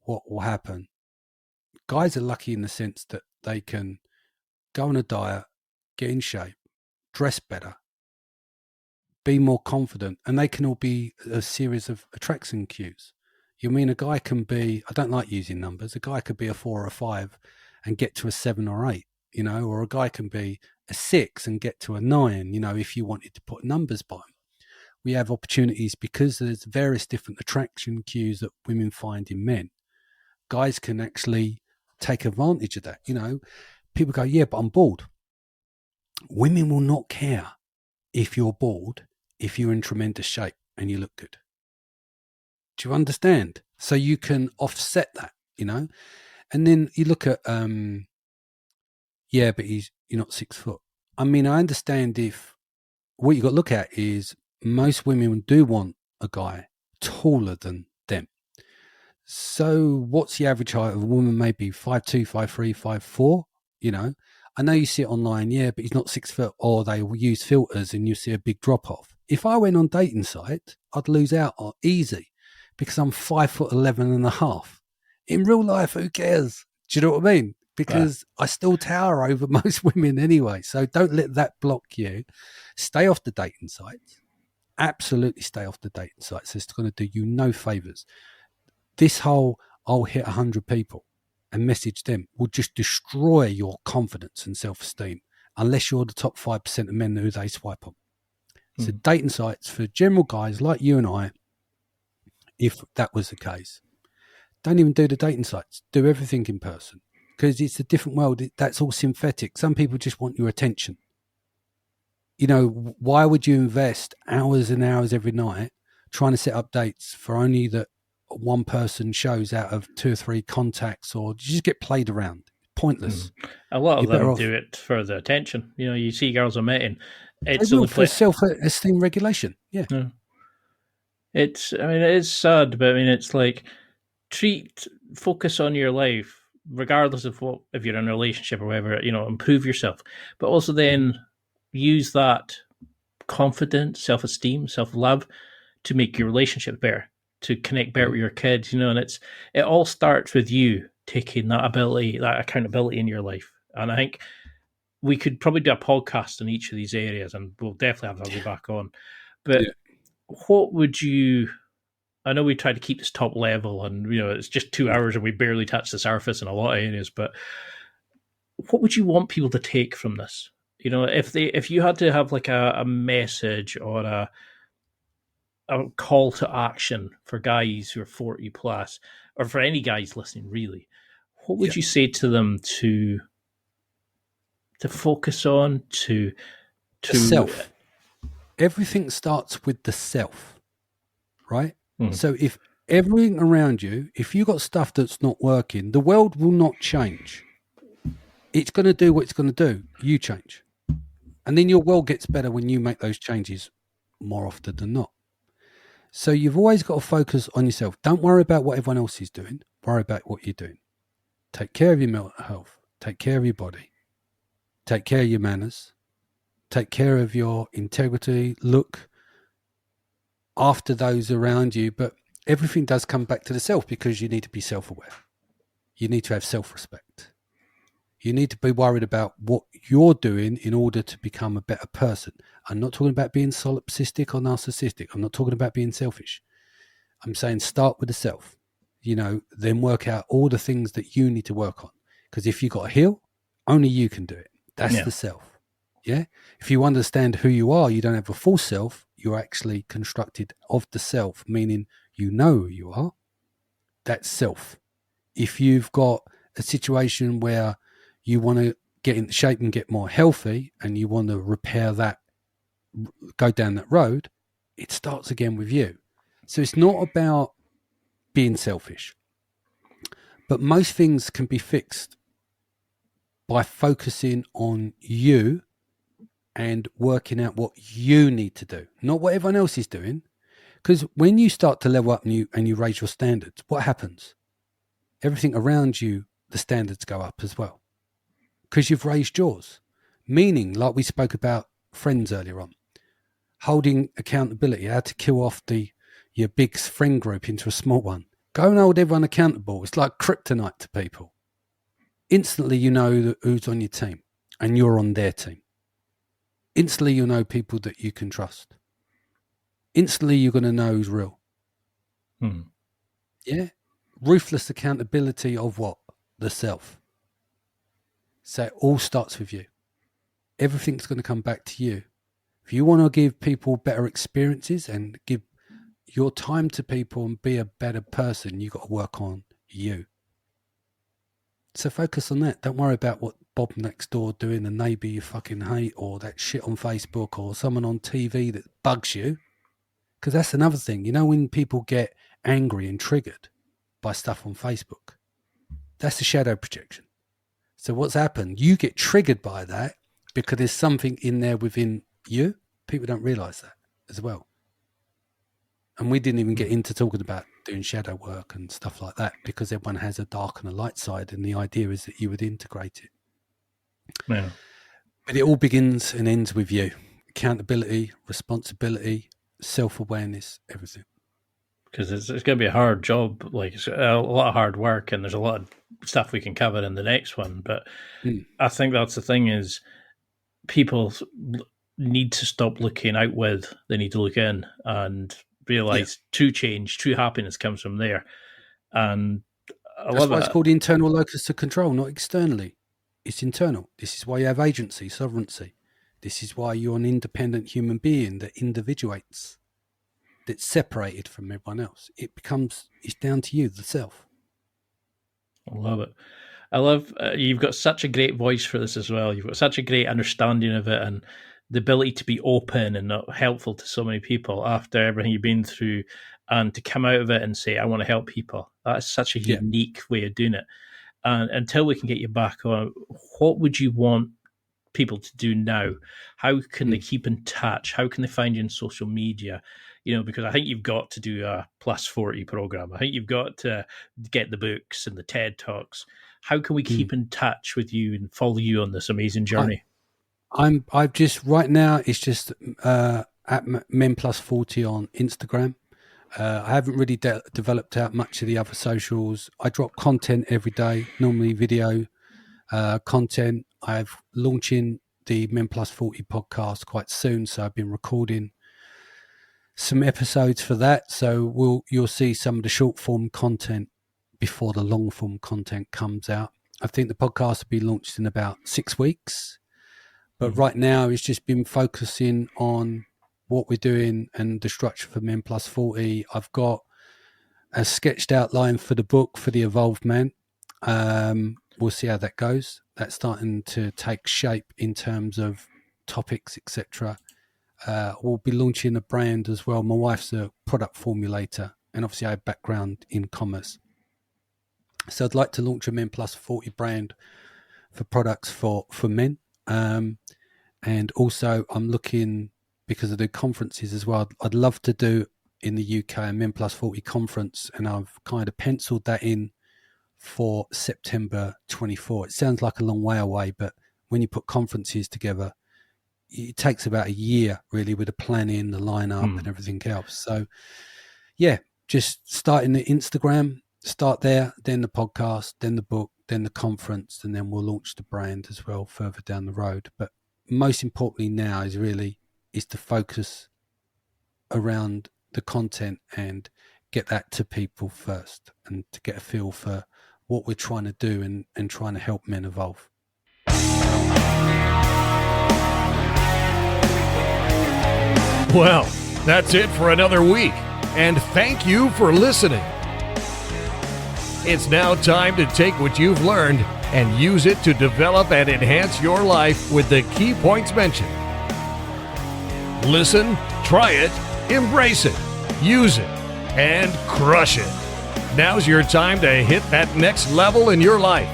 what will happen. Guys are lucky in the sense that they can go on a diet, get in shape, dress better, be more confident, and they can all be a series of attraction cues. You mean a guy can be, I don't like using numbers, a guy could be a 4 or a 5 and get to a 7 or 8, or a guy can be a 6 and get to a 9, if you wanted to put numbers by him. We have opportunities because there's various different attraction cues that women find in men. Guys can actually take advantage of that. People go, yeah, but I'm bored. Women will not care if you're bored, if you're in tremendous shape and you look good. Do you understand? So you can offset that, and then you look at, yeah, but you're not 6 foot. I mean, I understand if what you got to look at is most women do want a guy taller than them. So what's the average height of a woman? Maybe 5'2", 5'3", 5'4", I know you see it online, yeah, but he's not 6 foot, or they will use filters and you see a big drop off. If I went on dating site, I'd lose out easy because I'm 5'11.5". In real life, who cares? Do you know what I mean? Because I still tower over most women anyway. So don't let that block you. Stay off the dating sites. Absolutely stay off the dating sites. It's going to do you no favors. This whole, I'll hit 100 people. and message them will just destroy your confidence and self-esteem unless you're the top 5% of men who they swipe on. So dating sites for general guys like you and I, if that was the case, don't even do the dating sites. Do everything in person because it's a different world. That's all synthetic. Some people just want your attention. You know, why would you invest hours and hours every night trying to set up dates for only that one person shows out of 2 or 3 contacts, or you just get played around? Pointless. A lot of You're better them off- do it for the attention. You know, you see girls are meeting. They It's will only for self-esteem regulation. Yeah. It's, I mean, it is sad, but I mean, it's like focus on your life, regardless of what, if you're in a relationship or whatever, you know, improve yourself, but also then use that confidence, self-esteem, self-love to make your relationship better, to connect better with your kids, you know, and it all starts with you taking that ability, that accountability in your life. And I think we could probably do a podcast in each of these areas, and we'll definitely have you back on. But what would you? I know we try to keep this top level, and you know it's just 2 hours, and we barely touch the surface in a lot of areas. But what would you want people to take from this? You know, if you had to have like a message or a call to action for guys who are 40 plus, or for any guys listening, really, what would you say to them to focus on, to self? Everything starts with the self, right? So if everything around you, if you got stuff that's not working, the world will not change. It's going to do what it's going to do. You change. And then your world gets better when you make those changes more often than not. So you've always got to focus on yourself. Don't worry about what everyone else is doing. Worry about what you're doing. Take care of your mental health. Take care of your body. Take care of your manners. Take care of your integrity. Look after those around you. But everything does come back to the self because you need to be self-aware. You need to have self-respect. You need to be worried about what you're doing in order to become a better person. I'm not talking about being solipsistic or narcissistic. I'm not talking about being selfish. I'm saying start with the self, you know, then work out all the things that you need to work on. Because if you've got a heal, only you can do it. That's the self. Yeah. If you understand who you are, you don't have a false self. You're actually constructed of the self, meaning you know who you are. That's self. If you've got a situation where you want to get in shape and get more healthy and you want to repair that, go down that road, it starts again with you. So it's not about being selfish. But most things can be fixed by focusing on you and working out what you need to do, not what everyone else is doing. Because when you start to level up and you raise your standards, what happens? Everything around you, the standards go up as well. Because you've raised yours. Meaning, like we spoke about friends earlier on, holding accountability, how to kill off your big friend group into a small one. Go and hold everyone accountable. It's like kryptonite to people. Instantly, you know who's on your team and you're on their team. Instantly, you'll know people that you can trust. Instantly, you're going to know who's real. Yeah? Ruthless accountability of what? The self. So it all starts with you. Everything's going to come back to you. If you want to give people better experiences and give your time to people and be a better person, you've got to work on you. So focus on that. Don't worry about what Bob next door doing, the neighbour you fucking hate, or that shit on Facebook, or someone on TV that bugs you. Because that's another thing. You know, when people get angry and triggered by stuff on Facebook, that's a shadow projection. So what's happened? You get triggered by that because there's something in there within you. People don't realise that as well. And we didn't even get into talking about doing shadow work and stuff like that because everyone has a dark and a light side, and the idea is that you would integrate it. Yeah. But it all begins and ends with you. Accountability, responsibility, self-awareness, everything. Because it's going to be a hard job. Like, it's a lot of hard work, and there's a lot of stuff we can cover in the next one. But I think that's the thing is people need to stop looking outward. They need to look in and realize true change, true happiness comes from there. And I That's love why it. it's called internal locus of control, not externally. It's internal. This is why you have agency, sovereignty. This is why you're an independent human being that individuates, that's separated from everyone else. It's down to you, the self. I love it. I love you've got such a great voice for this as well. You've got such a great understanding of it and the ability to be open and not helpful to so many people after everything you've been through, and to come out of it and say, I want to help people. That's such a unique way of doing it. And until we can get you back on, what would you want people to do now? How can they keep in touch? How can they find you on social media? Because I think you've got to do a plus 40 program. I think you've got to get the books and the TED Talks. How can we keep in touch with you and follow you on this amazing journey? I've just right now it's just at Men Plus 40 on Instagram. I haven't really developed out much of the other socials. I drop content every day, normally video content. I'm launching the Men Plus 40 podcast quite soon, so I've been recording some episodes for that. So you'll see some of the short form content before the long form content comes out. I think the podcast will be launched in about 6 weeks. But right now, it's just been focusing on what we're doing and the structure for Men Plus 40. I've got a sketched outline for the book for the Evolved Man. We'll see how that goes. That's starting to take shape in terms of topics, etc. We'll be launching a brand as well. My wife's a product formulator, and obviously I have background in commerce. So I'd like to launch a Men Plus 40 brand for products for men. And also I'm looking, because of the conferences as well, I'd love to do in the UK a Men Plus 40 conference, and I've kind of penciled that in for September 24. It sounds like a long way away, but when you put conferences together, it takes about a year really with the planning, the lineup and everything else. So yeah, just starting the Instagram, start there, then the podcast, then the book, then the conference, and then we'll launch the brand as well further down the road. But most importantly now is to focus around the content and get that to people first, and to get a feel for what we're trying to do and trying to help men evolve. Well, that's it for another week, and thank you for listening. It's now time to take what you've learned and use it to develop and enhance your life with the key points mentioned. Listen, try it, embrace it, use it, and crush it. Now's your time to hit that next level in your life.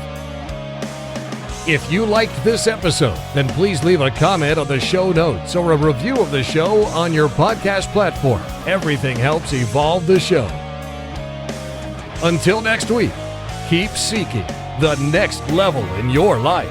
If you liked this episode, then please leave a comment on the show notes or a review of the show on your podcast platform. Everything helps evolve the show. Until next week, keep seeking the next level in your life.